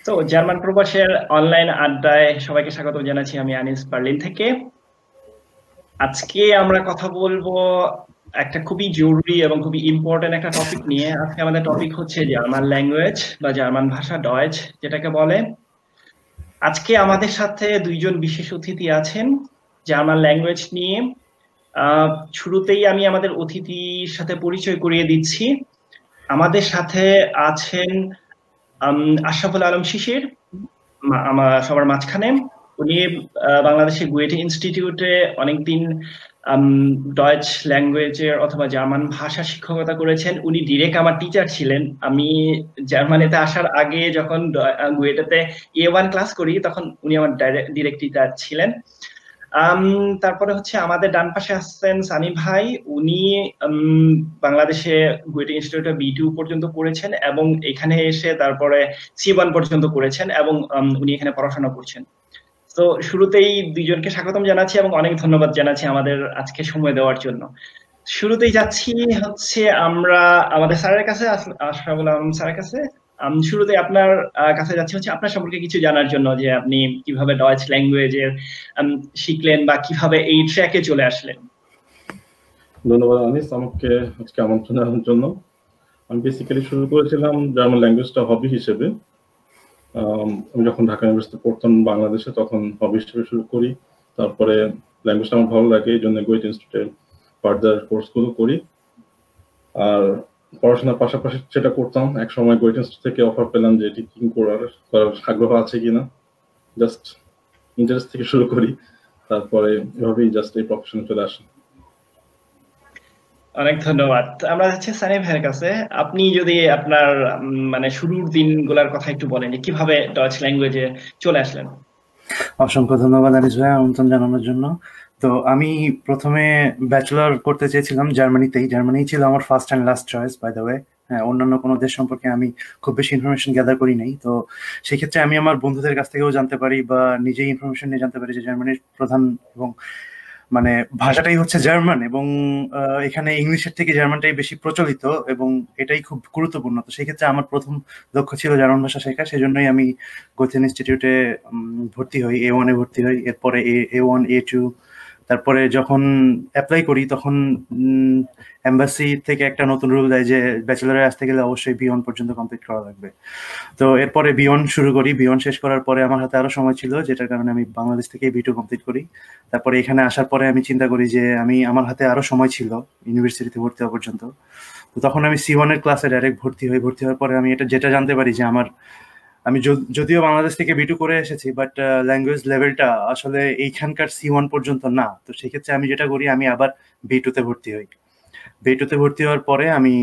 তো জার্মান প্রবাসের অনলাইন আড্ডায় সবাইকে স্বাগত জানাচ্ছি। আমি আনিস বার্লিন থেকে। আজকে আমরা কথা বলবো একটা খুবই জরুরি এবং খুবই ইম্পর্টেন্ট একটা টপিক নিয়ে। আজকে আমাদের টপিক হচ্ছে জার্মান ল্যাঙ্গুয়েজ বা জার্মান ভাষা, ডয়েচ যেটাকে বলে। আজকে আমাদের সাথে দুইজন বিশেষ অতিথি আছেন জার্মান ল্যাঙ্গুয়েজ নিয়ে। শুরুতেই আমি আমাদের অতিথির সাথে পরিচয় করিয়ে দিচ্ছি। আমাদের সাথে আছেন আশরাফুল আলম শিশির, আমার সবার মাঝখানে। উনি বাংলাদেশের গুয়েটে ইনস্টিটিউটে অনেকদিন ডয়েচ ল্যাঙ্গুয়েজের অথবা জার্মান ভাষা শিক্ষকতা করেছেন। উনি ডিরেক্ট আমার টিচার ছিলেন। আমি জার্মানিতে আসার আগে যখন গুয়েটেতে A1 ক্লাস করি, তখন উনি আমার ডিরেক্ট টিচার ছিলেন। তারপরে হচ্ছে আমাদের ডান পাশে আসছেন সানি ভাই। উনি বাংলাদেশে গুয়েটে ইনস্টিটিউটে B2 পর্যন্ত করেছেন এবং এখানে এসে তারপরে C1 পর্যন্ত করেছেন এবং উনি এখানে পড়াশোনা করছেন। তো শুরুতেই দুইজনকে স্বাগতম জানাচ্ছি এবং অনেক ধন্যবাদ জানাচ্ছি আমাদের আজকে সময় দেওয়ার জন্য। শুরুতেই যাচ্ছি হচ্ছে আমরা আমাদের স্যারের কাছে, আশরাফুল আলম স্যারের কাছে। শুরুতে আপনার কাছে যাচ্ছি হচ্ছে আপনার সম্পর্কে কিছু জানার জন্য, যে আপনি কিভাবে ডয়েচ ল্যাঙ্গুয়েজের শিখলেন বা কিভাবে এই ট্র্যাকে চলে আসলেন। ধন্যবাদ আনিস আমাকে আজকে আমন্ত্রণ জানানোর জন্য। আমি বেসিক্যালি শুরু করেছিলাম জার্মান ল্যাঙ্গুয়েজটা হবি হিসেবে। আমি যখন ঢাকা ইউনিভার্সিটি পড়তাম বাংলাদেশে, তখন হবি হিসেবে শুরু করি। তারপরে ল্যাঙ্গুয়েজটা আমার ভালো লাগে, এই জন্য গুয়েট ইনস্টিটিউটে ফার্দার কোর্সগুলো করি। আর পড়াশোনার পাশাপাশি সেটা করতাম। এক সময় গুয়েট ইনস্টিটিউট থেকে অফার পেলাম যে টিচিং করার আগ্রহ আছে কিনা, জাস্ট ইন্টারেস্ট থেকে শুরু করি। তারপরে এভাবেই জাস্ট এই প্রফেশনে চলে আসি। অনেক ধন্যবাদ। আমরা যাচ্ছি সানি ভাইয়ের কাছে। আপনি যদি আপনার মানে শুরুর দিনগুলোর কথা একটু বলেন, যে কিভাবে ডয়েচ ল্যাঙ্গুয়েজে চলে আসলেন। অসংখ্য ধন্যবাদ আনিস ভাই আমন্ত্রণ জানানোর জন্য। তো আমি প্রথমে ব্যাচেলর করতে চেয়েছিলাম জার্মানিতেই। জার্মানি ছিল আমার first and last choice, by the way. হ্যাঁ, অন্যান্য কোনো দেশ সম্পর্কে আমি খুব বেশি ইনফরমেশন গ্যাদার করি নাই। তো সেক্ষেত্রে আমি আমার বন্ধুদের কাছ থেকেও জানতে পারি বা নিজেই ইনফরমেশন নিয়ে জানতে পারি যে জার্মানির প্রধান এবং মানে ভাষাটাই হচ্ছে জার্মান, এবং এখানে ইংলিশের থেকে জার্মানটাই বেশি প্রচলিত এবং এটাই খুব গুরুত্বপূর্ণ। তো সেই ক্ষেত্রে আমার প্রথম লক্ষ্য ছিল জার্মান ভাষা শেখা। সেজন্যই আমি গোথেন ইনস্টিটিউটে ভর্তি হই, A1 এ ভর্তি হই। এরপরে A1 A2, তারপরে যখন অ্যাপ্লাই করি তখন এম্বাসি থেকে একটা নতুন রুল দেয় যে ব্যাচেলরে আসতে গেলে অবশ্যই B1 পর্যন্ত কমপ্লিট করা লাগবে। তো এরপরে B1 শুরু করি। B1 শেষ করার পরে আমার হাতে আরো সময় ছিল, যেটার কারণে আমি বাংলাদেশ থেকে B2 কমপ্লিট করি। তারপরে এখানে আসার পরে আমি চিন্তা করি যে আমার হাতে আরো সময় ছিল ইউনিভার্সিটিতে ভর্তি হওয়া পর্যন্ত। তো তখন আমি C1 এর ক্লাসে ডাইরেক্ট ভর্তি হই। ভর্তি হওয়ার পরে আমি যেটা জানতে পারি যে আমি যদিও বাংলাদেশ থেকে B2 করে এসেছি, বাট ল্যাঙ্গুয়েজ লেভেলটা আসলে এইখানকার C1 পর্যন্ত না। তো সেক্ষেত্রে আমি যেটা করি, আমি আবার B2 তে ভর্তি হই। B2 তে ভর্তি হওয়ার পরে আমি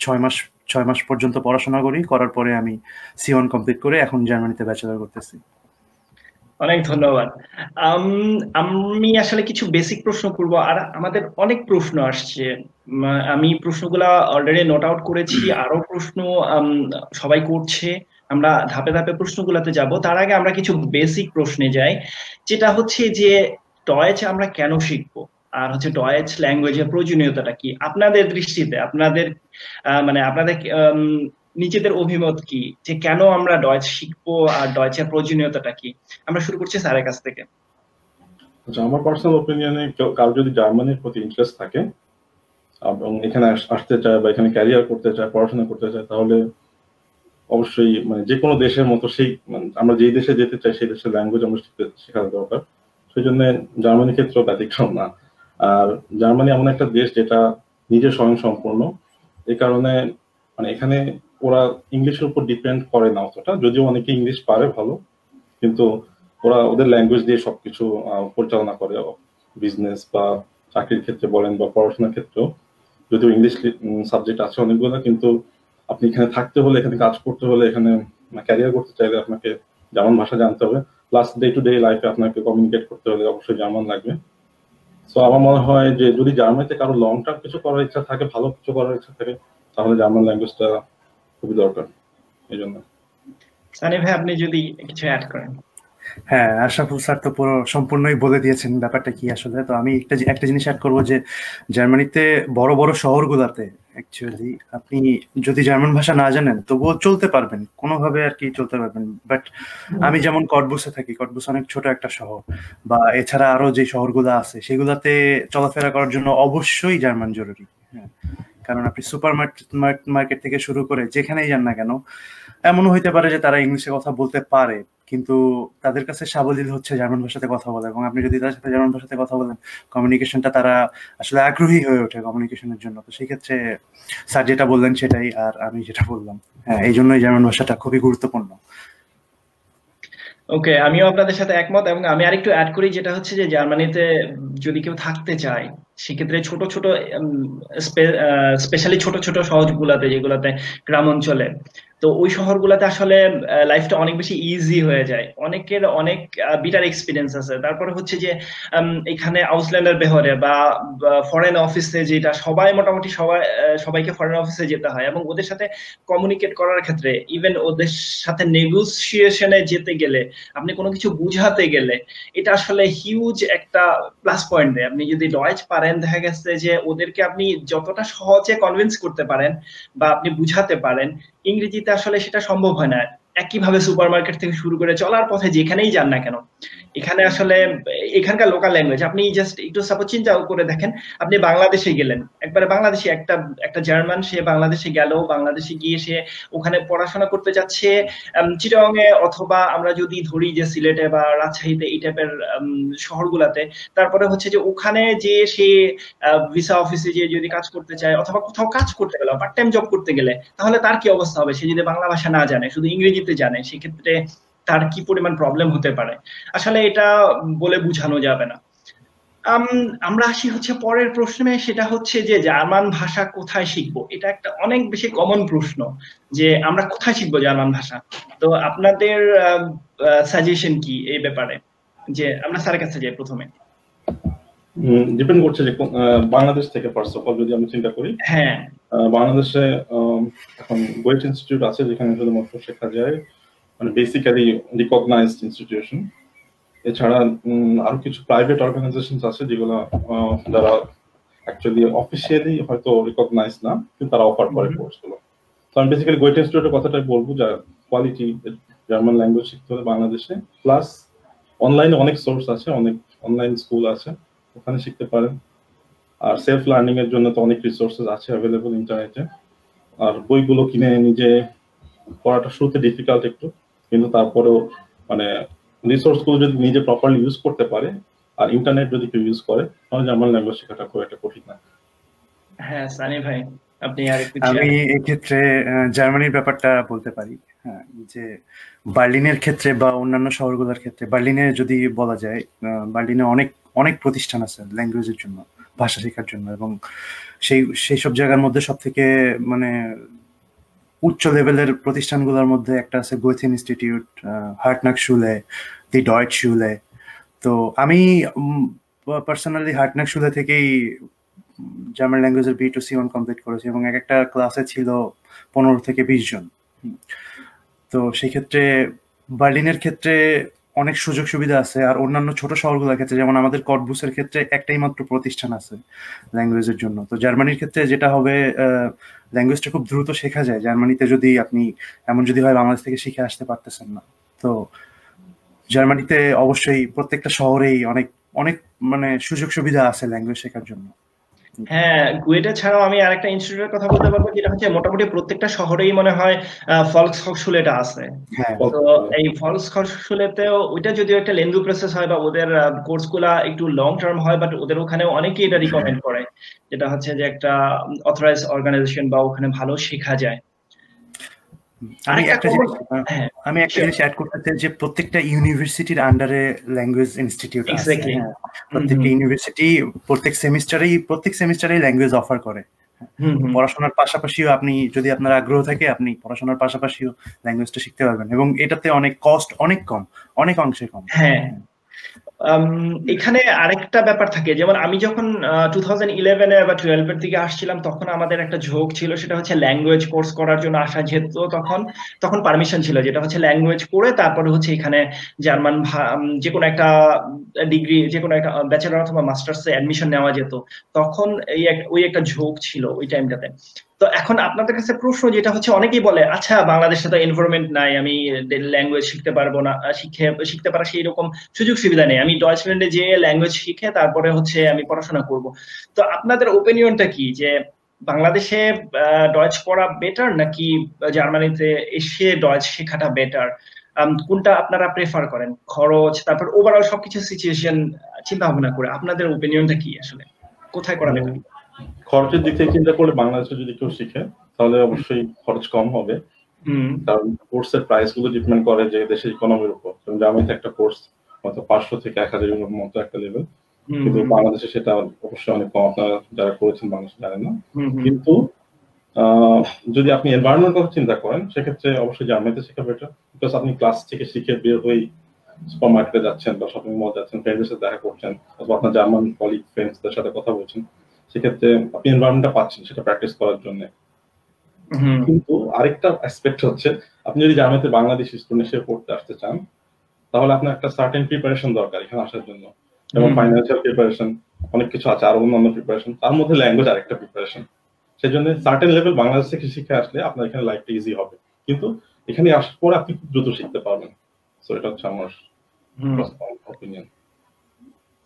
6 মাস পর্যন্ত পড়াশোনা করি। করার পরে আমি C1 কমপ্লিট করে এখন জার্মানিতে ব্যাচেলর করতেছি। অনেক ধন্যবাদ। আমি আসলে কিছু বেসিক প্রশ্ন করব, আর আমাদের অনেক প্রশ্ন আসছে। আমি প্রশ্নগুলা অলরেডি নোট আউট করেছি, আরো প্রশ্ন সবাই করছে। আমরা ধাপে ধাপে প্রশ্নগুলোতে যাব। তার আগে আমরা কিছু বেসিক প্রশ্নে যাই, যেটা হচ্ছে যে ডয়েচ আমরা কেন শিখবো, আর হচ্ছে ডয়েচ ল্যাঙ্গুয়েজের প্রয়োজনীয়তাটা কি আপনাদের দৃষ্টিতে, আপনাদের মানে আপনাদের নিজেদের অভিমত কি, যে কেন আমরা ডয়েচ শিখবো আর ডয়েচের প্রয়োজনীয়তাটা কি। আমরা শুরু করছি স্যারের কাছ থেকে। আচ্ছা, আমার পার্সোনাল ওপিনিয়নে কারো যদি জার্মানির প্রতি ইন্টারেস্ট থাকে এবং এখানে আসতে চায় বা এখানে ক্যারিয়ার করতে চায়, পড়াশোনা করতে চায়, তাহলে অবশ্যই মানে যে কোনো দেশের মতো সেই আমরা যেই দেশে যেতে চাই সেই দেশের ল্যাঙ্গুয়েজ আমরা শেখা দরকার। সেই জন্য জার্মানির ক্ষেত্রেও ব্যতিক্রম না। আর জার্মানি এমন একটা দেশ যেটা নিজে স্বয়ংসম্পূর্ণ। এই কারণে মানে এখানে ওরা ইংলিশের উপর ডিপেন্ড করে না অতটা, যদিও অনেকে ইংলিশ পারে ভালো, কিন্তু ওরা ওদের ল্যাঙ্গুয়েজ দিয়ে সবকিছু পরিচালনা করে। বিজনেস বা চাকরির ক্ষেত্রে বলেন বা পড়াশোনার ক্ষেত্রেও, যদিও ইংলিশ সাবজেক্ট আছে অনেকগুলো, কিন্তু আপনি এখানে থাকতে হলে, এখানে কাজ করতে হলে, এখানে ক্যারিয়ার করতে চাইলে আপনাকে জার্মান ভাষা জানতে হবে। প্লাস ডে টু ডে লাইফে আপনাকে কমিউনিকেট করতে হলে অবশ্যই জার্মান লাগবে। তো আমার মনে হয় যে যদি জার্মানিতে কারো লং টার্ম কিছু করার ইচ্ছা থাকে, ভালো কিছু করার ইচ্ছা থাকে, তাহলে জার্মান ল্যাঙ্গুয়েজটা খুবই দরকার। এই জন্য সানি ভাই, আপনি যদি কিছু অ্যাড করেন। হ্যাঁ, আশরাফুল স্যার তো পুরো সম্পূর্ণই বলে দিয়েছেন ব্যাপারটা কি আসলে। তো আমি একটা জিনিস অ্যাড করবো যে জার্মানিতে বড় বড় শহরগুলোতে অ্যাকচুয়ালি আপনি যদি জার্মান ভাষা না জানেন তবুও চলতে পারবেন, কোনোভাবে আর কি চলতে পারবেন। বাট আমি যেমন কটবুসে থাকি, কটবুস অনেক ছোট একটা শহর, বা এছাড়া আরো যে শহরগুলো আছে সেগুলাতে চলাফেরা করার জন্য অবশ্যই জার্মান জরুরি। হ্যাঁ, কারণ আপনি সুপার মার্কেট থেকে শুরু করে যেখানেই যান না কেন, এমনও হইতে পারে যে তারা ইংলিশে কথা বলতে পারে, কিন্তু তাদের কাছে সাবলীল হচ্ছে জার্মান ভাষাতে কথা বলা, এবং আপনি যদি তাদের সাথে জার্মান ভাষাতে কথা বলেন, কমিউনিকেশনটা তারা আসলে আগ্রহী হয়ে ওঠে কমিউনিকেশনের জন্য। তো সেই ক্ষেত্রে স্যার যেটা বললেন সেটাই, আর আমি যেটা বললাম, হ্যাঁ, এই জন্যই জার্মান ভাষাটা খুবই গুরুত্বপূর্ণ। ওকে, আমিও আপনাদের সাথে একমত, এবং আমি আরেকটু অ্যাড করি, যেটা হচ্ছে যে জার্মানিতে যদি কেউ থাকতে চায় সেক্ষেত্রে ছোট ছোট স্পেশালি ছোট ছোট শহরগুলাতে, যেগুলাতে গ্রাম অঞ্চলে, তো ওই শহরগুলাতে আসলে লাইফটা অনেক বেশি ইজি হয়ে যায়। অনেকের অনেক বিটার এক্সপিরিয়েন্স আছে। তারপরে হচ্ছে যে এখানে আউসল্যান্ডার বেহরে বা ফরেন অফিসে, যেটা সবাই মোটামুটি সবাইকে ফরেন অফিসে যেতে হয়, এবং ওদের সাথে কমিউনিকেট করার ক্ষেত্রে, ইভেন ওদের সাথে নেগোসিয়েশনে যেতে গেলে, আপনি কোনো কিছু বুঝাতে গেলে, এটা আসলে হিউজ একটা প্লাস পয়েন্ট দেয়। আপনি যদি ডয়েচ পারেন, দেখা গেছে যে ওদেরকে আপনি যতটা সহজে কনভিন্স করতে পারেন বা আপনি বুঝাতে পারেন, ইংরেজিতে আসলে সেটা সম্ভব হয় না। একইভাবে সুপারমার্কেট থেকে শুরু করে চলার পথে যেখানেই যান না কেন, এখানে আসলে এখানকার লোকাল ল্যাঙ্গুয়েজ, আপনি জাস্ট একটু সাপোজ চিন্তা করে দেখেন, আপনি বাংলাদেশে গেলেন, একবারে বাংলাদেশে একটা জার্মান, সে বাংলাদেশে গেল, বাংলাদেশে গিয়ে সে ওখানে পড়াশোনা করতে যাচ্ছে চিটাগং এ, অথবা আমরা যদি ধরি যে সিলেটে বা রাজশাহীতে, এই টাইপের শহরগুলাতে। তারপরে হচ্ছে যে ওখানে যে সে ভিসা অফিসে যে যদি কাজ করতে চায়, অথবা কোথাও কাজ করতে গেলে, পার্ট টাইম জব করতে গেলে, তাহলে তার কি অবস্থা হবে? সে যদি বাংলা ভাষা না জানে, শুধু ইংরেজিতে জানে, সেক্ষেত্রে তার কি পরিমাণ প্রবলেম হতে পারে, আসলে এটা বলে বোঝানো যাবে না। আমরা আসি হচ্ছে পরের প্রশ্নে, সেটা হচ্ছে যে জার্মান ভাষা কোথায় শিখবো। এটা একটা অনেক বেশি কমন প্রশ্ন, যে আমরা কোথায় শিখবো জার্মান ভাষা। তো আপনাদের সাজেশন কি এই ব্যাপারে? যে আমরা স্যারের কাছে যাই প্রথমে। ডিপেন্ড করছে যে বাংলাদেশ থেকে ফার্স্ট অফ অল যদি আমি চিন্তা করি, হ্যাঁ, বাংলাদেশে এখন গোয়েট ইনস্টিটিউট আছে যেখানে শুধুমাত্র শেখা যায়, মানে বেসিক্যালি রিকগনাইজড ইনস্টিটিউশন। এছাড়া আরো কিছু প্রাইভেট অর্গানাইজেশন আছে যেগুলো যারা অ্যাকচুয়ালি অফিসিয়ালি হয়তো রিকগনাইজ না, কিন্তু তারা অফার করে কোর্সগুলো। তো আমি বেসিক্যালি গোয়েট ইনস্টিটিউটের কথাটাই বলবো, যা কোয়ালিটি জার্মান ল্যাঙ্গুয়েজ শিখতে হলে বাংলাদেশে, প্লাস অনলাইনে অনেক সোর্স আছে, অনেক অনলাইন স্কুল আছে, ওখানে শিখতে পারেন। আর সেলফ লার্নিং এর জন্য তো অনেক রিসোর্সেস আছে অ্যাভেলেবল ইন্টারনেটে। আর বইগুলো কিনে নিজে পড়াটা শুরুতে ডিফিকাল্ট একটু, কিন্তু তারপরেও মানে রিসোর্স গুলো যদি নিজে প্রপারলি ইউজ করতে পারে, আর ইন্টারনেট যদি কেউ ইউজ করে, তাহলে জার্মান ল্যাঙ্গুয়েজ শেখাটা খুব একটা কঠিন না। হ্যাঁ সানি ভাই, আপনি আরেকটু। আমি এই ক্ষেত্রে জার্মানির ব্যাপারটা বলতে পারি। হ্যাঁ, যে বার্লিনের ক্ষেত্রে বা অন্যান্য শহরগুলোর ক্ষেত্রে, বার্লিনে যদি বলা যায়, বার্লিনে অনেক অনেক প্রতিষ্ঠান আছে ল্যাঙ্গুয়েজের জন্য, ভাষা শেখার জন্য, এবং সেই সব জায়গার মধ্যে সব থেকে মানে উচ্চ লেভেলের প্রতিষ্ঠানগুলোর মধ্যে একটা আছে গোয়েথে ইনস্টিটিউট, হার্টনাক শুলে, দি ডয়েট শুলে। তো আমি পার্সোনালি হার্টনাক শুলে থেকেই জার্মান ল্যাঙ্গুয়েজের B2C1 কমপ্লিট করেছি, এবং এক একটা ক্লাসে ছিল 15 থেকে 20 জন। তো সেই ক্ষেত্রে বার্লিনের ক্ষেত্রে অনেক সুযোগ সুবিধা আছে। আর অন্যান্য ছোট শহরগুলোর ক্ষেত্রে, যেমন আমাদের কটবুসের ক্ষেত্রে একটাই মাত্র প্রতিষ্ঠান আছে ল্যাঙ্গুয়েজের জন্য। তো জার্মানির ক্ষেত্রে যেটা হবে, ল্যাঙ্গুয়েজটা খুব দ্রুত শেখা যায় জার্মানিতে, যদি আপনি এমন যদি হয় বাংলাদেশ থেকে শিখে আসতে পারতেছেন না। তো জার্মানিতে অবশ্যই প্রত্যেকটা শহরেই অনেক অনেক মানে সুযোগ সুবিধা আছে ল্যাঙ্গুয়েজ শেখার জন্য। হ্যাঁ, গুয়েটা ছাড়াও আমি আরেকটা ইনস্টিটিউটের কথা বলতে পারবো, যেটা হচ্ছে মোটামুটি প্রত্যেকটা শহরেই মনে হয় ফলকসহসুলেটা আছে। তো এই ফলকসহসুলেতেও ওইটা যদিও একটা লেন্দি প্রসেস হয়, বা ওদের কোর্স গুলা একটু লং টার্ম হয়, বাট ওদের ওখানে অনেকেই এটা রিকমেন্ড করে, যেটা হচ্ছে যে একটা অথরাইজ অর্গানাইজেশন, বা ওখানে ভালো শেখা যায়। আমি একটা জিনিস অ্যাড করতে চাই, যে প্রত্যেকটা ইউনিভার্সিটির আন্ডারে ল্যাঙ্গুয়েজ ইনস্টিটিউট আছে। প্রত্যেকটা ইউনিভার্সিটি প্রত্যেক সেমিস্টারেই ল্যাঙ্গুয়েজ অফার করে। পড়াশোনার পাশাপাশিও আপনি যদি আপনার আগ্রহ থাকে, আপনি পড়াশোনার পাশাপাশিও ল্যাঙ্গুয়েজটা শিখতে পারবেন, এবং এটাতে অনেক কস্ট অনেক কম, অনেক অংশে কম। হ্যাঁ, এখানে আরেকটা ব্যাপার থাকে, যেমন আমি যখন 2011 বা 12 এর দিকে আসছিলাম, তখন আমাদের একটা ঝোঁক ছিল, সেটা হচ্ছে ল্যাঙ্গুয়েজ কোর্স করার জন্য আসা। যেহেতু তখন পারমিশন ছিল, যেটা হচ্ছে ল্যাঙ্গুয়েজ করে তারপরে হচ্ছে এখানে জার্মান যে কোনো একটা ডিগ্রি, যে কোনো একটা ব্যাচেলর অথবা মাস্টার্সে অ্যাডমিশন নেওয়া যেত। তখন ওই একটা ঝোঁক ছিল ওই টাইমটাতে। তো এখন আপনাদের কাছে প্রশ্ন যেটা হচ্ছে, অনেকেই বলে আচ্ছা বাংলাদেশে তো এনভায়রনমেন্ট নাই, আমি ল্যাঙ্গুয়েজ শিখতে পারবো না, শিখতে পারা সেই রকম সুযোগ সুবিধা নেই, আমি ডয়েচল্যান্ডে যে ল্যাঙ্গুয়েজ শিখে তারপরে হচ্ছে আমি পড়াশোনা করব। তো আপনাদের ওপিনিয়নটা কি, যে বাংলাদেশে ডয়েচ পড়া বেটার নাকি জার্মানিতে এসে ডয়েচ শেখাটা বেটার? কোনটা আপনারা প্রেফার করেন? খরচ, তারপর ওভারঅল সবকিছু সিচুয়েশন চিন্তা ভাবনা করে আপনাদের ওপিনিয়নটা কি, আসলে কোথায় করা বেটার? খরচের দিক থেকে চিন্তা করলে বাংলাদেশে যদি কেউ শিখে তাহলে অবশ্যই খরচ কম হবে, কারণ কোর্সের প্রাইস গুলো ডিপেন্ড করে যে দেশের ইকোনমির উপর। জার্মানিতে একটা কোর্স হয়তো 500 থেকে 1000 এর মতো একটা লেভেল, কিন্তু বাংলাদেশে সেটা অবশ্যই অনেক কম। আপনারা যারা করেছেন বাংলাদেশে জানেন না। কিন্তু যদি আপনি এনভায়রনমেন্ট কথা চিন্তা করেন সেক্ষেত্রে অবশ্যই জার্মানিতে শেখা বেটার, বিকজ আপনি ক্লাস থেকে শিখে বের হয়ে সুপার মার্কেটে যাচ্ছেন বা শপিং মল যাচ্ছেন, ফ্রেন্ডের সাথে দেখা করছেন, অথবা আপনার জার্মান কলিগ ফ্রেন্ডসদের সাথে কথা বলছেন, সেক্ষেত্রে আপনি এনভায়রনমেন্টটা পাচ্ছেন সেটা প্র্যাকটিস করার জন্য। কিন্তু আরেকটা অ্যাসপেক্ট হচ্ছে, আপনি যদি জার্মানিতে বাংলাদেশি স্টুডেন্ট হিসেবে পড়তে আসতে চান তাহলে আপনার একটা সার্টেন প্রিপারেশন দরকার এখানে আসার জন্য, যেমন ফাইন্যান্সিয়াল প্রিপারেশন, অনেক কিছু আছে, আর অন্যান্য প্রিপারেশন, তার মধ্যে ল্যাঙ্গুয়েজ আরেকটা প্রিপারেশন। সেই জন্য সার্টেন লেভেল বাংলাদেশ থেকে শিখে আসলে আপনার এখানে লাইফটা ইজি হবে, কিন্তু এখানে আসার পর আপনি খুব দ্রুত শিখতে পারবেন। সো এটা হচ্ছে আমার অপিনিয়ন।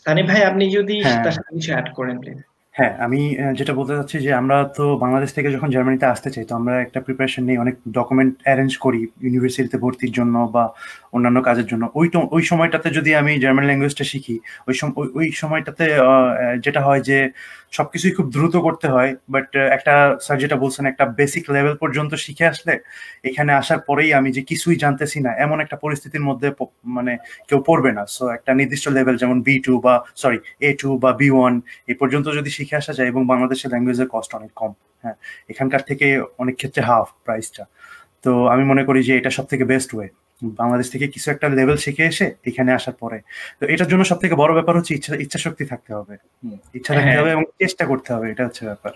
সানি ভাই আপনি যদি তার সাথে কিছু অ্যাড করেন প্লিজ। হ্যাঁ, আমি যেটা বলতে চাচ্ছি যে আমরা তো বাংলাদেশ থেকে যখন জার্মানিতে আসতে চাই তো আমরা একটা প্রিপারেশন নেই, অনেক ডকুমেন্ট অ্যারেঞ্জ করি ইউনিভার্সিটিতে ভর্তির জন্য বা অন্যান্য কাজের জন্য। ওই সময়টাতে যদি আমি জার্মান ল্যাঙ্গুয়েজটা শিখি, ওই সময়টাতে যেটা হয় যে সবকিছুই খুব দ্রুত করতে হয়, বাট একটা স্যার যেটা বলছেন একটা বেসিক লেভেল পর্যন্ত শিখে আসলে এখানে আসার পরেই আমি যে কিছুই জানতেছি না এমন একটা পরিস্থিতির মধ্যে মানে কেউ পড়বে না। সো একটা নির্দিষ্ট লেভেল যেমন B2 বা A2 বা B1 এই পর্যন্ত যদি শিখে আসা যায়, এবং বাংলাদেশের ল্যাঙ্গুয়েজের কস্ট অনেক কম, হ্যাঁ এখানকার থেকে অনেক ক্ষেত্রে হাফ প্রাইসটা। তো আমি মনে করি যে এটা সব থেকে বেস্ট ওয়ে, বাংলাদেশ থেকে কিছু একটা লেভেল শিখে এসে এখানে আসার পরে। তো এটার জন্য সব থেকে বড় ব্যাপার হচ্ছে ইচ্ছা শক্তি থাকতে হবে, ইচ্ছা থাকতে হবে এবং চেষ্টা করতে হবে, এটা হচ্ছে ব্যাপার।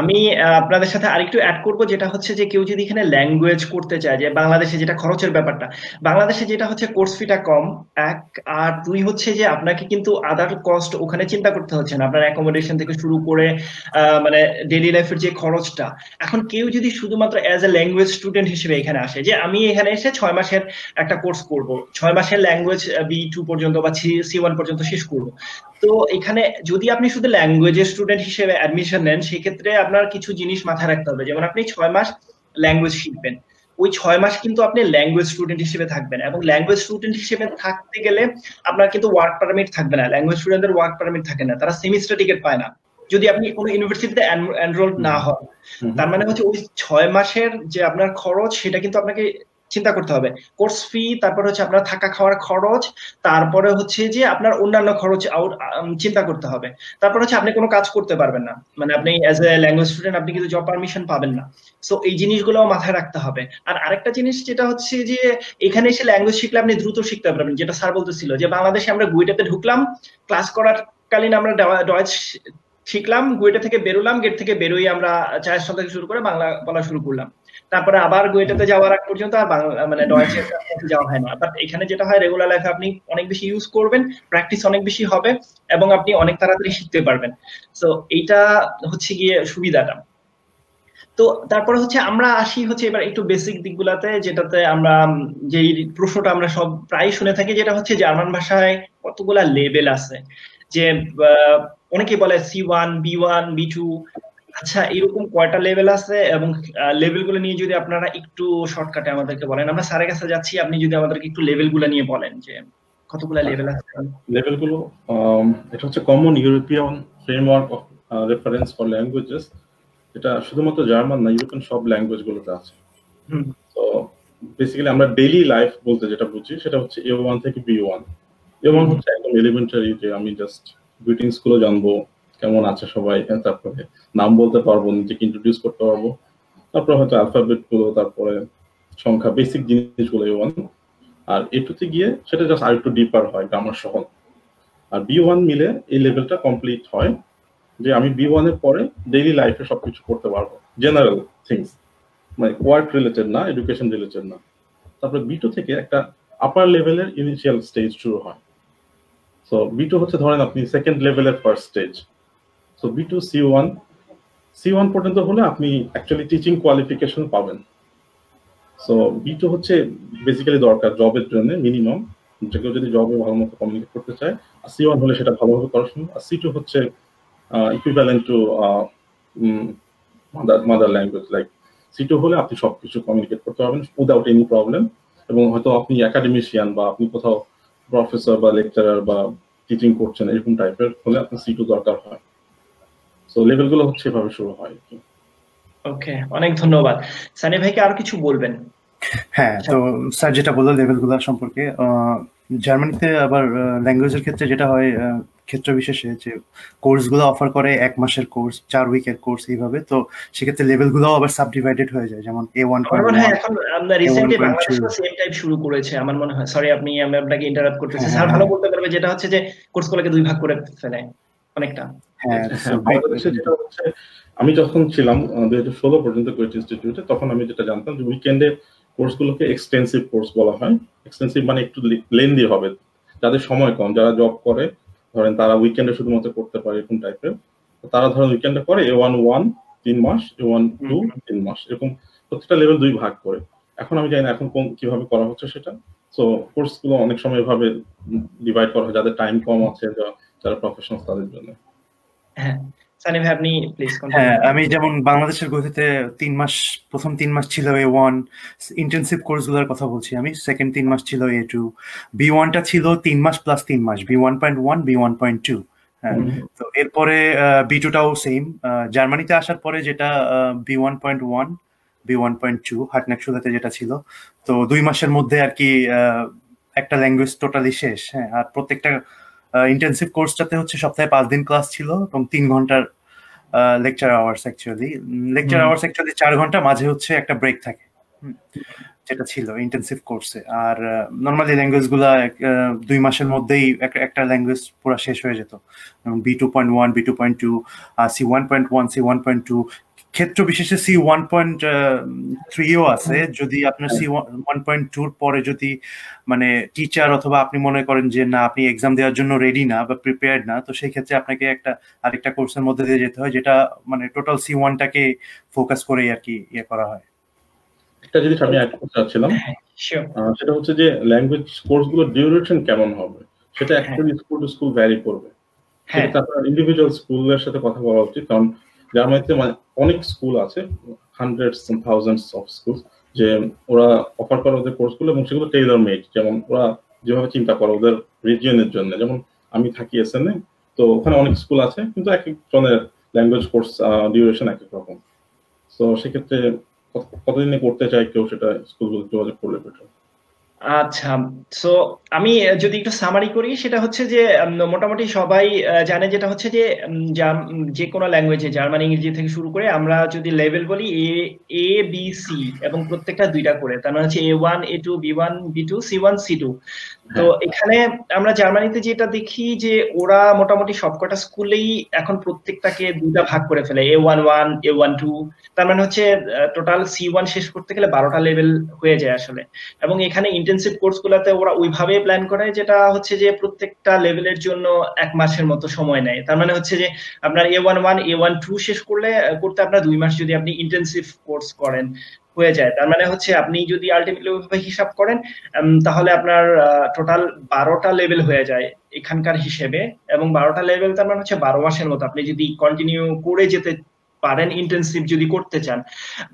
আমি আপনাদের সাথে আরেকটু অ্যাড করব, যেটা হচ্ছে যে কেউ যদি এখানে ল্যাঙ্গুয়েজ করতে চায়, যে বাংলাদেশে যেটা খরচের ব্যাপারটা, বাংলাদেশে যেটা হচ্ছে কোর্স ফিটা কম, এক, আর দুই হচ্ছে যে আপনাকে কিন্তু আদার কস্ট ওখানে চিন্তা করতে হচ্ছে না, আপনার অ্যাকোমোডেশন থেকে শুরু করে মানে ডেইলি লাইফের যে খরচটা। এখন কেউ যদি শুধুমাত্র অ্যাজ এ ল্যাঙ্গুয়েজ স্টুডেন্ট হিসেবে এখানে আসে, যে আমি এখানে এসে 6 মাসের একটা কোর্স করব, 6 মাসের ল্যাঙ্গুয়েজ B2 পর্যন্ত বা C1 পর্যন্ত শেষ করব, তো এখানে যদি আপনি শুধু ল্যাঙ্গুয়েজের স্টুডেন্ট হিসেবে অ্যাডমিশন নেন সেক্ষেত্রে আপনার কিছু জিনিস মাথায় রাখতে হবে। যেমন আপনি 6 মাস ল্যাঙ্গুয়েজ শিখবেন, ওই 6 মাস কিন্তু আপনি ল্যাঙ্গুয়েজ স্টুডেন্ট হিসেবে থাকবেন, এবং ল্যাঙ্গুয়েজ স্টুডেন্ট হিসেবে থাকতে গেলে আপনার কিন্তু ওয়ার্ক পারমিট থাকবে না। ল্যাঙ্গুয়েজ স্টুডেন্টদের ওয়ার্ক পারমিট থাকে না, তারা সেমিস্টার টিকেট পায় না যদি আপনি কোনো ইউনিভার্সিটিতে এনরোলড না হন। তার মানে হচ্ছে ওই 6 মাসের যে আপনার খরচ সেটা কিন্তু আপনাকে চিন্তা করতে হবে, কোর্স ফি, তারপর হচ্ছে আপনার থাকা খাওয়ার খরচ, তারপরে হচ্ছে যে আপনার অন্যান্য খরচ চিন্তা করতে হবে। তারপর হচ্ছে আপনি কোনো কাজ করতে পারবেন না, মানে আপনি অ্যাজ এ ল্যাঙ্গুয়েজ স্টুডেন্ট আপনি কিন্তু জব পারমিশন পাবেন না। সো এই জিনিসগুলো মাথায় রাখতে হবে। আর আরেকটা জিনিস যেটা হচ্ছে যে এখানে এসে ল্যাঙ্গুয়েজ শিখলে আপনি দ্রুত শিখতে পারবেন, যেটা স্যার বলতেছিল যে বাংলাদেশে আমরা গুয়েটাতে ঢুকলাম, ক্লাস করার কালীন আমরা ডয়েচ শিখলাম, গুয়েটা থেকে বেরোলাম, গেট থেকে বেরোই আমরা চায়ের সাথে শুরু করে বাংলা বলা শুরু করলাম, তারপরে আবার গুয়েটাতে যাওয়ার আগ পর্যন্ত আর মানে ডয়েচের কাছে যাওয়া হয় না। বাট এখানে যেটা হয়, রেগুলার লাইফে আপনি অনেক বেশি ইউজ করবেন, প্র্যাকটিস অনেক বেশি হবে এবং আপনি অনেক তাড়াতাড়ি শিখতে পারবেন। সো এইটা হচ্ছে গিয়ে সুবিধাটা। তো তারপরে হচ্ছে আমরা আসি হচ্ছে এবার একটু বেসিক দিকগুলাতে, যেটাতে আমরা যেই প্রশ্নটা আমরা সব প্রায় শুনে থাকি, যেটা হচ্ছে জার্মান ভাষায় কতগুলা লেভেল আছে, যে অনেকে বলে C1, B1, B2, আচ্ছা এরকম কয়টা লেভেল আছে, এবং লেভেলগুলো নিয়ে যদি আপনারা একটু শর্টকাটে আমাদেরকে বলেন। আমরা স্যারের কাছে যাচ্ছি, আপনি যদি আমাদেরকে একটু লেভেলগুলো নিয়ে বলেন যে কতগুলো লেভেল আছে। লেভেলগুলো এটা হচ্ছে common European framework of reference for languages, এটা শুধুমাত্র জার্মান না, ইউরোপিয়ান সব ল্যাঙ্গুয়েজ গুলোতে আছে। তো বেসিক্যালি আমরা ডেইলি লাইফ বলতে যেটা বুঝি সেটা হচ্ছে A1 থেকে B1। A1 হচ্ছে একদম এলিমেন্টারি, যে আমি জাস্ট গ্রিটিংস গুলো জানবো, কেমন আছে সবাই, তারপরে নাম বলতে পারবো, নিজেকে ইন্ট্রোডিউস করতে পারবো, তারপরে হয়তো অ্যালফাবেট গুলো, তারপরে সংখ্যা, বেসিক জিনিসগুলো A1। আর A2 তে গিয়ে সেটা জাস্ট আরেকটু ডিপার হয়, গ্রামার সহ। আর B1 মিলে এই লেভেলটা কমপ্লিট হয়, যে আমি B1 এর পরে ডেইলি লাইফে সবকিছু করতে পারবো, জেনারেল থিংস, মানে ওয়ার্ক রিলেটেড না, এডুকেশন রিলেটেড না। তারপরে B2 থেকে একটা আপার লেভেলের ইনিশিয়াল স্টেজ শুরু হয়। সো B2 হচ্ছে ধরেন আপনি সেকেন্ড লেভেলের first stage. So B2 C1 C1 পর্যন্ত হলে আপনি অ্যাকচুয়ালি টিচিং কোয়ালিফিকেশন পাবেন। সো B2 হচ্ছে বেসিক্যালি দরকার জবের জন্য মিনিমাম, যে কেউ যদি জবে ভালো মতো কমিউনিকেট করতে চায়। আর C1 হলে সেটা ভালোভাবে পড়াশোনা। আর C2 হচ্ছে equivalent to mother language. Like C2 হলে আপনি সবকিছু কমিউনিকেট করতে পারবেন উইদাউট এনি প্রবলেম, এবং হয়তো আপনি একাডেমিশিয়ান বা আপনি কোথাও প্রফেসর বা লেকচারার বা টিচিং করছেন এরকম টাইপের হলে আপনার C2 দরকার হয়। সো লেভেলগুলো হচ্ছে এভাবে শুরু হয়। ওকে, অনেক ধন্যবাদ। সানি ভাইকে আর কিছু বলবেন? হ্যাঁ, তো স্যার যেটা বললো লেভেলগুলো সম্পর্কে, জার্মানিতে আবার ল্যাঙ্গুয়েজের ক্ষেত্রে যেটা হয় ক্ষেত্র বিশেষে যে কোর্সগুলো অফার করে 1 মাসের কোর্স, 4 উইকের কোর্স এইভাবে, তো সেক্ষেত্রে লেভেলগুলো আবার সাবডিভাইডেড হয়ে যায়, যেমন আমার মনে হয় এখন আমরা রিসেন্টলি বাংলাদেশেও সেম টাইপ শুরু করেছে আমার মনে হয়। সরি আমি আপনাকে ইন্টারাপ্ট করতেছি, স্যার ভালো বলতে পারবে, যেটা হচ্ছে যে কোর্সগুলোকে 2 ভাগ করে ফেলে অনেকটা। বাংলাদেশে যেটা হচ্ছে, আমি যখন ছিলাম 2016 পর্যন্ত কুয়েট ইনস্টিটিউটে, তখন আমি যেটা জানতাম যে উইকেন্ডে কোর্সগুলোকে এক্সটেন্সিভ কোর্স বলা হয়। এক্সটেন্সিভ মানে একটু লেন্দি হবে, যাদের সময় কম, যারা জব করে ধরেন তারা উইকেন্ডে শুধুমাত্র করতে পারে এরকম টাইপের, তারা ধরেন উইকেন্ডে করে A1 3 মাস, A1-2 3 মাস, এরকম প্রত্যেকটা লেভেল 2 ভাগ করে। এখন আমি জানি না এখন কিভাবে করা হচ্ছে সেটা। সো কোর্সগুলো অনেক সময় এভাবে ডিভাইড করা হয় যাদের টাইম কম আছে, যারা প্রফেশনাল তাদের জন্য। হ্যাঁ, সানি ভাই আপনি প্লিজ কন্টিনিউ। হ্যাঁ, আমি যেমন বাংলাদেশের গতিতে 3 মাস, প্রথম 3 মাস ছিল A1 ইন্টেনসিভ কোর্সগুলোর কথা বলছি আমি, সেকেন্ড 3 মাস ছিল A2, B1টা ছিল 3 মাস প্লাস 3 মাস, B1.1 B1.2। হ্যাঁ, তো এরপরে B2টাও সেম। জার্মানিতে আসার পরে যেটা B1.1 B1.2 হাটনাকশুলাতে যেটা ছিল, তো 2 মাসের মধ্যে আর কি একটা ল্যাঙ্গুয়েজ টোটালি শেষ। হ্যাঁ, আর প্রত্যেকটা ইন্টেনসিভ কোর্সটাতে হচ্ছে সপ্তাহে 5 দিন ক্লাস ছিল এবং 3 ঘন্টার লেকচার আওয়ার্স। লেকচার আওয়ার্স 4 ঘন্টা, মাঝে হচ্ছে একটা ব্রেক থাকে, যেটা ছিল ইন্টেনসিভ কোর্সে। আর নর্মালি ল্যাঙ্গুয়েজ গুলা 2 মাসের মধ্যেই একটা ল্যাঙ্গুয়েজ পুরো শেষ হয়ে যেত। B2.1 B2.2 C1.1 C1.2, ক্ষেত্র বিশেষে C1.3ও আছে। যদি আপনার C1.2 পরে যদি মানে টিচার অথবা আপনি মনে করেন যে না আপনি এক্সাম দেওয়ার জন্য রেডি না বা প্রিপেয়ার্ড না, তো সেই ক্ষেত্রে আপনাকে আরেকটা কোর্সের মধ্যে দিয়ে যেতে হয়, যেটা মানে টোটাল C1টাকে ফোকাস করেই আর কি ইয়ে করা হয়। একটা জিনিস আমি অ্যাড করতে চাচ্ছিলাম, সেটা হচ্ছে যে ল্যাঙ্গুয়েজ কোর্সগুলোর ডিউরেশন কেমন হবে সেটা actually school to school vary করবে। সেটা আপনার ইন্ডিভিজুয়াল স্কুলের সাথে কথা বলা উচিত, কারণ জার্মানিতে অনেক স্কুল আছে, hundreds and thousands of school, যে ওরা অফার করে ওদের কোর্সগুলো এবং সেগুলো টেইলর মেড, যেমন ওরা যেভাবে চিন্তা করে ওদের রিজিয়নের জন্য। যেমন আমি থাকি এসএনএ, তো ওখানে অনেক স্কুল আছে কিন্তু এক একজনের ল্যাঙ্গুয়েজ কোর্স ডিউরেশন এক এক রকম। তো সেক্ষেত্রে কতদিনে করতে চাই কেউ, সেটা স্কুলগুলো যোগাযোগ করলে বেটার। আচ্ছা, সো আমি যদি একটু সামারি করি, সেটা হচ্ছে যে মোটামুটি সবাই জানে, যেটা হচ্ছে যে কোনো ল্যাঙ্গুয়েজে জার্মান ইংরেজি থেকে শুরু করে আমরা যদি লেভেল বলি এ বি সি, এবং প্রত্যেকটা 2টা করে, তার মানে হচ্ছে A1 A2 B1 B2 C1 C2। তো এখানে আমরা জার্মানিতে যেটা দেখি যে ওরা মোটামুটি সবকটা স্কুলেই এখন প্রত্যেকটাকে 2টা ভাগ করে ফেলে, A11 A12। তার মানে হচ্ছে টোটাল C1 শেষ করতে গেলে 12টা লেভেল হয়ে যায় আসলে। এবং এখানে ইন্টেনসিভ কোর্সগুলোতে ওরা ওইভাবে প্ল্যান করে, যেটা হচ্ছে যে প্রত্যেকটা লেভেলের জন্য 1 মাসের মতো সময় নেয়। তার মানে হচ্ছে যে আপনার A11 A12 শেষ করতে আপনার 2 মাস যদি আপনি ইন্টেনসিভ কোর্স করেন হয়ে যায়। তার মানে হচ্ছে আপনি যদি আলটিমেটলি ওইভাবে হিসাব করেন তাহলে আপনার টোটাল 12টা লেভেল হয়ে যায় এখানকার হিসেবে। এবং 12টা লেভেল তার মানে হচ্ছে 12 মাসের মতো আপনি যদি কন্টিনিউ করে যেতে পারেন, ইন্টেনসিভ যদি করতে চান।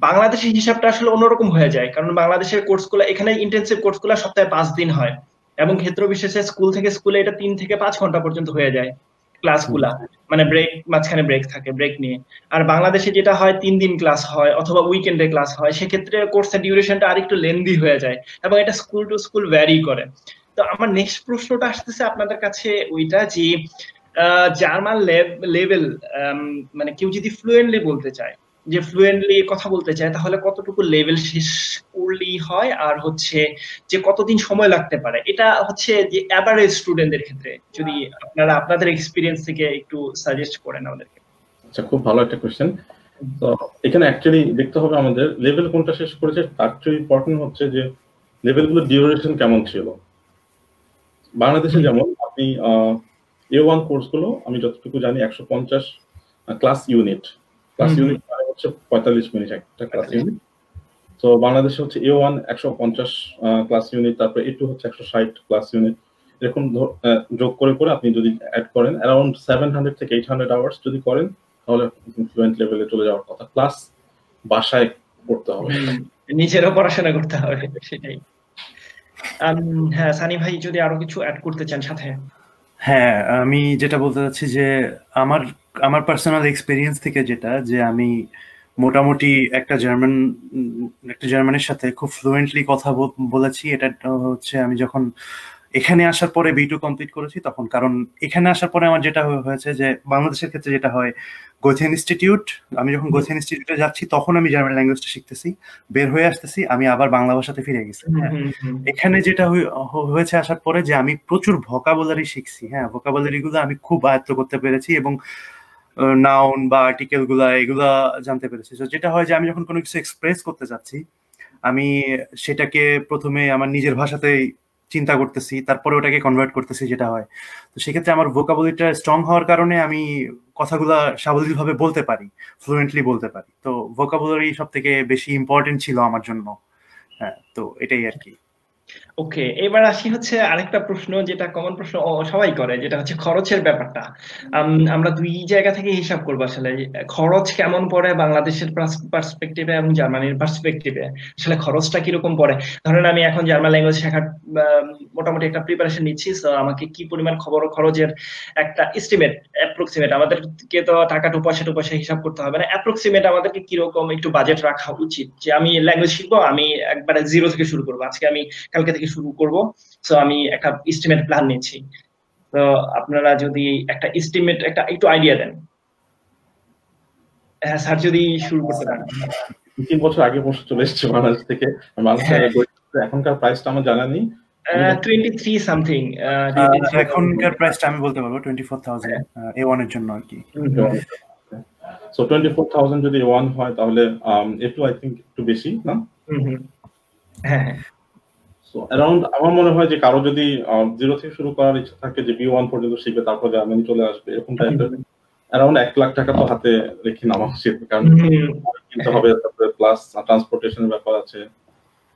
বাংলাদেশের হিসাবটা আসলে অন্যরকম হয়ে যায়, কারণ বাংলাদেশের কোর্সগুলো, এখানে ইন্টেনসিভ কোর্সগুলো সপ্তাহে 5 দিন হয় এবং ক্ষেত্র বিশেষে স্কুল থেকে স্কুলে এটা 3 থেকে 5 ঘন্টা পর্যন্ত হয়ে যায় ক্লাসগুলা, মানে ব্রেক, মাঝখানে ব্রেক থাকে, ব্রেক নিয়ে। আর বাংলাদেশে যেটা হয় 3 দিন ক্লাস হয় অথবা উইকেন্ডে ক্লাস হয়, সেক্ষেত্রে কোর্সের ডিউরেশনটা আরেকটু লেন্দি হয়ে যায় এবং এটা স্কুল টু স্কুল ভ্যারি করে। তো আমার নেক্সট প্রশ্নটা আসতেছে আপনাদের কাছে ওইটা যে জার্মান লেভেল মানে কেউ যদি ফ্লুয়েন্টলি বলতে চায়, যে ফ্লুয়েন্টলি কথা বলতে চায়, তাহলে কতটুকু লেভেল শেষ করলেই হয়, আর হচ্ছে যে কতদিন সময় লাগতে পারে, এটা হচ্ছে যে এভারেজ স্টুডেন্টদের ক্ষেত্রে যদি আপনারা আপনাদের এক্সপেরিয়েন্স থেকে একটু সাজেস্ট করেন আমাদেরকে। আচ্ছা, খুব ভালো একটা কোশ্চেন। তো এখানে অ্যাকচুয়ালি দেখতে হবে আমাদের লেভেল কোনটা শেষ করেছে, তার চেয়ে ইম্পর্টেন্ট হচ্ছে যে লেভেলগুলোর ডিউরেশন কেমন ছিল। বাংলাদেশে যেমন আপনি A1 কোর্সগুলো আমি যতটুকু জানি 150 ক্লাস ইউনিট, ক্লাস ইউনিট মানে হচ্ছে 45 মিনিট একটা ক্লাস ইউনিট। তো বাংলাদেশে হচ্ছে A1 150 ক্লাস ইউনিট, তারপরে A2 হচ্ছে 160 ক্লাস ইউনিট, এরকম যোগ করে করে আপনি যদি অ্যাড করেন অ্যারাউন্ড 700 থেকে 800 আওয়ার্স যদি করেন তাহলে ফ্লুয়েন্ট লেভেলে চলে যাওয়ার কথা। প্লাস বাসায় করতে হবে, নিজেরও পড়াশোনা করতে হবে, সেটাই। হ্যাঁ সানি ভাই যদি আরো কিছু অ্যাড করতে চান সাথে। হ্যাঁ, আমি যেটা বলতে চাচ্ছি যে আমার আমার পার্সোনাল এক্সপিরিয়েন্স থেকে যেটা, যে আমি মোটামুটি একটা জার্মানের সাথে খুব ফ্লুয়েন্টলি কথা বলেছি। এটা হচ্ছে আমি যখন এখানে আসার পরে B2 কমপ্লিট করেছি তখন। কারণ এখানে আসার পরে আমার যেটা হয়েছে যে বাংলাদেশের ক্ষেত্রে যেটা হয়, গোথে ইনস্টিটিউট, আমি যখন গোথে ইনস্টিটিউটে যাচ্ছি তখন আমি জার্মান ল্যাঙ্গুয়েজটা শিখতেছি, বের হয়ে আসতেছি আমি আবার বাংলা ভাষাতে ফিরে গেছি। এখানে যেটা হয়েছে আসার পরে যে আমি প্রচুর ভোকাবুলারি শিখছি। হ্যাঁ, ভোকাবুলারি গুলো আমি খুব আয়ত্ত করতে পেরেছি এবং নাউন বা আর্টিকেল গুলা এগুলা জানতে পেরেছি। তো যেটা হয় যে আমি যখন কোনো কিছু এক্সপ্রেস করতে চাচ্ছি আমি সেটাকে প্রথমে আমার নিজের ভাষাতেই চিন্তা করতেছি, তারপরে ওটাকে কনভার্ট করতেছি যেটা হয়। তো সেক্ষেত্রে আমার ভোকাবুলারিটা স্ট্রং হওয়ার কারণে আমি কথাগুলা সাবলীলভাবে বলতে পারি, ফ্লুয়েন্টলি বলতে পারি। তো ভোকাবুলারি সব থেকে বেশি ইম্পর্টেন্ট ছিল আমার জন্য। হ্যাঁ, তো এটাই আর কি। ওকে, এবার আসি হচ্ছে আরেকটা প্রশ্ন, যেটা কমন প্রশ্ন সবাই করে, যেটা হচ্ছে খরচের ব্যাপারটা। আমরা দুই জায়গা থেকে হিসাব করবো আসলে খরচ কেমন পড়ে বাংলাদেশের পার্সপেক্টিভে এবং জার্মানির পার্সপেক্টিভে, আসলে খরচটা কিরকম পড়ে। ধরেন আমি এখন জার্মান ল্যাঙ্গুয়েজ শেখার মোটামুটি একটা প্রিপারেশন নিচ্ছি, তো আমাকে কি পরিমাণ খরচের একটা এস্টিমেট, অ্যাপ্রক্সিমেট, আমাদেরকে তো টাকা পয়সা হিসাব করতে হবে না, অ্যাপ্রক্সিমেট আমাদেরকে কিরকম একটু বাজেট রাখা উচিত, যে আমি ল্যাঙ্গুয়েজ শিখবো, আমি একবারে জিরো থেকে শুরু করবো, আজকে আমি কালকে থেকে শুরু করব, সো আমি একটা এস্টিমেট প্ল্যান নিচ্ছি। তো আপনারা যদি একটা এস্টিমেট একটা একটু আইডিয়া দেন। হ্যাঁ স্যার, যদি শুরু করতে পারেন। 3 বছর আগে বসে চলে এসেছে বাংলাদেশ থেকে, এখনকার প্রাইসটা আমার জানা নেই। 23 সামথিং, এখনকার প্রাইসটা আমি বলতে পারবো 24,000 A1 এর জন্য আর কি। সো 24,000 যদি A1 হয় তাহলে A2 আই থিংক একটু বেশি না? হ্যাঁ। সো অ্যারাউন্ড আমার মনে হয় যে কারো যদি জিরো থেকে শুরু করার ইচ্ছা থাকে যে B1 পর্যন্ত শিখবে তারপর জার্মানি চলে আসবে, এরকম টাইপের অ্যারাউন্ড 1 লাখ টাকা তো হাতে রেখে নামা উচিত। কারণ কিনতে হবে, তারপরে প্লাস ট্রান্সপোর্টেশনের ব্যাপার আছে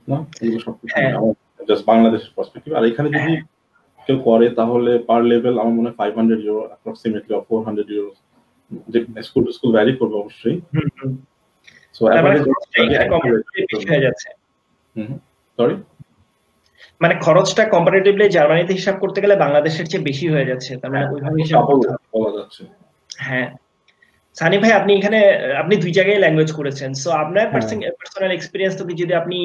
না, এগুলো সবকিছু জাস্ট বাংলাদেশের পার্সপেক্টিভ। আর এখানে যদি কেউ করে তাহলে পার লেভেল আমার মনে হয় 500 ইউরো অ্যাপ্রক্সিমেটলি, 400 ইউরো, যে স্কুল টু স্কুল ভ্যারি করবে অবশ্যই। সো এভারেজ হয়ে যাচ্ছে। সরি, মানে খরচটা কম্পারেটিভলি জার্মানিতে হিসাব করতে গেলে বাংলাদেশের চেয়ে বেশি হয়ে যাচ্ছে, তার মানে ওইভাবে হিসাব বলা যাচ্ছে। হ্যাঁ সানি ভাই, আপনি দুই জায়গায় ল্যাঙ্গুয়েজ করেছেন, সো আপনার পার্সোনাল এক্সপেরিয়েন্স থেকে যদি আপনি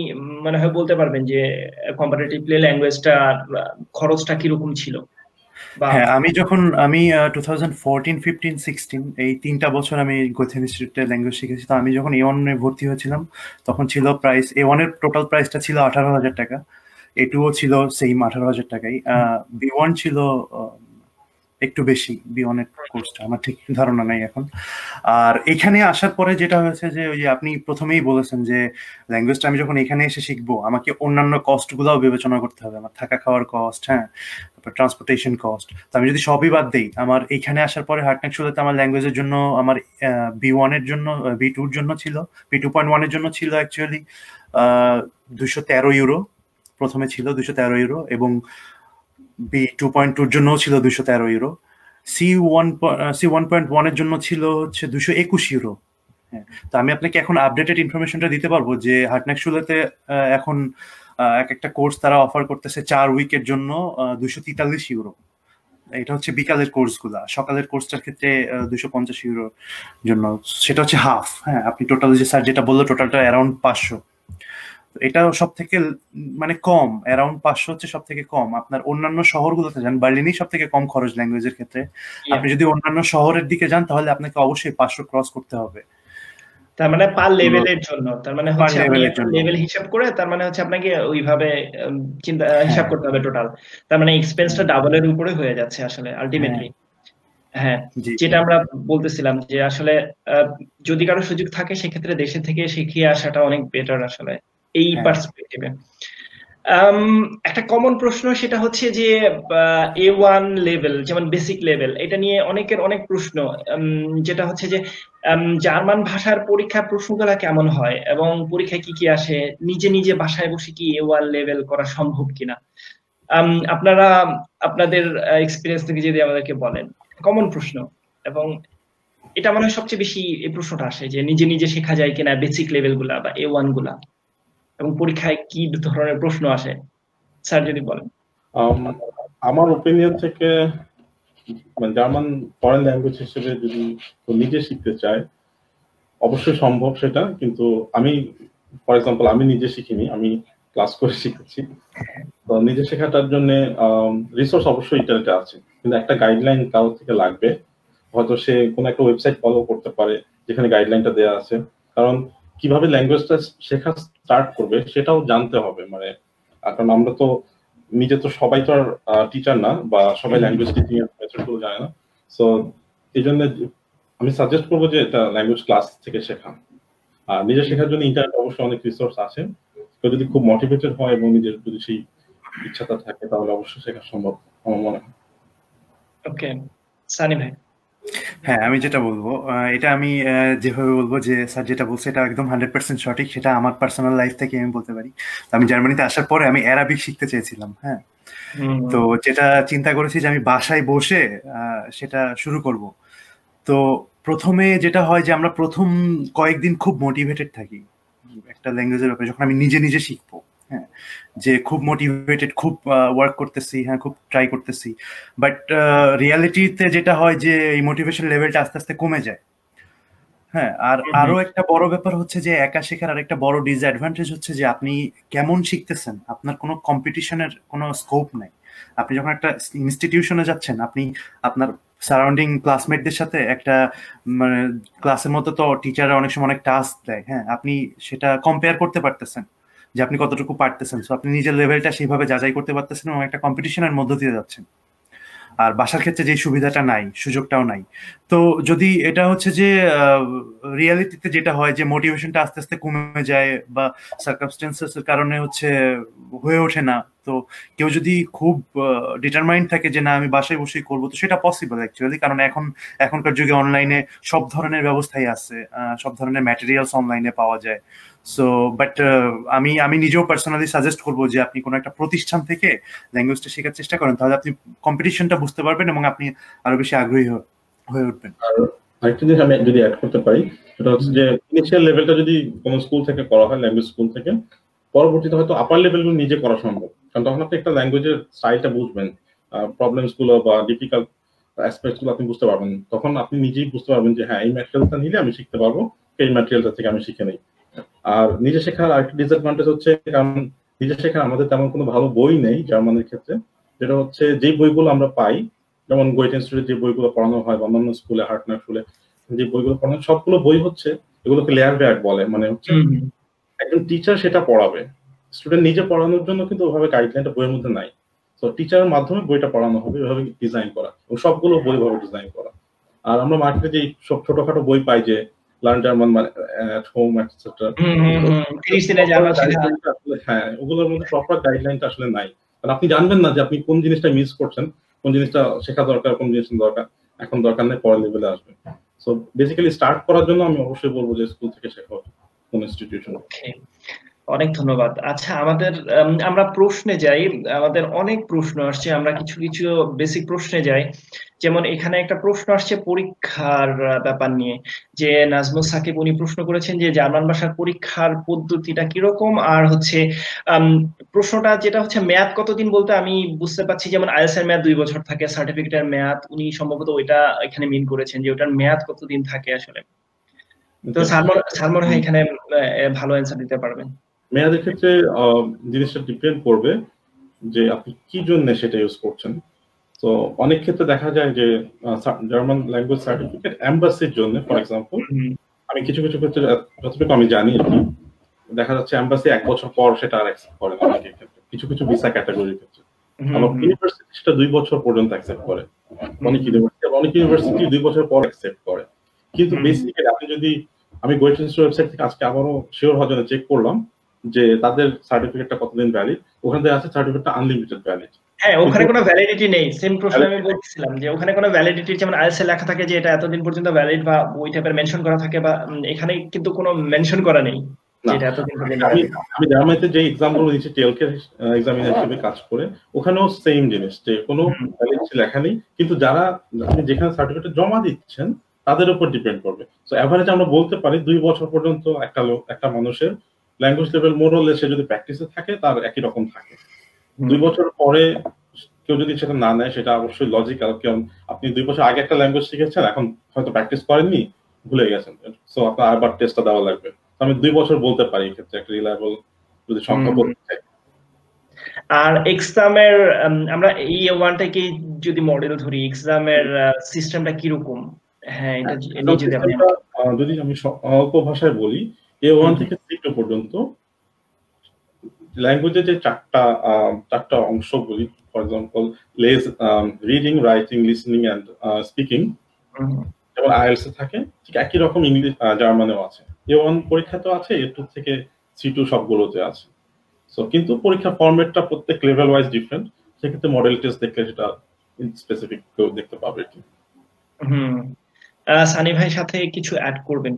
মনে হয় বলতে পারবেন যে কম্পারেটিভলি ল্যাঙ্গুয়েজটা খরচটা কিরকম ছিল। হ্যাঁ, আমি 2014, 15, 16 এই 3টা বছর আমি গোথে ইনস্টিটিউটে ল্যাঙ্গুয়েজ শিখেছি। তো আমি যখন A1 এ ভর্তি হয়েছিলাম তখন ছিল প্রাইস, A1 এর টোটাল প্রাইসটা ছিল 18,000 টাকা, A2 ছিল সেম 18,000 টাকাই, B1 ছিল একটু বেশি, B1 এর কোর্সটা আমার ঠিক ধারণা নাই এখন। আর এখানে আসার পরে যেটা হয়েছে যে ওই যে আপনি প্রথমেই বলেছেন যে ল্যাঙ্গুয়েজটা আমি যখন এখানে এসে শিখবো আমাকে অন্যান্য কস্ট গুলাও বিবেচনা করতে হবে, আমার থাকা খাওয়ার কস্ট, হ্যাঁ, তারপর ট্রান্সপোর্টেশন কস্ট। তো আমি যদি সবই বাদ দিই, আমার এখানে আসার পরে হার্টনেক্সুলাতে আমার ল্যাঙ্গুয়েজের জন্য আমার B1 এর জন্য, B2 এর জন্য ছিল, B2.1 এর জন্য ছিল অ্যাকচুয়ালি 213 ইউরো, প্রথমে ছিল 213 ইউরো, এবং B2.2 এর জন্যও ছিল 213 ইউরো, C1.1 এর জন্য ছিল হচ্ছে 221 ইউরো। হ্যাঁ, তো আমি আপনাকে এখন আপডেটেড ইনফরমেশনটা দিতে পারবো যে হার্টনেক্সুলাতে এখন একটা কোর্স তারা অফার করতেছে 4 উইকের জন্য 243 ইউরো। এটা হচ্ছে বিকালের কোর্সগুলা, সকালের কোর্সটার ক্ষেত্রে 250 ইউরোর জন্য, সেটা হচ্ছে হাফ। হ্যাঁ, আপনি টোটাল যে স্যার যেটা বললো টোটালটা অ্যারাউন্ড 500, এটা সব থেকে মানে কম, অ্যারাউন্ড 500 হচ্ছে সব থেকে কম। আপনার অন্যান্য শহরগুলোতে যান, বার্লিনই সব থেকে কম খরচ ল্যাঙ্গুয়েজের ক্ষেত্রে। আপনি যদি অন্যান্য শহরের দিকে যান তাহলে আপনাকে অবশ্যই 500 ক্রস করতে হবে। তার মানে পার লেভেলের জন্য, তার মানে হচ্ছে লেভেল হিসাব করে, তার মানে হচ্ছে আপনাকে ওইভাবে চিন্তা হিসাব করতে হবে টোটাল। তার মানে এক্সপেন্সটা ডাবলের উপরে হয়ে যাচ্ছে আসলে আলটিমেটলি। হ্যাঁ, যেটা আমরা বলতেছিলাম যে আসলে যদি কারো সুযোগ থাকে সেক্ষেত্রে দেশে থেকে শিখিয়ে আসাটা অনেক বেটার আসলে এই পার্সপেক্টিভে। একটা কমন প্রশ্ন সেটা হচ্ছে যে A1 লেভেল যেমন বেসিক লেভেল, এটা নিয়ে অনেকের অনেক প্রশ্ন, যেটা হচ্ছে যে জার্মান ভাষার পরীক্ষার প্রশ্নগুলা কেমন হয় এবং পরীক্ষায় কি কি আসে, নিজে নিজে বাসায় বসে কি A1 লেভেল করা সম্ভব কিনা। আপনারা আপনাদের এক্সপিরিয়েন্স থেকে যদি আমাদেরকে বলেন, কমন প্রশ্ন, এবং এটা মনে হয় সবচেয়ে বেশি এই প্রশ্নটা আসে যে নিজে নিজে শেখা যায় কিনা বেসিক লেভেল গুলা বা A1 গুলা, এবং পরীক্ষায় কি ধরনের প্রশ্ন আসে, স্যার যদি বলেন। আমার ওপিনিয়ন থেকে মানে জার্মান ফরেন ল্যাঙ্গুয়েজ হিসেবে যদি নিজে শিখতে চায় অবশ্যই সম্ভব সেটা, কিন্তু আমি ফর এক্সাম্পল আমি নিজে শিখিনি, আমি ক্লাস করে শিখেছি। তো নিজে শেখাটার জন্য রিসোর্স অবশ্যই ইন্টারনেটে আছে, কিন্তু একটা গাইডলাইন কারো থেকে লাগবে। হয়তো সে কোনো একটা ওয়েবসাইট ফলো করতে পারে যেখানে গাইডলাইনটা দেওয়া আছে, কারণ কিভাবে ল্যাঙ্গুয়েজটা শেখা স্টার্ট করবে সেটাও জানতে হবে। মানে কারণ আমরা তো নিজে তো সবাই তো আর টিচার না, বা সবাই ল্যাঙ্গুয়েজ টিচিং এর মেথডগুলো জানে না। সো এই জন্য আমি সাজেস্ট করবো যে এটা ল্যাঙ্গুয়েজ ক্লাস থেকে শেখা। আর নিজে শেখার জন্য ইন্টারনেট অবশ্যই অনেক রিসোর্স আছে। কেউ যদি খুব মোটিভেটেড হয় এবং নিজের যদি সেই ইচ্ছাটা থাকে তাহলে অবশ্যই শেখা সম্ভব আমার মনে হয়। ওকে, সানি ভাই। হ্যাঁ, আমি যেটা বলবো এটা আমি যেভাবে বলবো যে স্যার যেটা বলছে এটা একদম 100% সঠিক, সেটা আমার পার্সোনাল লাইফ থেকে আমি বলতে পারি। আমি জার্মানিতে আসার পরে আমি অ্যারাবিক শিখতে চেয়েছিলাম, হ্যাঁ। তো যেটা চিন্তা করেছি যে আমি বাসায় বসে সেটা শুরু করব। তো প্রথমে যেটা হয় যে আমরা প্রথম কয়েকদিন খুব মোটিভেটেড থাকি একটা ল্যাঙ্গুয়েজের ব্যাপারে, যখন আমি নিজে নিজে শিখবো, হ্যাঁ, যে খুব মোটিভেটেড, খুব ওয়ার্ক করতেছি, হ্যাঁ, খুব ট্রাই করতেছি। বাট রিয়ালিটিতে যেটা হয় যে এই মোটিভেশন লেভেলটা আস্তে আস্তে কমে যায়। হ্যাঁ, আর আরো একটা বড় ব্যাপার হচ্ছে যে একা শেখার আরেকটা বড় ডিসঅ্যাডভান্টেজ হচ্ছে যে আপনি কেমন শিখতেছেন, আপনার কোনো কম্পিটিশনের কোনো স্কোপ নাই। আপনি যখন একটা ইনস্টিটিউশনে যাচ্ছেন, আপনি আপনার সারাউন্ডিং ক্লাসমেটদের সাথে একটা মানে ক্লাসের মতো তো টিচাররা অনেক সময় অনেক টাস্ক দেয়, হ্যাঁ, আপনি সেটা কম্পেয়ার করতে পারতেছেন যে আপনি কতটুকু পারতেছেন। সো আপনি নিজের লেভেলটা সেইভাবে যাচাই করতে পারতেছেন এবং একটা কম্পিটিশনের মধ্য দিয়ে যাচ্ছেন। আর বাসার ক্ষেত্রে যে সুবিধাটা নাই, সুযোগটাও নাই। তো যদি এটা হচ্ছে যে রিয়ালিটিতে যেটা হয় যে মোটিভেশনটা আস্তে আস্তে কমে যায় বা সার্কামস্টেন্সেস এর কারণে হচ্ছে হয়ে ওঠে না, তো কেউ যদি খুব ডিটারমাইন্ড থাকে যে না আমি বাসায় বসেই করবো, তো সেটা পসিবল অ্যাকচুয়ালি। কারণ এখনকার যুগে অনলাইনে সব ধরনের ব্যবস্থাই আছে, সব ধরনের ম্যাটেরিয়ালস অনলাইনে পাওয়া যায়। সো বাট আমি নিজেও পার্সোনালি সাজেস্ট করবো যে আপনি কোনো একটা প্রতিষ্ঠান থেকে ল্যাঙ্গুয়েজটা শেখার চেষ্টা করেন, তাহলে আপনি কম্পিটিশনটা বুঝতে পারবেন এবং আপনি আরো বেশি আগ্রহী হয়ে উঠবেন। আর আরেকটা জিনিস আমি যদি অ্যাড করতে পারি, সেটা হচ্ছে যে ইনিশিয়াল লেভেলটা যদি কোনো স্কুল থেকে করা হয়, ল্যাঙ্গুয়েজ স্কুল থেকে, পরবর্তীতে হয়তো আপার লেভেলগুলো নিজে করা সম্ভব। কারণ তখন আপনি একটা ল্যাঙ্গুয়েজের স্টাইলটা বুঝবেন, প্রবলেমস গুলো বা ডিফিকাল্ট অ্যাসপেক্টস গুলো আপনি বুঝতে পারবেন। তখন আপনি নিজেই বুঝতে পারবেন যে হ্যাঁ এই ম্যাটেরিয়ালটা নিলে আমি শিখতে পারবো, এই ম্যাটেরিয়ালটা থেকে আমি শিখে নেই। আর নিজে শেখার আরেকটা ডিসঅ্যাডভান্টেজ হচ্ছে, কারণ নিজে শেখার আমাদের তেমন কোনো ভালো বই নেই জার্মানের ক্ষেত্রে। যেটা হচ্ছে যে বইগুলো আমরা পাই, যেমন গোয়েট ইনস্টিটিউটে যে বইগুলো পড়ানো হয় বা অন্যান্য স্কুলে, হার্টনার স্কুলে যে বইগুলো পড়ানো, সবগুলো বই হচ্ছে এগুলোকে লেয়ার ব্যাক বলে। মানে হচ্ছে একজন টিচার সেটা পড়াবে, স্টুডেন্ট নিজে পড়ানোর জন্য কিন্তু ওভাবে গাইডলাইনটা বইয়ের মধ্যে নাই। তো টিচারের মাধ্যমে বইটা পড়ানো হবে, এভাবে ডিজাইন করা, এবং সবগুলো বই ভাবে ডিজাইন করা। আর আমরা মার্কেটে যে সব ছোটখাটো বই পাই যে learn German at home etcetera, হ্যাঁ, ওগুলোর মধ্যে প্রপার গাইডলাইনটা আসলে নাই। কারণ আপনি জানবেন না যে আপনি কোন জিনিসটা মিস করছেন, কোন জিনিসটা শেখা দরকার, কোন জিনিসটা দরকার এখন দরকার নেই, পরের লেভেলে আসবে। সো বেসিক্যালি স্টার্ট করার জন্য আমি অবশ্যই বলবো যে স্কুল থেকে শেখা কোন ইনস্টিটিউশন। অনেক ধন্যবাদ। আচ্ছা, আমরা প্রশ্নে যাই। আমাদের অনেক প্রশ্ন আসছে, আমরা কিছু কিছু বেসিক প্রশ্নে যাই। যেমন এখানে একটা প্রশ্ন আসছে পরীক্ষার ব্যাপার নিয়ে, যে নাজমুল সাকিব উনি প্রশ্ন করেছেন যে জার্মান ভাষার পরীক্ষার পদ্ধতিটা কিরকম, আর হচ্ছে প্রশ্নটা যেটা হচ্ছে মেয়াদ কতদিন, বলতে আমি বুঝতে পারছি যেমন আইএলটিএস এর মেয়াদ 2 বছর থাকে, সার্টিফিকেটের মেয়াদ উনি সম্ভবত ওইটা এখানে মিন করেছেন যে ওটার মেয়াদ কতদিন থাকে আসলে। তো সালমান ভাই এখানে ভালো অ্যান্সার দিতে পারবেন। মেয়াদের ক্ষেত্রে জিনিসটা ডিপেন্ড করবে যে আপনি কি জন্য সেটা ইউজ করছেন। তো অনেক ক্ষেত্রে দেখা যায় যে জার্মান ল্যাঙ্গুয়েজ সার্টিফিকেট এম্বাসির জন্য, ফর এক্সাম্পল, আমি কিছু কিছু ক্ষেত্রে যতটুকু আমি জানি দেখা যাচ্ছে এম্বাসি 1 বছর পর সেটা আর অ্যাকসেপ্ট করে না অনেকের ক্ষেত্রে, কিছু কিছু ভিসা ক্যাটাগরির ক্ষেত্রে। আবার ইউনিভার্সিটি সেটা 2 বছর পর্যন্ত অ্যাকসেপ্ট করে, অনেক ইউনিভার্সিটি 2 বছর পর অ্যাকসেপ্ট করে। কিন্তু বেসিক্যালি আপনি যদি, আমি গোয়েট ইনস্টিটিউট ওয়েবসাইট থেকে আজকে আবারও শিওর হওয়ার জন্য চেক করলাম, যে তাদের সার্টিফিকেটটা কতদিন ভ্যালিড, ওখানে আছে সার্টিফিকেটটা আনলিমিটেড ভ্যালিড। হ্যাঁ, ওখানে কোনো ভ্যালিডিটি নেই। সেম প্রশ্ন আমি বলছিলাম যে ওখানে কোনো ভ্যালিডিটি, যেমন আইএলটিএস লেখা থাকে যে এটা এতদিন পর্যন্ত ভ্যালিড বা ওই টাইপের মেনশন করা থাকে, বা এখানে কিন্তু কোনো মেনশন করা নেই যে এটা এতদিন পর্যন্ত। আমি জার্মানিতে যে এক্সামগুলো দিচ্ছি টেলকে এক্সামিনার হিসেবে কাজ করে, ওখানেও সেম জিনিস, যে কোনো ভ্যালিডিটি লেখা নেই, কিন্তু যারা আপনি যেখানে সার্টিফিকেট জমা দিচ্ছেন তাদের উপর ডিপেন্ড করবে। সো এভারেজ আমরা বলতে পারি 2 বছর পর্যন্ত একটা মানুষের ল্যাঙ্গুয়েজ লেভেল মোরলে সে যদি প্র্যাকটিসে থাকে তার একই রকম থাকে। 2 বছর পরে কেউ যদি সেটা না নেয় সেটা অবশ্যই লজিক্যাল, কারণ আপনি 2 বছর আগে একটা ল্যাঙ্গুয়েজ শিখেছেন, এখন হয়তো প্র্যাকটিস করেননি, ভুলে গেছেন, সো আপনার আবার টেস্টটা দেওয়া লাগবে। আমি 2 বছর বলতে পারি এই ক্ষেত্রে একটা রিলায়েবল যদি সংখ্যা বলতে চাই। আর এক্সামের আমরা এই ওয়ানটাকে যদি মডেল ধরি, এক্সামের সিস্টেমটা কিরকম? হ্যাঁ, এটা যদি আমি অল্প ভাষায় বলি, A1 থেকে C2 পর্যন্ত ল্যাঙ্গুয়েজের যে চারটা অংশ বলি, for example reading, writing, listening and speaking, যেমন আইএলটিএস এ থাকে, ঠিক একই রকম ইংলিশ জার্মানেও আছে। A1 পরীক্ষাতেও আছে, A2 থেকে C2 সবগুলোতে আছে। সো কিন্তু পরীক্ষা ফরম্যাটটা প্রত্যেক লেভেল ওয়াইজ ডিফারেন্ট, সেক্ষেত্রে মডেল টেস্ট দেখলে সেটা স্পেসিফিক কেউ দেখতে পাবে। সানি ভাই সাথে কিছু অ্যাড করবেন?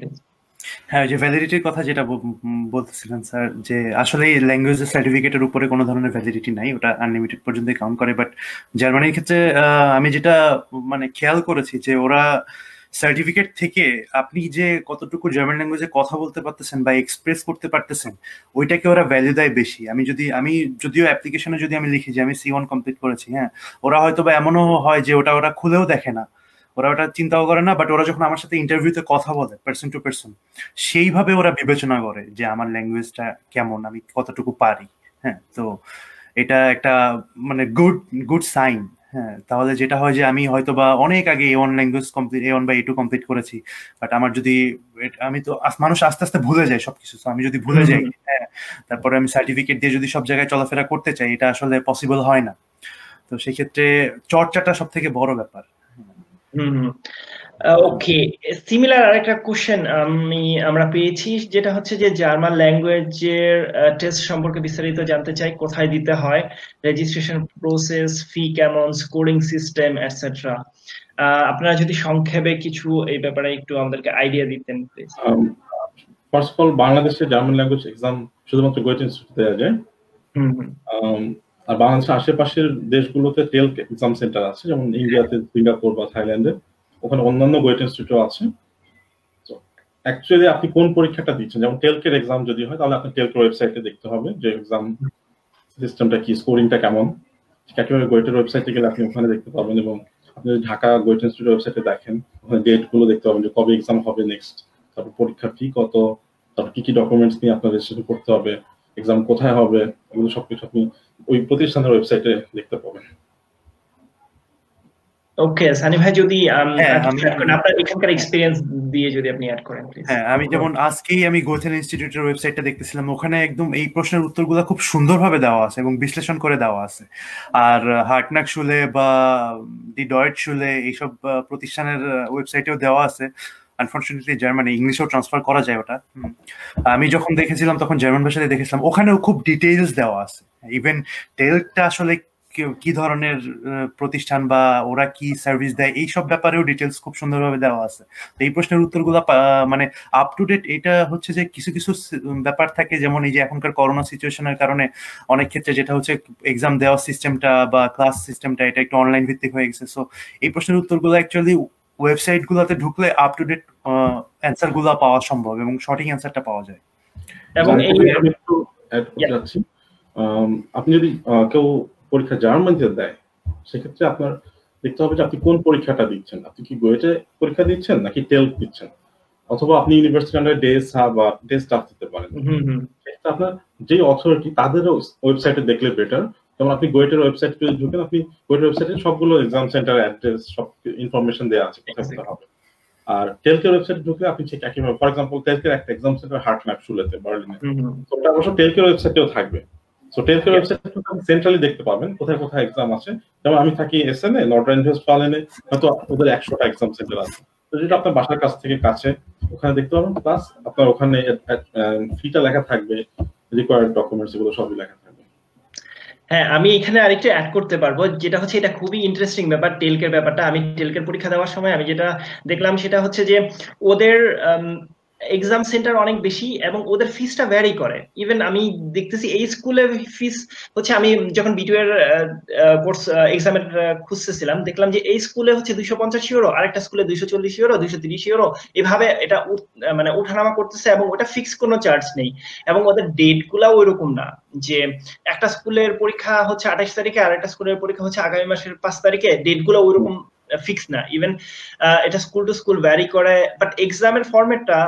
হ্যাঁ, যে ভ্যালিডিটির কথা যেটা বলতেছিলেন স্যার, যে আসলে ল্যাঙ্গুয়েজ সার্টিফিকেটের উপরে কোনো ধরনের ভ্যালিডিটি নাই, ওটা আনলিমিটেড পর্যন্ত কাউন্ট করে। বাট জার্মানির ক্ষেত্রে আমি যেটা মানে খেয়াল করেছি যে ওরা সার্টিফিকেট থেকে আপনি যে কতটুকু জার্মান ল্যাঙ্গুয়েজে কথা বলতে পারতেছেন বা এক্সপ্রেস করতে পারতেছেন, ওইটাকে ওরা ভ্যালু দেয় বেশি। আমি যদিও অ্যাপ্লিকেশনে যদি আমি লিখি যে আমি C1 কমপ্লিট করেছি, হ্যাঁ, ওরা হয়তো বা এমনও হয় যে ওরা খুলেও দেখে না, ওরা ওটা চিন্তাও করে না। বাট ওরা যখন আমার সাথে ইন্টারভিউতে কথা বলে পার্সন টু পার্সন, সেইভাবে ওরা বিবেচনা করে যে আমার ল্যাঙ্গুয়েজটা কেমন, আমি কতটুকু পারি। হ্যাঁ, তো এটা একটা মানে গুড সাইন। হ্যাঁ, তাহলে যেটা হয় যে আমি হয়তো বা অনেক আগে A1 ল্যাঙ্গুয়েজ কমপ্লিট, A1 বা A2 কমপ্লিট করেছি, বাট আমার যদি আমি তো মানুষ আস্তে আস্তে ভুলে যায় সবকিছু, তো আমি যদি ভুলে যাই, হ্যাঁ, তারপরে আমি সার্টিফিকেট দিয়ে যদি সব জায়গায় চলাফেরা করতে চাই, এটা আসলে পসিবল হয় না। তো সেই ক্ষেত্রে চর্চাটা সব থেকে বড় ব্যাপার। ওকে, সিমিলার আরেকটা কোশ্চেন আমরা পেয়েছি, যেটা হচ্ছে যে জার্মান ল্যাঙ্গুয়েজের টেস্ট সম্পর্কে বিস্তারিত জানতে চাই। কোথায় দিতে হয়, রেজিস্ট্রেশন প্রসেস, ফি কেমন, স্কোরিং সিস্টেম এটসেট্রা। আপনারা যদি সংক্ষেপে কিছু এই ব্যাপারে একটু আমাদেরকে আইডিয়া দিতেন প্লিজ। ফার্স্ট অফ অল, বাংলাদেশে জার্মান ল্যাঙ্গুয়েজ এক্সাম শুধুমাত্র গোয়েটে ইনস্টিটিউটে দেওয়া যায়। আর বাংলাদেশের আশেপাশের দেশগুলোতে টেল এক্সাম সেন্টার আছে, যেমন ইন্ডিয়াতে সিঙ্গাপুর বা থাইল্যান্ডে, ওখানে অন্যান্য গোয়েটে ইনস্টিটিউটও আছে। তো অ্যাকচুয়ালি আপনি কোন পরীক্ষাটা দিচ্ছেন, যেমন টেলকের এক্সাম যদি হয় তাহলে আপনি টেলকের ওয়েবসাইটে দেখতে হবে যে এক্সাম সিস্টেমটা কি, স্কোরিংটা কেমন। একেবারে গোয়েটের ওয়েবসাইটে গেলে আপনি ওখানে দেখতে পাবেন, এবং আপনি যদি ঢাকা গোয়েটে ইনস্টিটিউট ওয়েবসাইটে দেখেন, ওখানে ডেট গুলো দেখতে পাবেন যে কবে এক্সাম হবে নেক্সট, তারপর পরীক্ষার ফি কত, তারপর কি কি ডকুমেন্টস নিয়ে আপনার রেজিস্ট্রেশন করতে হবে, এক্সাম কোথায় হবে, এগুলো সবকিছু আপনি ওই প্রতিষ্ঠানের ওয়েবসাইটে দেখতে পাবেন। ওকে, সানি ভাই যদি আপনার এখানকার এক্সপেরিয়েন্স দিয়ে যদি আপনি অ্যাড করেন প্লিজ। হ্যাঁ, আমি যেমন আজকেই আমি গোথেন ইনস্টিটিউটের ওয়েবসাইটটা দেখতেছিলাম, ওখানে একদম এই প্রশ্নের উত্তরগুলো খুব সুন্দরভাবে দেওয়া আছে এবং বিশ্লেষণ করে দেওয়া আছে। আর হার্টনাক শুলে বা ডি ডয়েট শুলে এইসব প্রতিষ্ঠানের ওয়েবসাইটেও দেওয়া আছে। আনফরচুনেটলি জার্মানি ইংলিশেও ট্রান্সফার করা যায় ওটা। আমি যখন দেখেছিলাম তখন জার্মান ভাষাতে দেখেছিলাম, ওখানেও খুব ডিটেইলস দেওয়া আছে। ইভেন টেলটা আসলে কি ধরনের প্রতিষ্ঠান বা ওরা কি সার্ভিস দেয়, এইসব ব্যাপারেও ডিটেলস খুব সুন্দরভাবে দেওয়া আছে। তো এই প্রশ্নের উত্তরগুলো মানে আপ টু ডেট। এটা হচ্ছে যে কিছু কিছু ব্যাপার থাকে, যেমন এই যে এখনকার করোনা সিচুয়েশনের কারণে অনেক ক্ষেত্রে যেটা হচ্ছে এক্সাম দেওয়ার সিস্টেমটা বা ক্লাস সিস্টেমটা এটা একটু অনলাইন ভিত্তিক হয়ে গেছে। সো এই প্রশ্নের উত্তরগুলো অ্যাকচুয়ালি ওয়েবসাইট গুলোতে ঢুকলে আপ টু ডেট অ্যান্সার গুলো পাওয়া সম্ভব এবং সঠিক অ্যান্সারটা পাওয়া যায়। এবং আপনি যদি কেউ পরীক্ষা জার্মানিতে দেয়, সেক্ষেত্রে আপনার দেখতে হবে যে আপনি কোন পরীক্ষাটা দিচ্ছেন। আপনি কি গোয়েটে পরীক্ষা দিচ্ছেন নাকি টেল দিচ্ছেন, অথবা আপনি ইউনিভার্সিটি আন্ডারে ডেসা বা টেস্ট দিতে পারেন। আপনার যে অথরিটি তাদের ওয়েবসাইটে দেখলে বেটার। যেমন আপনি গোয়েটের ওয়েবসাইটে যদি ঢুকেন, আপনি গোয়েটের ওয়েবসাইটে সবগুলো এক্সাম সেন্টার অ্যাড্রেস সব ইনফরমেশন দেওয়া আছে কোথায় কোথায় হবে। আর টেলকের ওয়েবসাইটে ঢুকলে আপনি ঠিক একইভাবে, ফর এক্সাম্পল টেলকের একটা এক্সাম সেন্টার হার্টনাক শুলেতে বার্লিনে, ওটা অবশ্য টেলকের ওয়েবসাইটেও থাকবে। সো টেলকের ওয়েবসাইটে আপনি সেন্ট্রালি দেখতে পাবেন কোথায় কোথায় এক্সাম আছে। যেমন আমি থাকি এসএন এ, নর্থ রাইন-ওয়েস্টফালেনে, হয়তো ওদের 100টা এক্সাম সেন্টার আছে। তো যেটা আপনার বাসার কাছ থেকে কাছে, ওখানে দেখতে পাবেন। প্লাস আপনার ওখানে ফিটা লেখা থাকবে রিকোয়ার্ড ডকুমেন্টস এগুলো সবই লেখা থাকবে। হ্যাঁ, আমি এখানে আরেকটু অ্যাড করতে পারবো, যেটা হচ্ছে এটা খুবই ইন্টারেস্টিং ব্যাপার টেলকের ব্যাপারটা। আমি টেলকের পরীক্ষা দেওয়ার সময় আমি যেটা দেখলাম সেটা হচ্ছে যে ওদের এক্সাম সেন্টার অনেক বেশি এবং ওদের ফিসটা ভ্যারি করে। ইভেন আমি দেখতেছি এই স্কুলের ফিস হচ্ছে, আমি যখন বিটু এর কোর্স এক্সামের খুঁজতেছিলাম দেখলাম যে এই স্কুলে হচ্ছে 250 ইউরো, আরেকটা স্কুলে 240 ইউরো, 230 ইউরো, এভাবে এটা মানে উঠানামা করতেছে এবং ওটা ফিক্স কোনো চার্জ নেই। এবং ওদের ডেট গুলাও ওইরকম না যে একটা স্কুলের পরীক্ষা হচ্ছে 28 তারিখে আর একটা স্কুলের পরীক্ষা হচ্ছে আগামী মাসের 5 তারিখে, ডেট গুলো ওইরকম ফিক্স না। ইভেন এটা স্কুল টু স্কুল ভ্যারি করে, বাট এক্সামের ফরম্যাটটা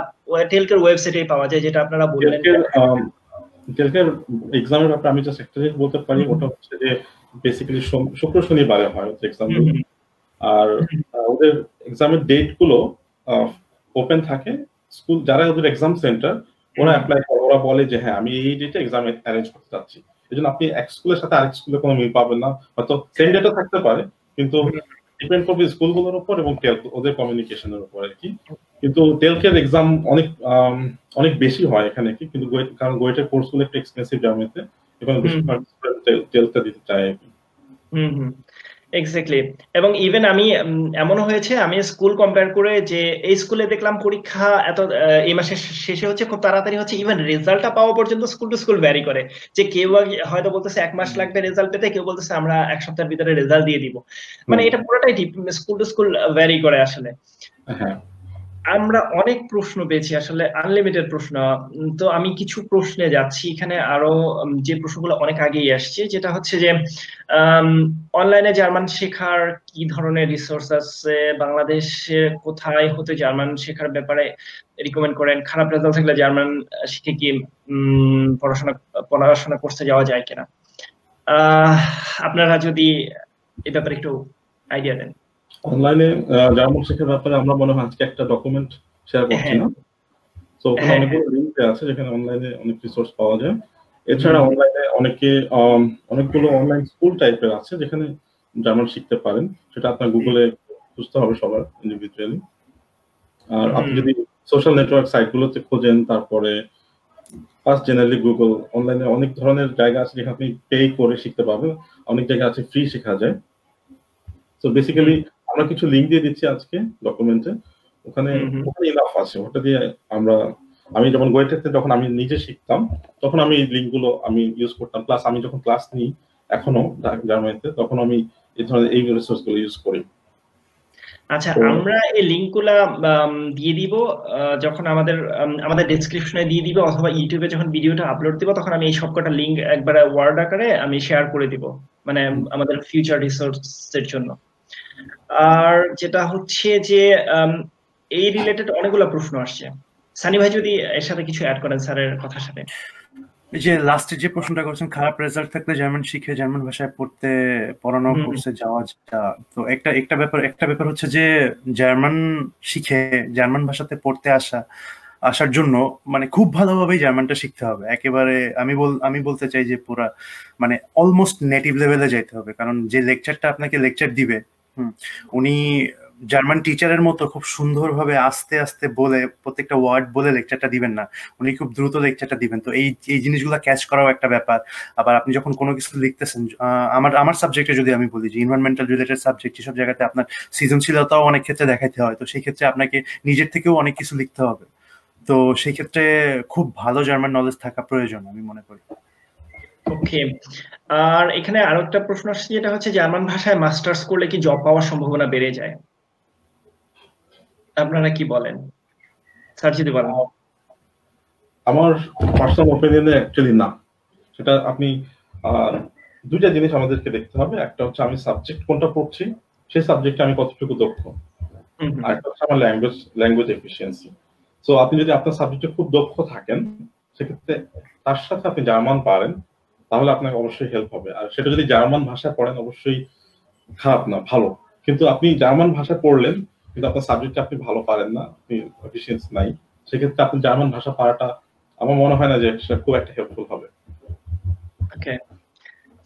টেলকের ওয়েবসাইটেই পাওয়া যায়, যেটা আপনারা বললেন। টেলকের এক্সামের ব্যাপারে আমি জাস্ট একটা জিনিস বলতে পারি, ওটা হচ্ছে যে বেসিক্যালি শুক্র শনিবারে হয় এক্সামগুলো। আর ওদের এক্সামের ডেট গুলো ওপেন থাকে, স্কুল যারা ওদের এক্সাম সেন্টার ওরা অ্যাপ্লাই করে, ওরা বলে যে হ্যাঁ আমি এই ডেটে এক্সাম অ্যারেঞ্জ করতে চাচ্ছি। এই জন্য আপনি এক স্কুলের সাথে আরেক স্কুলে কোনো মিল পাবেন না, হয়তো সেম ডেটও থাকতে পারে, কিন্তু ডিপেন্ড করবে স্কুলগুলোর উপর এবং ওদের কমিউনিকেশনের উপর আর কি। কিন্তু টেলকের এক্সাম অনেক বেশি হয় এখানে কি, কিন্তু কারণ গোয়েটের কোর্সগুলো একটু এক্সপেন্সিভ জার্মানিতে, এখানে বেশিরভাগ টেলটা দিতে চায় আর কি। এক্স্যাক্টলি। এবং ইভেন আমি এমনও হয়েছে, আমি স্কুল কম্পেয়ার করে যে এই স্কুলে দেখলাম পরীক্ষা এত এই মাসের শেষে হচ্ছে, খুব তাড়াতাড়ি হচ্ছে, ইভেন রেজাল্টটা পাওয়া পর্যন্ত স্কুল টু স্কুল ভ্যারি করে। যে কেউ হয়তো বলতেছে 1 মাস লাগবে রেজাল্ট পেতে, কেউ বলতেছে আমরা 1 সপ্তাহের ভিতরে রেজাল্ট দিয়ে দিব। মানে এটা পুরোটাই স্কুল টু স্কুল ভ্যারি করে আসলে। হ্যাঁ, আমরা অনেক প্রশ্ন পেয়েছি, আসলে আনলিমিটেড প্রশ্ন। তো আমি কিছু প্রশ্নে যাচ্ছি এখানে, আরো যে প্রশ্নগুলো অনেক আগেই আসছে, যেটা হচ্ছে যে অনলাইনে জার্মান শেখার কি ধরনের রিসোর্স আছে, বাংলাদেশে কোথায় হতে জার্মান শেখার ব্যাপারে রিকমেন্ড করেন, খারাপ রেজাল্ট থাকলে জার্মান শিখে কি পড়াশোনা করতে যাওয়া যায় কিনা, আপনারা যদি এই ব্যাপারে একটু আইডিয়া দেন। অনলাইনে জার্মান শেখার ব্যাপারে আমরা মনে হয় আজকে একটা ডকুমেন্ট শেয়ার করছি না, তো ওখানে অনেকগুলো লিঙ্ক আছে যেখানে অনলাইনে অনেক রিসোর্স পাওয়া যায়। এছাড়া অনলাইনে অনেকগুলো অনলাইন স্কুল টাইপের আছে যেখানে জার্মান শিখতে পারেন, সেটা আপনার গুগলে খুঁজতে হবে সবার ইন্ডিভিজুয়ালি। আর আপনি যদি সোশ্যাল নেটওয়ার্ক সাইটগুলোতে খোঁজেন, তারপরে ফার্স্ট জেনারেলি গুগল, অনলাইনে অনেক ধরনের জায়গা আছে যেখানে আপনি পে করে শিখতে পারবেন, অনেক জায়গা আছে ফ্রি শেখা যায়। তো বেসিক্যালি আমরা কিছু লিঙ্ক দিয়ে দিচ্ছি আজকে ডকুমেন্টে, ওখানে ইনাফ আছে, ওটা দিয়ে আমি যখন গোয়েটেতে যখন আমি নিজে শিখতাম তখন আমি এই লিঙ্কগুলো আমি ইউজ করতাম, প্লাস আমি যখন ক্লাস নিই এখনো জার্মানিতে তখন আমি এই ধরনের এই রিসোর্সগুলো ইউজ করি। আচ্ছা, আমরা এই লিঙ্কগুলা দিয়ে দিব যখন আমাদের ডেসক্রিপশনে দিয়ে দিব, অথবা ইউটিউবে যখন ভিডিওটা আপলোড দিব তখন আমি এই সবকটা লিঙ্ক একবারে ওয়ার্ড আকারে আমি শেয়ার করে দিব, মানে আমাদের ফিউচার রিসোর্সের জন্য। আর যেটা হচ্ছে যে এই রিলেটেড অনেকগুলো প্রশ্ন আসছে, সানি ভাই যদি এর সাথে কিছু অ্যাড করেন স্যারের কথার সাথে। যে লাস্টে যে প্রশ্নটা করছেন, খারাপ রেজাল্ট থাকলে জার্মান শিখে জার্মান ভাষায় পড়ানো কোর্সে যাওয়া, তো একটা ব্যাপার হচ্ছে যে জার্মান শিখে জার্মান ভাষাতে পড়তে আসার জন্য মানে খুব ভালোভাবেই জার্মানটা শিখতে হবে একেবারে। আমি বলতে চাই যে পুরা মানে অলমোস্ট নেটিভ লেভেলে যাইতে হবে, কারণ যে লেকচারটা আপনাকে লেকচার দিবে উনি জার্মান টিচারের মতো খুব সুন্দরভাবে আস্তে আস্তে বলে প্রত্যেকটা ওয়ার্ড বলে লেকচারটা দিবেন না, উনি খুব দ্রুত লেকচারটা দিবেন। তো এই জিনিসগুলো ক্যাচ করাও একটা ব্যাপার। আবার আপনি যখন কোনো কিছু লিখতেছেন, আমার সাবজেক্টে যদি আমি বলি যে এনভায়রনমেন্টাল রিলেটেড সাবজেক্ট, যেসব জায়গাতে আপনার সৃজনশীলতাও অনেক ক্ষেত্রে দেখাইতে হয়, তো সেই ক্ষেত্রে আপনাকে নিজের থেকেও অনেক কিছু লিখতে হবে। তো সেই ক্ষেত্রে খুব ভালো জার্মান নলেজ থাকা প্রয়োজন আমি মনে করি। ওকে, আর এখানে আরো একটা প্রশ্ন আসছে, যেটা হচ্ছে জার্মান ভাষায় মাস্টার্স করলে কি জব পাওয়ার সম্ভাবনা বেড়ে যায়? আপনারা কি বলেন স্যার, যদি বলেন। আমার পার্সোনাল ওপিনিয়নে অ্যাকচুয়ালি না, সেটা আপনি দুইটা জিনিস আমাদেরকে দেখতে হবে। একটা হচ্ছে আমি সাবজেক্ট কোনটা পড়ছি, সেই সাবজেক্টে আমি কতটুকু দক্ষ, আর একটা হচ্ছে আমার ল্যাঙ্গুয়েজ এফিসিয়েন্সি। সো আপনি যদি আপনার সাবজেক্টে খুব দক্ষ থাকেন, সেক্ষেত্রে তার সাথে আপনি জার্মান পারেন, তাহলে আপনাকে অবশ্যই হেল্প হবে। আর সেটা যদি জার্মান ভাষায় পড়েন অবশ্যই খারাপ না, ভালো। কিন্তু আপনি জার্মান ভাষায় পড়লেন কিন্তু আপনার সাবজেক্টে আপনি ভালো পারেন না, আপনি এফিসিয়েন্সি নাই, সেক্ষেত্রে আপনি জার্মান ভাষা পারাটা আমার মনে হয় না যে সেটা খুব একটা হেল্পফুল হবে। ওকে,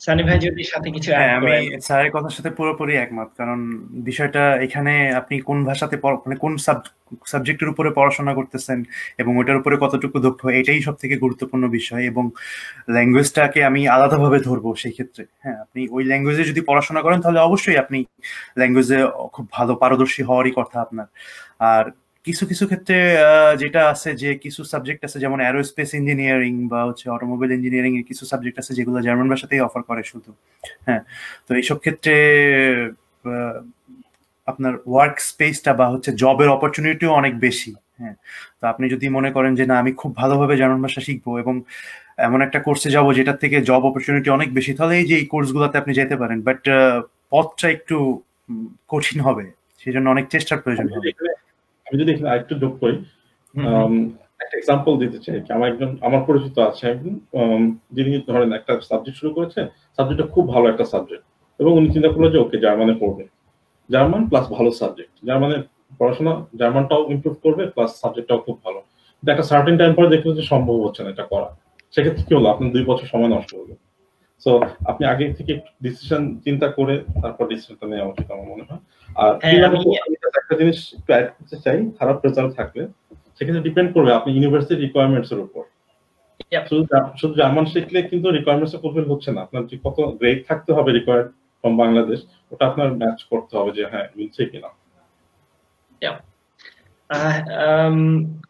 সানি ভাই যদি সাথে কিছু অ্যাড হ্যাঁ, আমি করেন। স্যারের কথার সাথে পুরোপুরি একমত, কারণ বিষয়টা এখানে আপনি কোন ভাষাতে মানে কোন সাবজেক্টের উপরে পড়াশোনা করতেছেন এবং ওটার উপরে কতটুকু দক্ষ, এটাই সব থেকে গুরুত্বপূর্ণ বিষয়। এবং ল্যাঙ্গুয়েজটাকে আমি আলাদাভাবে ধরবো সেই ক্ষেত্রে। হ্যাঁ, আপনি ওই ল্যাঙ্গুয়েজে যদি পড়াশোনা করেন তাহলে অবশ্যই আপনি ল্যাঙ্গুয়েজে খুব ভালো পারদর্শী হওয়ারই কথা আপনার। আর কিছু কিছু ক্ষেত্রে যেটা আছে যে কিছু সাবজেক্ট আছে, যেমন অ্যারোস্পেস ইঞ্জিনিয়ারিং বা হচ্ছে অটোমোবাইল ইঞ্জিনিয়ারিং এর কিছু সাবজেক্ট আছে যেগুলো জার্মান ভাষাতেই অফার করে শুধু। হ্যাঁ, তো এইসব ক্ষেত্রে আহ, আপনার ওয়ার্ক স্পেসটা বা হচ্ছে জবের অপরচুনিটিও অনেক বেশি। হ্যাঁ, তো আপনি যদি মনে করেন যে না আমি খুব ভালোভাবে জার্মান ভাষা শিখবো এবং এমন একটা কোর্সে যাবো যেটার থেকে জব অপরচুনিটি অনেক বেশি, তাহলে এই যে এই কোর্সগুলোতে আপনি যেতে পারেন, বাট পথটা একটু কঠিন হবে, সেই জন্য অনেক চেষ্টার প্রয়োজন হবে। আমি যদি এখানে আরেকটু যোগ করি, একটা এক্সাম্পল দিতে চাই। আমার পরিচিত আছে একজন, যিনি ধরেন একটা সাবজেক্ট শুরু করেছে, সাবজেক্টটা খুব ভালো একটা সাবজেক্ট, এবং উনি চিন্তা করলো যে ওকে জার্মানে পড়বে, জার্মান প্লাস ভালো সাবজেক্ট, জার্মানে পড়াশোনা, জার্মানটাও ইমপ্রুভ করবে প্লাস সাবজেক্টটাও খুব ভালো। কিন্তু একটা সার্টেন টাইম পরে দেখলো যে সম্ভব হচ্ছে না এটা করা। সেক্ষেত্রে কি হলো, আপনার 2 বছর সময় নষ্ট হলো। সো আপনি আগে থেকে ডিসিশন চিন্তা করে তারপর ডিসিশনটা নেওয়া উচিত আমার মনে হয়। আর একটা জিনিস একটু অ্যাড করতে চাই, খারাপ রেজাল্ট থাকলে সেক্ষেত্রে ডিপেন্ড করবে আপনি ইউনিভার্সিটি রিকোয়ারমেন্টস এর উপর। শুধু জার্মান শিখলে কিন্তু রিকোয়ারমেন্টস ফুলফিল হচ্ছে না, আপনার যে কত গ্রেড থাকতে হবে রিকোয়ার্ড ফ্রম বাংলাদেশ, ওটা আপনার ম্যাচ করতে হবে যে হ্যাঁ মিলছে কিনা।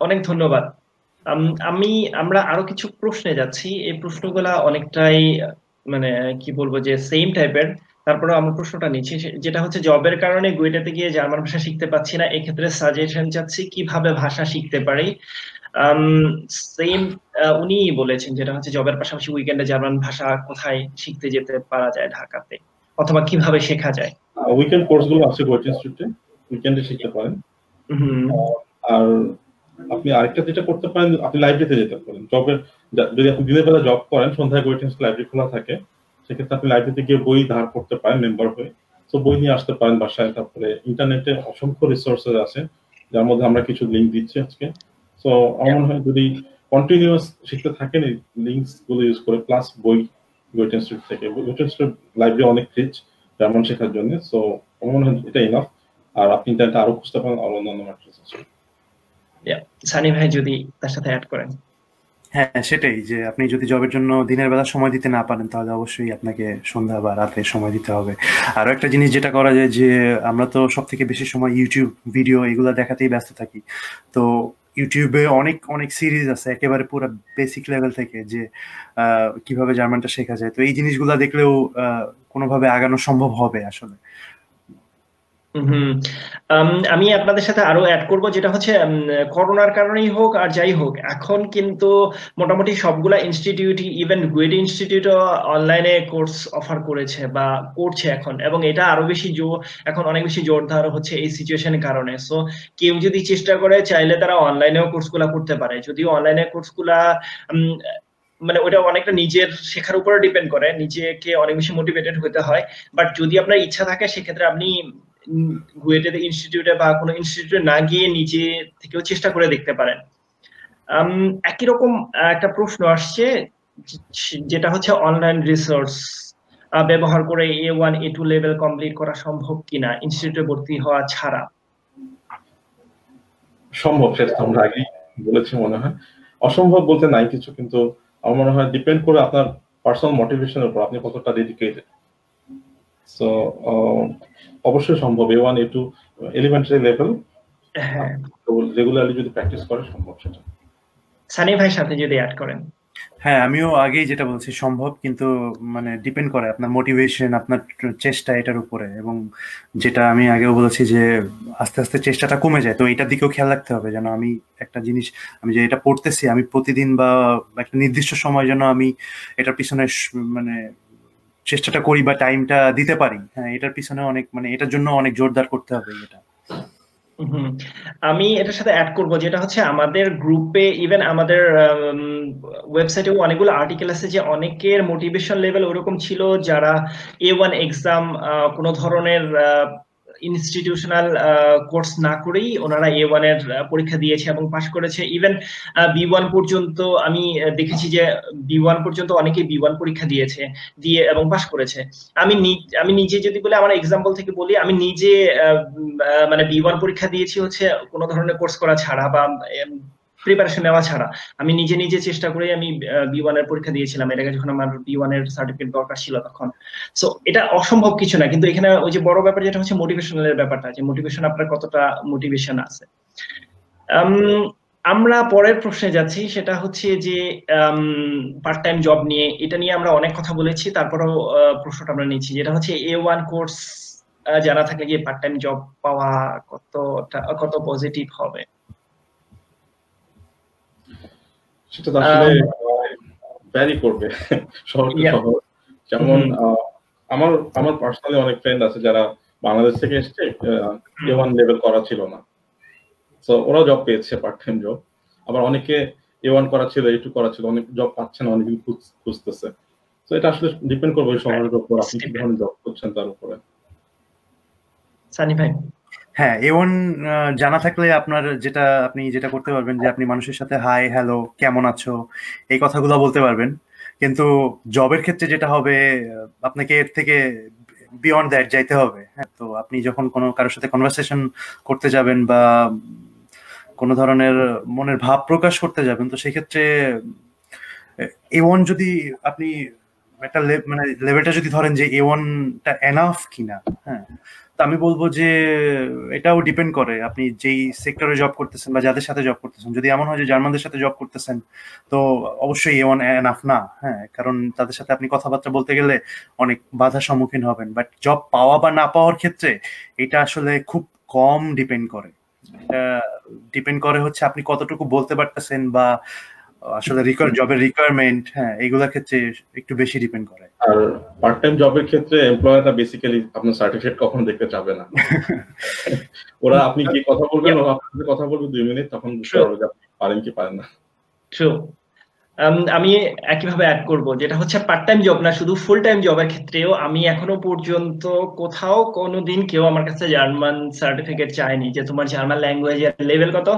অনেক ধন্যবাদ। আমরা আরো কিছু প্রশ্নে যাচ্ছি। এই প্রশ্নগুলা অনেকটাই মানে কি বলবো যে সেম টাইপের, তারপরে আমরা প্রশ্নটা নিচ্ছি যেটা হচ্ছে জবের কারণে গুয়েটাতে গিয়ে জার্মান ভাষা শিখতে পাচ্ছি না, এক্ষেত্রে সাজেশন চাচ্ছি কিভাবে ভাষা শিখতে পারি। সেম উনি বলেছেন যেটা হচ্ছে জবের পাশাপাশি উইকেন্ডে জার্মান ভাষা কোথায় শিখতে যেতে পারা যায় ঢাকাতে, অথবা কিভাবে শেখা যায়। উইকেন্ড কোর্সগুলো আছে গোয়েট ইনস্টিটিউটে, উইকেন্ডে শিখতে পারেন। আর আপনি আরেকটা যেটা করতে পারেন, আপনি লাইব্রেরিতে যেতে পারেন। যদি আপনি দিনের বেলা জব করেন, সন্ধ্যায় গোয়েট ইনস্টিটিউট লাইব্রেরি খোলা থাকে, সেক্ষেত্রে আপনি লাইব্রেরিতে গিয়ে বই ধার করতে পারেন মেম্বার হয়ে। তো বই নিয়ে আসতে পারেন বাসায়। তারপরে ইন্টারনেটে অসংখ্য রিসোর্সেস আছে, যার মধ্যে আমরা কিছু লিঙ্ক দিচ্ছি আজকে। তো আমার মনে হয় যদি কন্টিনিউয়াস শিখতে থাকেন এই লিঙ্কস গুলো ইউজ করে, প্লাস বই গোয়েট ইনস্টিটিউট থেকে, গোয়েট ইনস্টিটিউট লাইব্রেরি অনেক রিচ জার্মান শেখার জন্য। সো আমার মনে হয় এটা ইনাফ। আর আপনি ইন্টারনেটে আরো খুঁজতে পারেন, আরো অন্যান্য ম্যাট্রিক্স আছে। সানি ভাই যদি তার সাথে অ্যাড করেন। হ্যাঁ, সেটাই, যে আপনি যদি জবের জন্য দিনের বেলা সময় দিতে না পারেন তাহলে অবশ্যই আপনাকে সন্ধ্যা বা রাতে সময় দিতে হবে। আরো একটা জিনিস যেটা করা যায়, যে আমরা তো সব থেকে বেশি সময় ইউটিউব ভিডিও এগুলো দেখাতেই ব্যস্ত থাকি। তো ইউটিউবে অনেক অনেক সিরিজ আছে একেবারে পুরো বেসিক লেভেল থেকে, যে কিভাবে জার্মানটা শেখা যায়। তো এই জিনিসগুলো দেখলেও কোনোভাবে আগানো সম্ভব হবে আসলে। আমি আপনাদের সাথে আরো অ্যাড করব, যেটা হচ্ছে করোনার কারণেই হোক আর যাই হোক, এখন কিন্তু মোটামুটি সবগুলা ইনস্টিটিউট, ইভেন গুয়েট ইনস্টিটিউটও অনলাইনে কোর্স অফার করেছে বা করছে এখন, এবং এটা আরো বেশি এখন অনেক বেশি জোরদার হচ্ছে এই সিচুয়েশনের কারণে। সো কেউ যদি চেষ্টা করে চাইলে তারা অনলাইনেও কোর্সগুলা করতে পারে, যদিও অনলাইনে কোর্সগুলা মানে ওটা অনেকটা নিজের শেখার উপরে ডিপেন্ড করে, নিজেকে অনেক বেশি মোটিভেটেড হতে হয়। বাট যদি আপনার ইচ্ছা থাকে সেক্ষেত্রে আপনি গুয়েটের ইনস্টিটিউটে বা কোনো ইনস্টিটিউটে না গিয়ে নিজে থেকেও চেষ্টা করে দেখতে পারেন। একই রকম একটা প্রশ্ন আসছে যেটা হচ্ছে অনলাইন রিসোর্স ব্যবহার করে A1 A2 লেভেল কমপ্লিট করা সম্ভব কিনা ইনস্টিটিউটে ভর্তি হওয়া ছাড়া। সম্ভব, সেটা আমরা আগেই বলেছি মনে হয়। অসম্ভব বলতে নাই কিছু, কিন্তু আমার মনে হয় ডিপেন্ড করে আপনার পার্সোনাল মোটিভেশনের উপর, আপনি কতটা ডেডিকেটেড। সো অবশ্যই সম্ভব। A1 A2 elementary level regularly যদি প্র্যাকটিস করে সম্ভব সেটা। সানি ভাই সাথে যদি অ্যাড করেন। হ্যাঁ, আমিও আগেই যেটা বলছি সম্ভব, কিন্তু মানে ডিপেন্ড করে আপনার মোটিভেশন, আপনার চেষ্টা এটার উপরে। এবং যেটা আমি আগেও বলেছি যে আস্তে আস্তে চেষ্টাটা কমে যায়, তো এটার দিকেও খেয়াল রাখতে হবে যেন আমি একটা জিনিস, আমি যে এটা পড়তেছি আমি প্রতিদিন বা একটা নির্দিষ্ট সময় যেন আমি এটার পিছনে মানে চেষ্টাটা করি বা টাইমটা দিতে পারি। হ্যাঁ, এটার পিছনে অনেক মানে এটার জন্য অনেক জোরদার করতে হবে এটা। আমি এটার সাথে অ্যাড করব, যেটা হচ্ছে আমাদের গ্রুপে, ইভেন আমাদের ওয়েবসাইটেও অনেকগুলো আর্টিকেল আছে যে অনেকের মোটিভেশন লেভেল ওরকম ছিল যারা A1 এক্সাম কোনো ধরনের ইনস্টিটিউশনাল কোর্স না করেই ওনারা A1 এর পরীক্ষা দিয়েছে এবং পাশ করেছে। ইভেন B1 পর্যন্ত আমি দেখেছি যে B1 পর্যন্ত অনেকেই B1 পরীক্ষা দিয়েছে, দিয়ে এবং পাশ করেছে। আমি নিজে যদি বলি, আমার এক্সাম্পল থেকে বলি, আমি নিজে মানে B1 পরীক্ষা দিয়েছি হচ্ছে কোনো ধরনের কোর্স করা ছাড়া বা প্রিপারেশন নেওয়া ছাড়া। আমি নিজে নিজে চেষ্টা করে আমি B1 এর পরীক্ষা দিয়েছিলাম, এর আগে যখন আমার B1 এর সার্টিফিকেট দরকার ছিল তখন। সো এটা অসম্ভব কিছু না, কিন্তু এখানে ওই যে বড় ব্যাপার যেটা হচ্ছে মোটিভেশনাল ব্যাপারটা, যে মোটিভেশন, আপনার কতটা মোটিভেশন আছে। আমরা পরের প্রশ্নে যাচ্ছি, সেটা হচ্ছে যে পার্ট টাইম জব নিয়ে। এটা নিয়ে আমরা অনেক কথা বলেছি, তারপরেও প্রশ্নটা আমরা নিচ্ছি, যেটা হচ্ছে A1 কোর্স জানা থাকলে গিয়ে পার্ট টাইম জব পাওয়া কত পজিটিভ হবে। সেটা তো আসলে ভ্যারি করবে শহর টু শহর। যেমন আমার পার্সোনালি অনেক ফ্রেন্ড আছে যারা বাংলাদেশ থেকে এসেছে, A1 লেভেল করা ছিল না, তো ওরা জব পেয়েছে পার্ট টাইম জব। আবার অনেকে A1 করা ছিল, A2 করা ছিল, অনেক জব পাচ্ছে না, অনেকদিন খুঁজতেছে। তো এটা আসলে ডিপেন্ড করবে ওই শহরের উপর, আপনি কি ধরনের জব করছেন তার উপরে। সানি ভাই? হ্যাঁ, A1 জানা থাকলে আপনার আপনি যেটা করতে পারবেন যে আপনি মানুষের সাথে হাই হ্যালো কেমন আছো এই কথাগুলো বলতে পারবেন। কিন্তু জবের ক্ষেত্রে যেটা হবে, আপনাকে এর থেকে বিয়ন্ড দ্যাট যাইতে হবে। হ্যাঁ, তো আপনি যখন কোনো কারোর সাথে কনভারসেশন করতে যাবেন বা কোনো ধরনের মনের ভাব প্রকাশ করতে যাবেন, তো সেক্ষেত্রে A1 যদি আপনি একটা মানে লেভেলটা যদি ধরেন যে A1টা এনাফ কিনা, হ্যাঁ, তো আমি বলবো যে এটাও ডিপেন্ড করে আপনি যেই সেক্টরে জব করতেছেন বা যাদের সাথে জব করতেছেন। যদি এমন হয় যে জার্মানদের সাথে জব করতেছেন, তো অবশ্যই A1 এনাফ না। হ্যাঁ, কারণ তাদের সাথে আপনি কথাবার্তা বলতে গেলে অনেক বাধার সম্মুখীন হবেন। বাট জব পাওয়া বা না পাওয়ার ক্ষেত্রে এটা আসলে খুব কম ডিপেন্ড করে। এটা ডিপেন্ড করে হচ্ছে আপনি কতটুকু বলতে পারতেছেন বা আসলে জবের রিকোয়ারমেন্ট, হ্যাঁ, এইগুলোর ক্ষেত্রে একটু বেশি ডিপেন্ড করে। আর পার্ট টাইম জবের ক্ষেত্রে এমপ্লয়াররা বেসিক্যালি আপনার সার্টিফিকেট কখনো দেখতে চাবে না। ওরা আপনি কি কথা বলবেন, ওরা আপনার কথা বলবে 2 মিনিট, তখন বুঝতে পারবে যে আপনি পারেন কি পারেন না। ট্রু। আমি একইভাবে অ্যাড করব, যেটা হচ্ছে পার্ট টাইম জব না, শুধু ফুল টাইম জবের ক্ষেত্রেও আমি এখনো পর্যন্ত কোথাও কোনোদিন কেউ আমার কাছে জার্মান সার্টিফিকেট চায়নি যে তোমার জার্মান ল্যাঙ্গুয়েজের লেভেল কত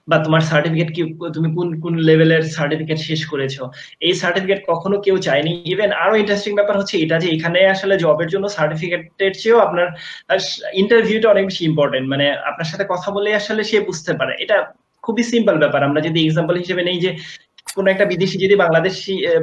বা তোমার সার্টিফিকেট কি, তুমি কোন কোন লেভেলের সার্টিফিকেট শেষ করেছো, এই সার্টিফিকেট কখনো কেউ চায়নি। ইভেন আরো ইন্টারেস্টিং ব্যাপার হচ্ছে এটা যে এখানে আসলে জবের জন্য সার্টিফিকেটের চেয়েও আপনার ইন্টারভিউটা অনেক বেশি ইম্পর্টেন্ট। মানে আপনার সাথে কথা বলে আসলে সে বুঝতে পারে। এটা খুবই সিম্পল ব্যাপার। আমরা যদি এক্সাম্পল হিসেবে নেই যে কোনো একটা বিদেশি যদি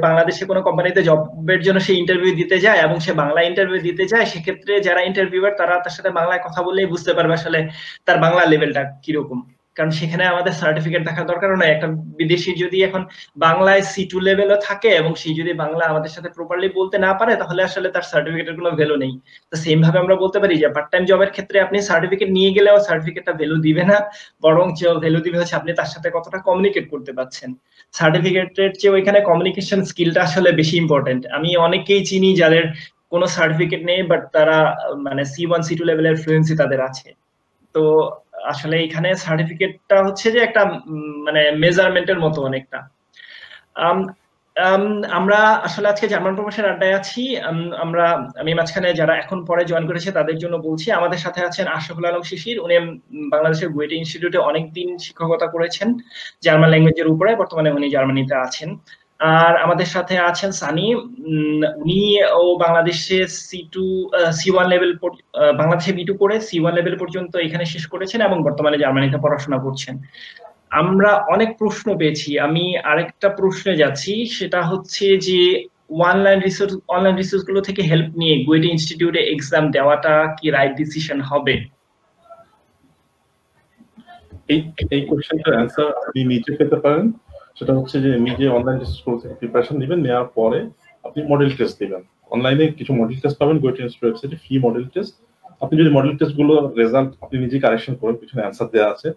বাংলাদেশে কোনো কোম্পানিতে জবের জন্য সে ইন্টারভিউ দিতে যায় এবং সে বাংলা ইন্টারভিউ দিতে যায়, সেক্ষেত্রে যারা ইন্টারভিউয়ার তারা তার সাথে বাংলায় কথা বললেই বুঝতে পারবে আসলে তার বাংলা লেভেলটা কিরকম। কারণ সেখানে আমাদের সার্টিফিকেট দেখার দরকার নয়। একটা বিদেশি যদি এখন বাংলায় C2 লেভেলও থাকে এবং সে যদি বাংলা আমাদের সাথে প্রপারলি বলতে না পারে, তাহলে আসলে তার সার্টিফিকেটের কোনো ভ্যালু নেই। তো সেম ভাবে আমরা বলতে পারি যে পার্ট টাইম জবের ক্ষেত্রে আপনি সার্টিফিকেট নিয়ে গেলেও সার্টিফিকেটটা ভ্যালু দিবে না, বরং ভ্যালু দিবে হচ্ছে আপনি তার সাথে কতটা কমিউনিকেট করতে পারছেন। সার্টিফিকেটের চেয়ে ওইখানে কমিউনিকেশন স্কিলটা আসলে বেশি ইম্পর্টেন্ট। আমি অনেকেই চিনি যাদের কোনো সার্টিফিকেট নেই, বাট তারা মানে C1 C2 লেভেলের ফ্লুয়েন্সি তাদের আছে। তো আসলে এখানে সার্টিফিকেটটা হচ্ছে যে একটা মানে মেজারমেন্টের মতো অনেকটা। আমরা আসলে আজকে জার্মান প্রবাসের আড্ডায় আছি। আমি মাঝখানে যারা এখন পরে জয়েন করেছে তাদের জন্য বলছি, আমাদের সাথে আছেন আশরাফুল আলম শিশির। উনি বাংলাদেশের গুয়েটে ইনস্টিটিউটে অনেকদিন শিক্ষকতা করেছেন জার্মান ল্যাঙ্গুয়েজের উপরে, বর্তমানে উনি জার্মানিতে আছেন। আর আমাদের সাথে আছেন সানি। উনি বাংলাদেশে C1 লেভেল, বাংলাদেশে B2 করে C1 লেভেল পর্যন্ত এখানে শেষ করেছেন এবং বর্তমানে জার্মানিতে পড়াশোনা করছেন। আমরা অনেক প্রশ্ন পেয়েছি, আমি আরেকটা প্রশ্নে যাচ্ছি, সেটা হচ্ছে যে অনলাইন রিসোর্স গুলো থেকে হেল্প নিয়ে গুয়েটে ইনস্টিটিউটে এক্সাম দেওয়াটা কি রাইট ডিসিশন হবে? এই কোশ্চেনটার অ্যান্সার আপনি নিজে পেতে পারেন। সেটা হচ্ছে যে নিজে অনলাইন রিসোর্স থেকে প্রিপারেশন দিবেন, নেওয়ার পরে আপনি মডেল টেস্ট দিবেন। অনলাইনে কিছু মডেল টেস্ট পাবেন গুয়েটে ইনস্টিটিউট ওয়েবসাইটে, ফ্রি মডেল টেস্ট। আপনি যদি মডেল টেস্ট গুলো রেজাল্ট আপনি নিজে কারেকশন করেন, পিছনে অ্যান্সার দেওয়া আছে,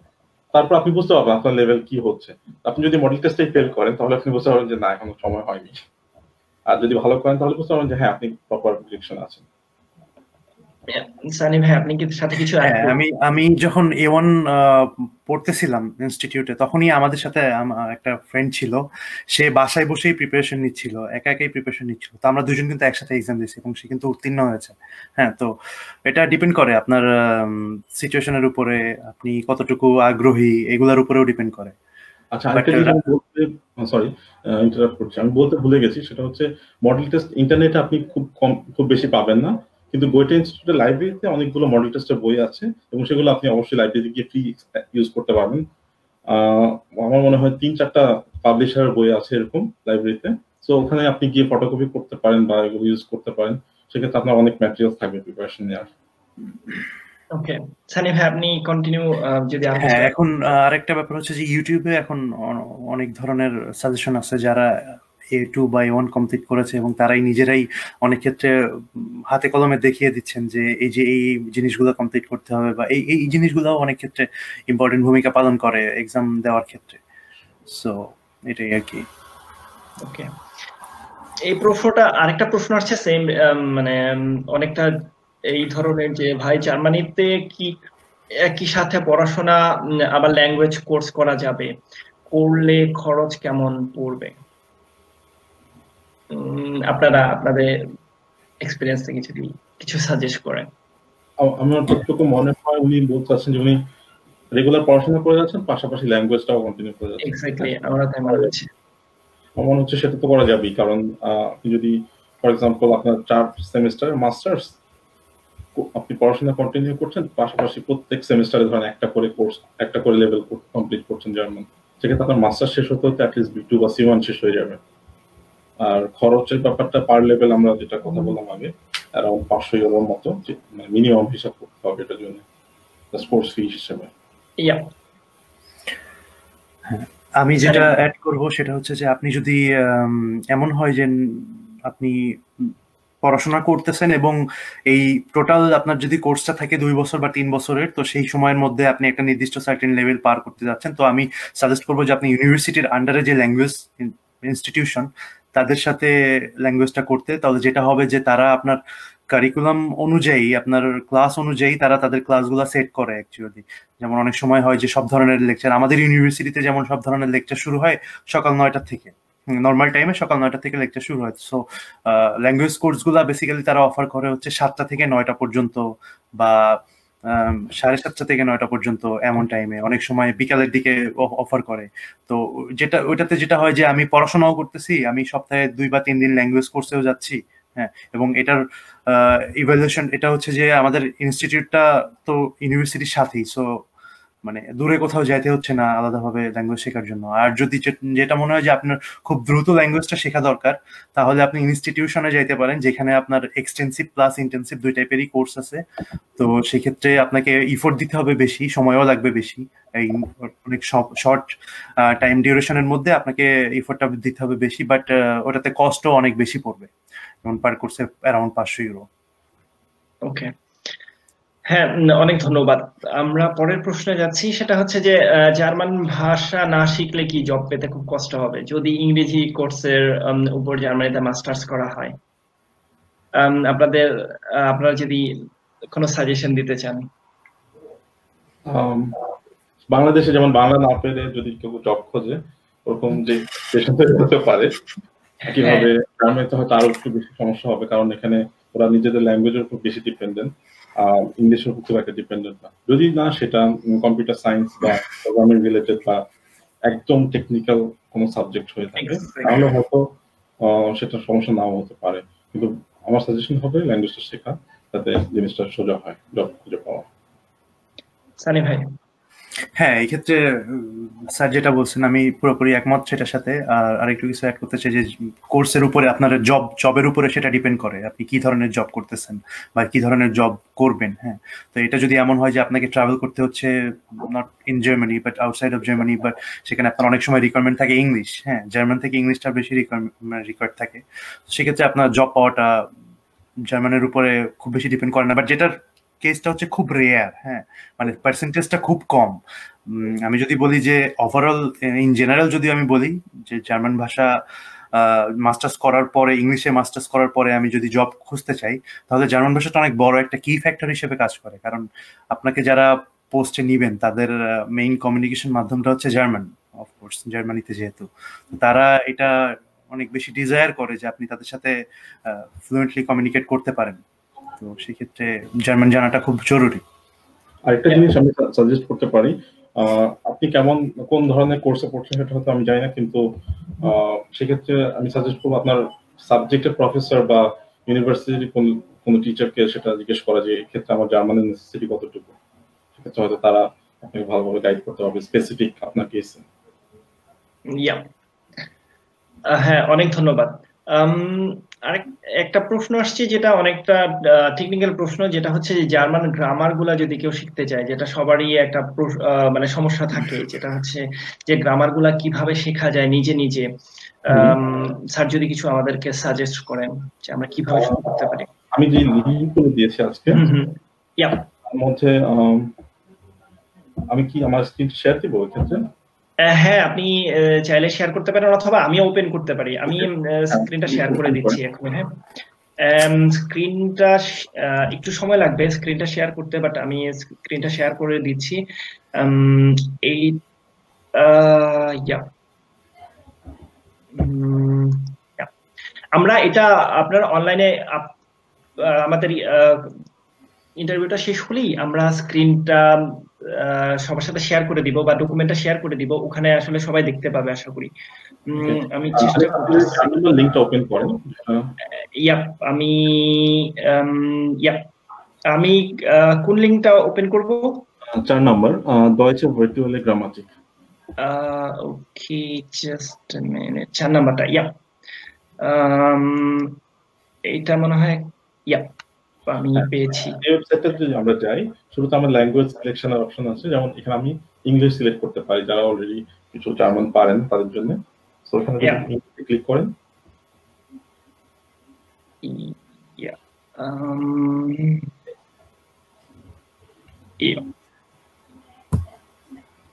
তারপর আপনি বুঝতে পারবেন আপনার লেভেল কি হচ্ছে। আপনি যদি মডেল টেস্টেই ফেল করেন তাহলে আপনি বুঝতে পারবেন যে না, এখনো সময় হয়নি। আর যদি ভালো করেন তাহলে বুঝতে পারবেন যে হ্যাঁ, আপনি প্রপার ডিরেকশন আছেন। সানি ভাই আপনি কি সাথে কিছু অ্যাড হ্যাঁ, করবেন? আমি যখন A1 পড়তেছিলাম ইনস্টিটিউটে, তখনই আমাদের সাথে আমার একটা ফ্রেন্ড ছিল, সে বাসায় বসেই প্রিপারেশন নিচ্ছিল, একা একাই প্রিপারেশন নিচ্ছিল। তো আমরা দুজন কিন্তু একসাথে এক্সাম দিয়েছি এবং সে কিন্তু উত্তীর্ণ হয়েছে। হ্যাঁ, তো এটা ডিপেন্ড করে আপনার সিচুয়েশনের উপরে, আপনি কতটুকু আগ্রহী, এগুলোর উপরেও ডিপেন্ড করে। আচ্ছা, আরেকটা জিনিস আমি বলতে, সরি ইন্টারাপ্ট করছি, আমি বলতে ভুলে গেছি, সেটা হচ্ছে মডেল টেস্ট ইন্টারনেটে আপনি খুব বেশি পাবেন না, কিন্তু গোয়েটা ইনস্টিটিউটের লাইব্রেরিতে অনেকগুলো মডেল টেস্টের বই আছে এবং সেগুলো আপনি অবশ্যই লাইব্রেরিতে গিয়ে ফ্রি ইউজ করতে পারবেন। আমার মনে হয় 3-4টা পাবলিশারের বই আছে এরকম লাইব্রেরিতে, তো ওখানে আপনি গিয়ে ফটোকপি করতে পারেন বা এগুলো ইউজ করতে পারেন, সেক্ষেত্রে আপনার অনেক ম্যাটেরিয়াল থাকবে প্রিপারেশন নেওয়ার। ওকে, সানি ভাই আপনি কন্টিনিউ যদি আর হ্যাঁ, এখন আরেকটা ব্যাপার হচ্ছে যে ইউটিউবে এখন অনেক ধরনের সাজেশন আছে, যারা A2 বা A1 কমপ্লিট করেছে এবং তারাই নিজেরাই অনেক ক্ষেত্রে হাতে কলমে দেখিয়ে দিচ্ছেন যে এই জিনিসগুলো কমপ্লিট করতে হবে, বা এই জিনিসগুলো অনেক ক্ষেত্রে ইম্পর্টেন্ট ভূমিকা পালন করে এক্সাম দেওয়ার ক্ষেত্রে। সো এটাই আর কি। ওকে, এই প্রশ্নটা আরেকটা প্রশ্ন আসছে সেম, মানে অনেকটা এই ধরনের, যে ভাই জার্মানিতে কি একই সাথে পড়াশোনা আবার ল্যাঙ্গুয়েজ কোর্স করা যাবে, করলে খরচ কেমন পড়বে? আপনারা আপনাদের এক্সপিরিয়েন্স থেকে যদি কিছু সাজেস্ট করেন। আমার যতটুকু মনে হয় উনি বলতে চাচ্ছেন যে উনি রেগুলার পড়াশোনা করে যাচ্ছেন, পাশাপাশি ল্যাঙ্গুয়েজটাও কন্টিনিউ করে যাচ্ছেন। এক্স্যাক্টলি, আমরা তাই মনে হচ্ছে। আমার মনে হচ্ছে সেটা তো করা যাবেই, কারণ আপনি যদি ফর এক্সাম্পল আপনার 4 সেমিস্টার মাস্টার্স আপনি পড়াশোনা কন্টিনিউ করছেন, পাশাপাশি প্রত্যেক সেমিস্টারে ধরেন একটা করে কোর্স, একটা করে লেভেল কমপ্লিট করছেন জার্মান, সেক্ষেত্রে আপনার মাস্টার শেষ হতে হতে অ্যাটলিস্ট B2 বা C1 শেষ হয়ে যাবে। আর খরচের ব্যাপারটা পার লেভেল আমরা যেটা কথা বললাম আগে, অ্যারাউন্ড 500 ইউরোর মতো, মানে মিনিমাম হিসাব করতে হবে এটার জন্য, কোর্স ফি হিসেবে। ইয়া, আমি যেটা অ্যাড করব সেটা হচ্ছে যে আপনি যদি এমন হয় যে আপনি পড়াশোনা করতেছেন এবং এই টোটাল আপনার যদি কোর্সটা থাকে 2 বছর বা 3 বছরের, তো সেই সময়ের মধ্যে আপনি একটা নির্দিষ্ট সার্টেন লেভেল পার করতে যাচ্ছেন, তো আমি সাজেস্ট করবো যে আপনি ইউনিভার্সিটির আন্ডারে যে ল্যাঙ্গুয়েজ ইনস্টিটিউশন, তাদের সাথে ল্যাঙ্গুয়েজটা করতে। তাহলে যেটা হবে যে তারা আপনার কারিকুলাম অনুযায়ী, আপনার ক্লাস অনুযায়ী তারা তাদের ক্লাসগুলো সেট করে অ্যাকচুয়ালি। যেমন অনেক সময় হয় যে সব ধরনের লেকচার, আমাদের ইউনিভার্সিটিতে যেমন সব ধরনের লেকচার শুরু হয় সকাল 9টা থেকে, নর্মাল টাইমে সকাল 9টা থেকে লেকচার শুরু হয়। সো ল্যাঙ্গুয়েজ কোর্সগুলো বেসিক্যালি তারা অফার করে হচ্ছে 7টা থেকে 9টা পর্যন্ত, বা 7:30 থেকে 9টা পর্যন্ত, এমন টাইমে অনেক সময় বিকালের দিকে অফার করে। তো ওইটাতে যেটা হয় যে আমি পড়াশোনাও করতেছি, আমি সপ্তাহে 2 বা 3 দিন ল্যাঙ্গুয়েজ কোর্সেও যাচ্ছি। হ্যাঁ, এবং এটার ইভ্যালুয়েশন এটা হচ্ছে যে আমাদের ইনস্টিটিউটটা তো ইউনিভার্সিটির সাথেই, সো মানে দূরে কোথাও যাইতে হচ্ছে না আলাদাভাবে ল্যাঙ্গুয়েজ শেখার জন্য। আর যদি যেটা মনে হয় যে আপনার খুব দ্রুত ল্যাঙ্গুয়েজটা শেখা দরকার, তাহলে আপনি ইনস্টিটিউশনে যাইতে পারেন, যেখানে আপনার এক্সটেন্সিভ প্লাস ইন্টেন্সিভ 2 টাইপেরই কোর্স আছে। তো সেক্ষেত্রে আপনাকে ইফোর্ট দিতে হবে বেশি, সময়ও লাগবে বেশি, এই অনেক শর্ট টাইম ডিউরেশনের মধ্যে আপনাকে ইফোর্টটা দিতে হবে বেশি, বাট ওটাতে কস্টও অনেক বেশি পড়বে, যেমন পার কোর্সে অ্যারাউন্ড 500 ইউরো। ওকে, হ্যাঁ, অনেক ধন্যবাদ। আমরা পরের প্রশ্নে যাচ্ছি, সেটা হচ্ছে যে জার্মান ভাষা না শিখলে কি জব পেতে খুব কষ্ট হবে যদি ইংরেজি কোর্সের উপর জার্মানিতে মাস্টার্স করা হয়? আপনারা যদি কোনো সাজেশন দিতে চান। বাংলাদেশে যেমন বাংলা না পেলে যদি কেউ জব খোঁজে, ওরকম যে পেশেন্টের হতে পারে, কিভাবে জার্মানিতে হয়তো আরো একটু বেশি সমস্যা হবে, কারণ এখানে ওরা নিজেদের ল্যাঙ্গুয়েজের উপর বেশি ডিপেন্ডেন্ট, ইংলিশের উপর খুব একটা ডিপেন্ডেন্ট না। যদি না সেটা কম্পিউটার সায়েন্স বা প্রোগ্রামিং রিলেটেড বা একদম টেকনিক্যাল কোনো সাবজেক্ট হয়ে থাকে, তাহলে হয়তো সেটা সমস্যা নাও হতে পারে। কিন্তু আমার সাজেশন হবে ল্যাঙ্গুয়েজটা শেখা, যাতে জিনিসটা সোজা হয় জব খুঁজে পাওয়া। সানি ভাই? হ্যাঁ, এই ক্ষেত্রে স্যার যেটা বলছেন আমি পুরোপুরি একমত সেটার সাথে। আর আরেকটু কিছু অ্যাড করতে চাই যে কোর্সের উপরে আপনার জবের উপরে সেটা ডিপেন্ড করে, আপনি কি ধরনের জব করতেছেন বা কি ধরনের জব করবেন। হ্যাঁ, তো এটা যদি এমন হয় যে আপনাকে ট্রাভেল করতে হচ্ছে, not in Germany but outside of Germany, but সেখানে আপনার অনেক সময় রিকোয়ারমেন্ট থাকে ইংলিশ, হ্যাঁ, জার্মান থেকে ইংলিশটা বেশি রিকোয়ার্ড থাকে, সেক্ষেত্রে আপনার জব পাওয়াটা জার্মানের উপরে খুব বেশি ডিপেন্ড করে না। বাট যেটার কেসটা হচ্ছে খুব রেয়ার, হ্যাঁ, মানে পার্সেন্টেজটা খুব কম। আমি যদি বলি যে ওভারঅল ইন জেনারেল যদি আমি বলি যে জার্মান ভাষা মাস্টার্স করার পরে, ইংলিশে মাস্টার্স করার পরে আমি যদি জব খুঁজতে চাই, তাহলে জার্মান ভাষাটা অনেক বড় একটা কি ফ্যাক্টর হিসেবে কাজ করে। কারণ আপনাকে যারা পোস্টে নিবেন তাদের মেইন কমিউনিকেশন মাধ্যমটা হচ্ছে জার্মান, অফকোর্স জার্মানিতে যেহেতু, তারা এটা অনেক বেশি ডিজায়ার করে যে আপনি তাদের সাথে ফ্লুয়েন্টলি কমিউনিকেট করতে পারেন। তো সেক্ষেত্রে জার্মান জানাটা খুব জরুরি। আরেকটা জিনিস আমি সাজেস্ট করতে পারি, আপনি কোন ধরনের কোর্সে পড়ছেন সেটা হয়তো আমি জানি না, কিন্তু সেক্ষেত্রে আমি সাজেস্ট করবো আপনার সাবজেক্টের প্রফেসর বা ইউনিভার্সিটির কোন টিচারকে সেটা জিজ্ঞেস করা যে এক্ষেত্রে আমার জার্মানের নেসেসিটি কতটুকু। সেক্ষেত্রে হয়তো তারা আপনাকে ভালোভাবে গাইড করতে পারবে স্পেসিফিক আপনার কেসে। হ্যাঁ, অনেক ধন্যবাদ। আরেক একটা প্রশ্ন আসছে যেটা অনেকটা টেকনিক্যাল প্রশ্ন, যেটা হচ্ছে যে জার্মান গ্রামার গুলা যদি কেউ শিখতে চায়, যেটা সবারই একটা মানে সমস্যা থাকে, যেটা হচ্ছে যে গ্রামার গুলা কিভাবে শেখা যায় নিজে নিজে। স্যার যদি কিছু আমাদেরকে সাজেস্ট করেন যে আমরা কিভাবে শুরু করতে পারি। আমি যে লিংকগুলো দিয়েছি আজকে তার মধ্যে আমি কি আমার স্ক্রিন শেয়ার দিব এক্ষেত্রে? হ্যাঁ, আপনি চাইলে শেয়ার করতে পারেন, অথবা আমি ওপেন করতে পারি। আমি স্ক্রিনটা শেয়ার করে দিচ্ছি এখন। হ্যাঁ, স্ক্রিনটা একটু সময় লাগবে স্ক্রিনটা শেয়ার করতে, বাট আমি স্ক্রিনটা শেয়ার করে দিচ্ছি। এই আমরা এটা আপনার অনলাইনে আমাদের ইন্টারভিউটা শেষ হলেই আমরা স্ক্রিনটা সবার সাথে শেয়ার করে দিব, বা ডকুমেন্টটা শেয়ার করে দিব, ওখানে আসলে সবাই দেখতে পাবে আশা করি। আমি চেষ্টা করতেছি। লিংকটা ওপেন করেন। আমি কোন লিংকটা ওপেন করব? 4 নাম্বার, ডয়েচে ভার্চুয়ালে গ্রামাটিক। Okay, just a minute. 4 নাম্বারটা। এটা মনে হয় আমি পেয়েছি। এই ওয়েবসাইটে যদি আমরা যাই, শুরুতে আমার ল্যাঙ্গুয়েজ সিলেকশনের অপশন আছে, যেমন এখানে আমি ইংলিশ সিলেক্ট করতে পারি যারা অলরেডি কিছু জার্মান পারেন তাদের জন্য। সো এখানে ইংলিশে ক্লিক করেন।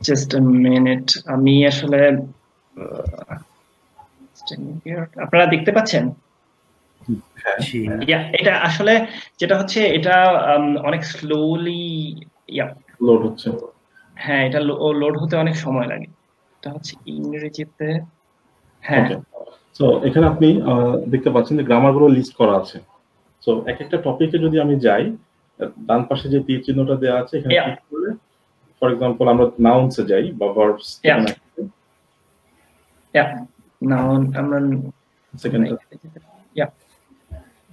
জাস্ট আ মিনিট, আমি আসলে আপনারা দেখতে পাচ্ছেন? এটা আসলে যেটা হচ্ছে, এটা অনেক স্লোলি লোড হচ্ছে। হ্যাঁ, এটা লোড হতে অনেক সময় লাগে। এটা হচ্ছে ইংরেজিতে। হ্যাঁ, সো এখানে আপনি দেখতে পাচ্ছেন যে গ্রামার গুলো লিস্ট করা আছে। সো এক একটা টপিকে যদি আমি যাই, ডান পাশে যে তীর চিহ্নটা দেওয়া আছে এখানে ক্লিক করলে, ফর এক্সাম্পল আমরা নাউনসে যাই বা ভার্বস। নাউন আমরা সেকেন্ড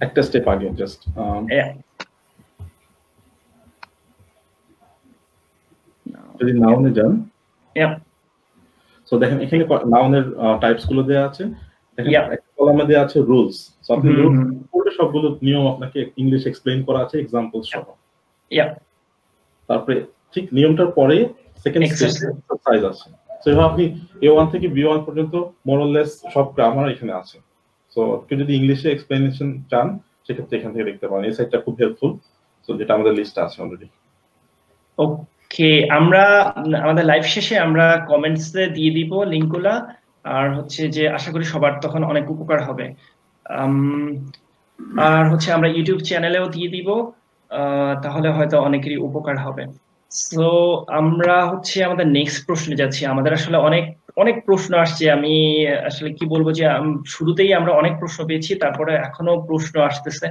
একটা স্টেপ আগে জাস্ট যদি নাউনে যান, সো দেখেন এখানে নাউনের টাইপস গুলো দেওয়া আছে। দেখেন একটা কলামে দেওয়া আছে রুলস। সো আপনি রুলস পড়লে সবগুলো নিয়ম আপনাকে ইংলিশ এক্সপ্লেইন করা আছে এক্সাম্পল সহ। তারপরে ঠিক নিয়মটার পরে সেকেন্ড এক্সারসাইজ আছে। সো এভাবে আপনি A1 থেকে B1 পর্যন্ত মোর অর লেস সব গ্রামার এখানে আছে। সো কেউ যদি ইংলিশে এক্সপ্লেনেশন চান সেক্ষেত্রে এখান থেকে দেখতে পারেন। এই সাইটটা খুব হেল্পফুল। সো যেটা আমাদের লিস্টে আছে অলরেডি। ওকে, আমরা আমাদের লাইভ শেষে আমরা কমেন্টসে দিয়ে দিব লিংকগুলা, আর হচ্ছে যে আশা করি সবার তখন অনেক উপকার হবে। আর হচ্ছে আমরা ইউটিউব চ্যানেলেও দিয়ে দিব, তাহলে হয়তো অনেকেরই উপকার হবে। সো আমরা হচ্ছে আমাদের নেক্সট প্রশ্নে যাচ্ছি। আমাদের আসলে অনেক অনেক প্রশ্ন আসছে। আমি আসলে কি বলবো যে শুরুতেই আমরা অনেক প্রশ্ন পেয়েছি, তারপরে এখনো প্রশ্ন আসতেছে।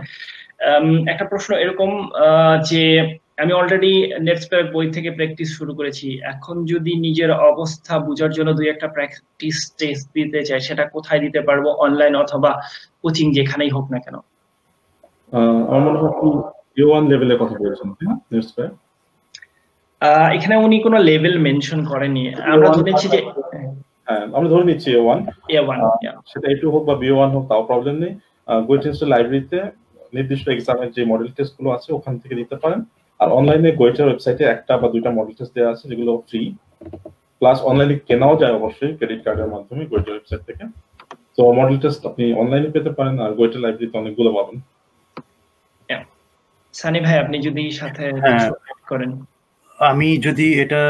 একটা প্রশ্ন এরকম যে আমি অলরেডি নেটস্প্যাক বই থেকে প্র্যাকটিস শুরু করেছি, এখন যদি নিজের অবস্থা বোঝার জন্য দুই একটা প্র্যাকটিস টেস্ট দিতে চাই, সেটা কোথায় দিতে পারবো? অনলাইন অথবা কোচিং, যেখানেই হোক না কেন। আমার মনে হয় A1 লেভেলের কথা বলছেন না নেটস্প্যাক? এখানে উনি কোনো লেভেল মেনশন করেনি। আমরা ধরে নিচ্ছি যে হ্যাঁ, আমরা ধরে নিচ্ছি A1। সেটা A2 হোক বা B1 হোক তাও প্রবলেম নেই। গোয়েটেন্সের লাইব্রেরিতে নির্দিষ্ট এক্সামের যে মডেল টেস্ট গুলো আছে ওখান থেকে দিতে পারেন। আর অনলাইনে গোয়েটের ওয়েবসাইটে একটা বা দুইটা মডেল টেস্ট দেওয়া আছে যেগুলো ফ্রি, প্লাস অনলাইনে কেনাও যায় অবশ্যই ক্রেডিট কার্ডের মাধ্যমে গোয়েটের ওয়েবসাইট থেকে। তো মডেল টেস্ট আপনি অনলাইনে পেতে পারেন, আর গোয়েটের লাইব্রেরিতে অনেকগুলো পাবেন। সানি ভাই, আপনি যদি সাথে করেন। আমি যদি এটা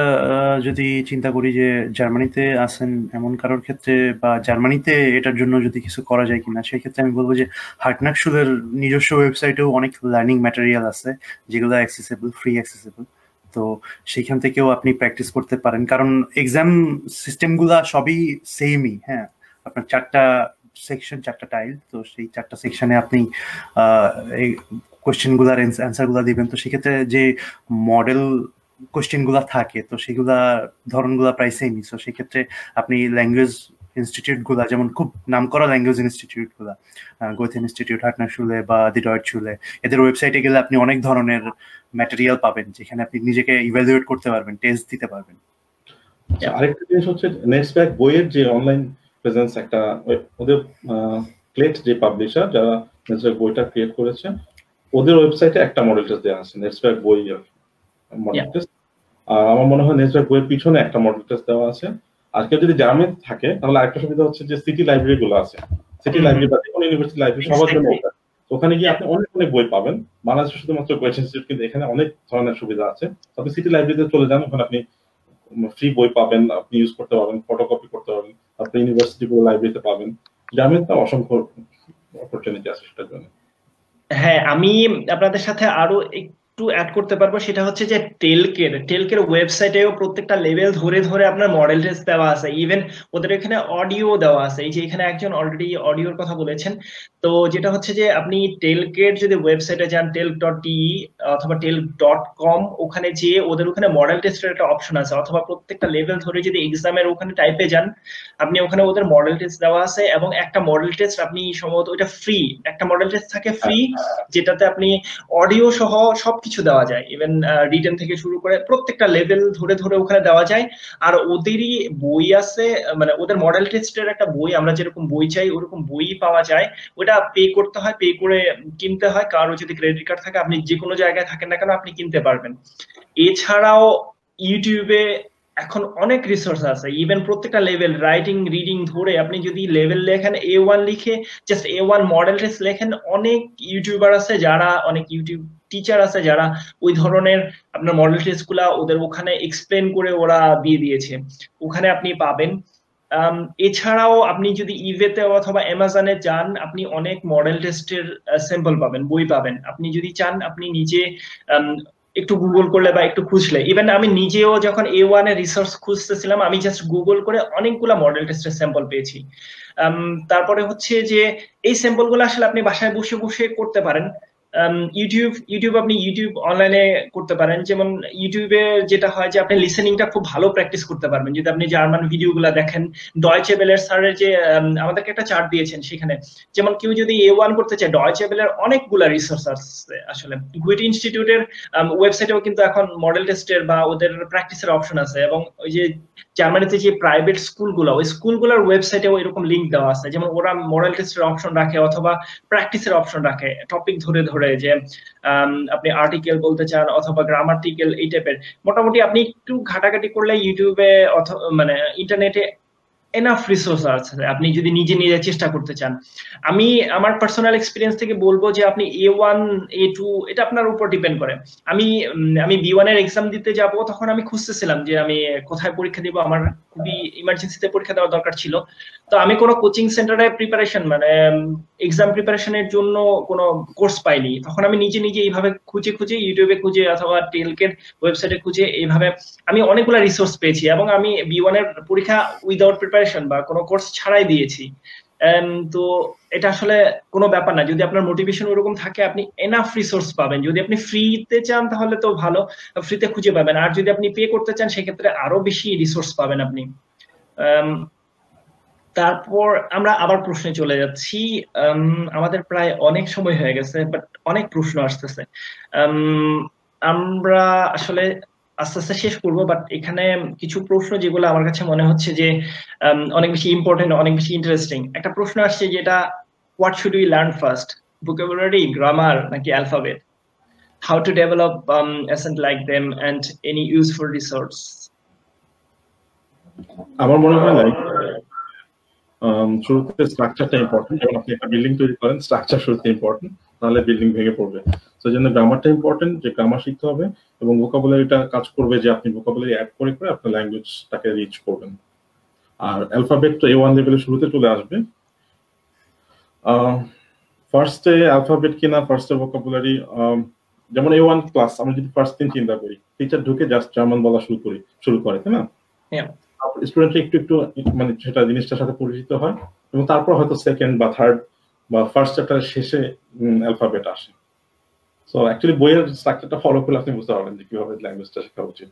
যদি চিন্তা করি যে জার্মানিতে আছেন এমন কারোর ক্ষেত্রে বা জার্মানিতে এটার জন্য যদি কিছু করা যায় কিনা, সেই ক্ষেত্রে আমি বলবো যে হার্টনাকশুলের নিজস্ব ওয়েবসাইটেও অনেক লার্নিং ম্যাটেরিয়াল আছে যেগুলো অ্যাক্সেসিবল, ফ্রি অ্যাক্সেসিবল। তো সেইখান থেকেও আপনি প্র্যাকটিস করতে পারেন, কারণ এক্সাম সিস্টেমগুলা সবই সেমই। হ্যাঁ, আপনার 4টা সেকশন, 4টা টাইল, তো সেই 4টা সেকশনে আপনি এই কোয়েশ্চেনগুলার অ্যান্সারগুলো দিবেন। তো সেক্ষেত্রে যে মডেল কোয়েশ্চেনগুলো থাকে তো সেগুলা ধরনগুলো প্রায় সেমই। তো সেক্ষেত্রে আপনি ল্যাঙ্গুয়েজ ইনস্টিটিউটগুলা, যেমন খুব নামকরা ল্যাঙ্গুয়েজ ইনস্টিটিউটগুলা, গোয়েথে ইনস্টিটিউট, হার্টনাকশুলে বা দি ডয়েটশুলে, এদের ওয়েবসাইটে গেলে আপনি অনেক ধরনের ম্যাটেরিয়াল পাবেন যেখানে আপনি নিজেকে ইভ্যালুয়েট করতে পারবেন, টেস্ট দিতে পারবেন। আরেকটা জিনিস হচ্ছে নেক্সটব্যাক বইয়ের যে অনলাইন প্রেজেন্স, একটা ওদের ক্লেট যে পাবলিশার যারা নেক্সটব্যাক বইটা ক্রিয়েট করেছে, ওদের ওয়েবসাইটে একটা মডেল টেস্ট দেওয়া আছে, নেক্সটব্যাক বইয়ের মডেল টেস্ট। আর আমার মনে হয় নেক্সটব্যাক বইয়ের পিছনে একটা মডেল টেস্ট দেওয়া আছে। আর কেউ যদি জার্মানিতে থাকে তাহলে আরেকটা সুবিধা হচ্ছে যে সিটি লাইব্রেরি গুলো আছে, সিটি লাইব্রেরি বা কোনো ইউনিভার্সিটি লাইব্রেরি সবার জন্য ওপেন। ওখানে গিয়ে আপনি অনেক অনেক বই পাবেন। বাংলাদেশে শুধুমাত্র গোয়েথে ইনস্টিটিউট, কিন্তু এখানে অনেক ধরনের সুবিধা আছে। আপনি সিটি লাইব্রেরিতে চলে যান, ওখানে আপনি ফ্রি বই পাবেন, আপনি ইউজ করতে পারবেন, ফটোকপি করতে পারবেন, আপনি ইউনিভার্সিটি গুলো লাইব্রেরিতে পাবেন। জার্মানিতে অসংখ্য অপরচুনিটি আছে সেটার জন্য। হ্যাঁ, আমি আপনাদের সাথে আরো একটু অ্যাড করতে পারবো, সেটা হচ্ছে যে টেলকের ওয়েবসাইটেও প্রত্যেকটা লেভেল ধরে ধরে আপনার মডেল টেস্ট দেওয়া আছে। ইভেন ওদের এখানে অডিও দেওয়া আছে। এই যে এখানে একজন অলরেডি অডিওর কথা বলেছেন, তো যেটা হচ্ছে যে আপনি টেলকের যদি ওয়েবসাইটে যান, টেল.টি অথবা টেল.কম, ওখানে যেয়ে ওদের ওখানে মডেল টেস্টের একটা অপশন আছে, অথবা প্রত্যেকটা লেভেল ধরে যদি এক্সামের ওখানে টাইপে যান, আপনি ওখানে ওদের মডেল টেস্ট দেওয়া আছে। এবং একটা মডেল টেস্ট আপনি সম্ভবত ওইটা ফ্রি, একটা মডেল টেস্ট থাকে ফ্রি, যেটাতে আপনি অডিও সহ সবকিছু দেওয়া যায়, ইভেন রিটেন থেকে শুরু করে প্রত্যেকটা লেভেল ধরে ধরে ওখানে দেওয়া যায়। আর ওদেরই বই আছে, মানে ওদের মডেল টেস্টের একটা বই, আমরা যেরকম বই চাই ওরকম বই পাওয়া যায়। ওটা পে করতে হয়, পে করে কিনতে হয়। কারো যদি ক্রেডিট কার্ড থাকে, আপনি যে কোনো জায়গায় থাকেন না কেন আপনি কিনতে পারবেন। এছাড়াও ইউটিউবে এখন অনেক রিসোর্স আছে, ইভেন প্রত্যেকটা লেভেল, রাইটিং রিডিং ধরে আপনি যদি লেভেল লেখেন, A1 লিখে জাস্ট A1 মডেল টেস্ট লেখেন, অনেক ইউটিউবার আছে যারা, অনেক ইউটিউব টিচার আছে যারা ওই ধরনের আপনার মডেল টেস্ট গুলা ওদের ওখানে এক্সপ্লেন করে ওরা দিয়ে দিয়েছে, ওখানে আপনি পাবেন। এছাড়াও আপনি যদি ইভেতে অথবা অ্যামাজনে যান, আপনি অনেক মডেল টেস্টের স্যাম্পল পাবেন, বই পাবেন। আপনি যদি চান আপনি নিজে একটু গুগল করলে বা একটু খুঁজলে, ইভেন আমি নিজেও যখন A1 এর রিসোর্স খুঁজতেছিলাম, আমি জাস্ট গুগল করে অনেকগুলা মডেল টেস্টের স্যাম্পল পেয়েছি। তারপরে হচ্ছে যে এই স্যাম্পল গুলো আসলে আপনি বাসায় বসে বসে করতে পারেন। ইউটিউব আপনি ইউটিউব অনলাইনে করতে পারেন। যেমন ইউটিউবে যেটা হয় যে আপনি লিসেনিংটা খুব ভালো প্র্যাকটিস করতে পারবেন যদি আপনি জার্মান ভিডিওগুলো দেখেন। ডয়েচে ভেলের স্যারের যে আমাদেরকে একটা চার্ট দিয়েছেন, সেখানে যেমন কেউ যদি A1 করতে চায়, ডয়েচে ভেলের অনেকগুলা রিসোর্স আছে। আসলে গুয়েটে ইনস্টিটিউটের ওয়েবসাইটেও কিন্তু এখন মডেল টেস্টের বা ওদের প্র্যাকটিসের অপশন আছে। এবং ওই যে জার্মানিতে যে প্রাইভেট স্কুলগুলো, ওই স্কুলগুলোর ওয়েবসাইটেও এরকম লিঙ্ক দেওয়া আছে, যেমন ওরা মডেল টেস্টের অপশন রাখে অথবা প্র্যাকটিসের অপশন রাখে, টপিক ধরে ধরে, যে আপনি আর্টিকেল বলতে চান অথবা গ্রামার্টিকেল, এই টাইপের। মোটামুটি আপনি একটু ঘাটাঘাটি করলে ইউটিউবে মানে ইন্টারনেটে এনাফ রিসোর্স আছে, আপনি যদি নিজে নিজে চেষ্টা করতে চান। আমি আমার পার্সোনাল এক্সপিরিয়েন্স থেকে বলবো যে আপনি A1 A2 এটা আপনার উপর ডিপেন্ড করে। আমি B1 এর এক্সাম দিতে যাব, তখন আমি খুঁজতেছিলাম যে আমি কোথায় পরীক্ষা দিব, আমার খুবই ইমার্জেন্সিতে পরীক্ষা দেওয়ার দরকার ছিল। তো আমি কোনো কোচিং সেন্টারে প্রিপারেশন, মানে এক্সাম প্রিপারেশনের জন্য কোনো কোর্স পাইনি, তখন আমি নিজে নিজে এইভাবে খুঁজে খুঁজে, ইউটিউবে খুঁজে অথবা টেলকের ওয়েবসাইটে খুঁজে, এইভাবে আমি অনেকগুলো রিসোর্স পেয়েছি। এবং আমি B1 এর পরীক্ষা উইদাউট প্রিপারেশন বা কোনো কোর্স ছাড়াই দিয়েছি। তো এটা আসলে কোনো ব্যাপার না, যদি আপনার মোটিভেশন ওরকম থাকে আপনি এনাফ রিসোর্স পাবেন। যদি আপনি ফ্রিতে চান তাহলে তো ভালো, ফ্রিতে খুঁজে পাবেন। আর যদি আপনি পে করতে চান সেক্ষেত্রে আরো বেশি রিসোর্স পাবেন আপনি। তারপর আমরা আবার প্রশ্নে চলে যাচ্ছি। আমাদের প্রায় অনেক সময় হয়ে গেছে, বাট অনেক প্রশ্ন আসতেছে। আমরা আসলে আস্তে আস্তে শেষ করবো, বাট এখানে কিছু প্রশ্ন যেগুলো আমার কাছে মনে হচ্ছে যে অনেক বেশি ইম্পর্টেন্ট, অনেক বেশি ইন্টারেস্টিং। একটা প্রশ্ন আসছে যেটা, what should we learn first, vocabulary, grammar নাকি alphabet? How to develop accent like them and any useful resource? আমার মনে হয় না শুরুতে স্ট্রাকচারটা ইম্পর্টেন্ট। যেমন আপনি একটা বিল্ডিং তৈরি করেন, স্ট্রাকচার শুরুতে ইম্পর্টেন্ট, তাহলে বিল্ডিং ভেঙে পড়বে। তো এই জন্য গ্রামারটা ইম্পর্টেন্ট, যে গ্রামার শিখতে হবে, এবং ভোকাবুলারিটা কাজ করবে যে আপনি ভোকাবুলারি অ্যাড করে করে আপনার ল্যাঙ্গুয়েজটাকে রিচ করবেন। আর অ্যালফাবেট তো A1 লেভেলের শুরুতে চলে আসবে। ফার্স্টে অ্যালফাবেট কিনা ফার্স্টে ভোকাবুলারি, যেমন A1 ক্লাস আমরা যদি ফার্স্ট দিন চিন্তা করি, টিচার ঢুকে জাস্ট জার্মান বলা শুরু করে, তাই না? স্টুডেন্ট একটু একটু মানে সেটা জিনিসটার সাথে পরিচিত হয়, এবং তারপর হয়তো সেকেন্ড বা থার্ড বা ফার্স্ট চ্যাপ্টারের শেষে অ্যালফাবেট আসে। সো অ্যাকচুয়ালি বইয়ের স্ট্রাকচারটা ফলো করলে আপনি বুঝতে পারবেন যে কিভাবে ল্যাঙ্গুয়েজটা শেখা উচিত।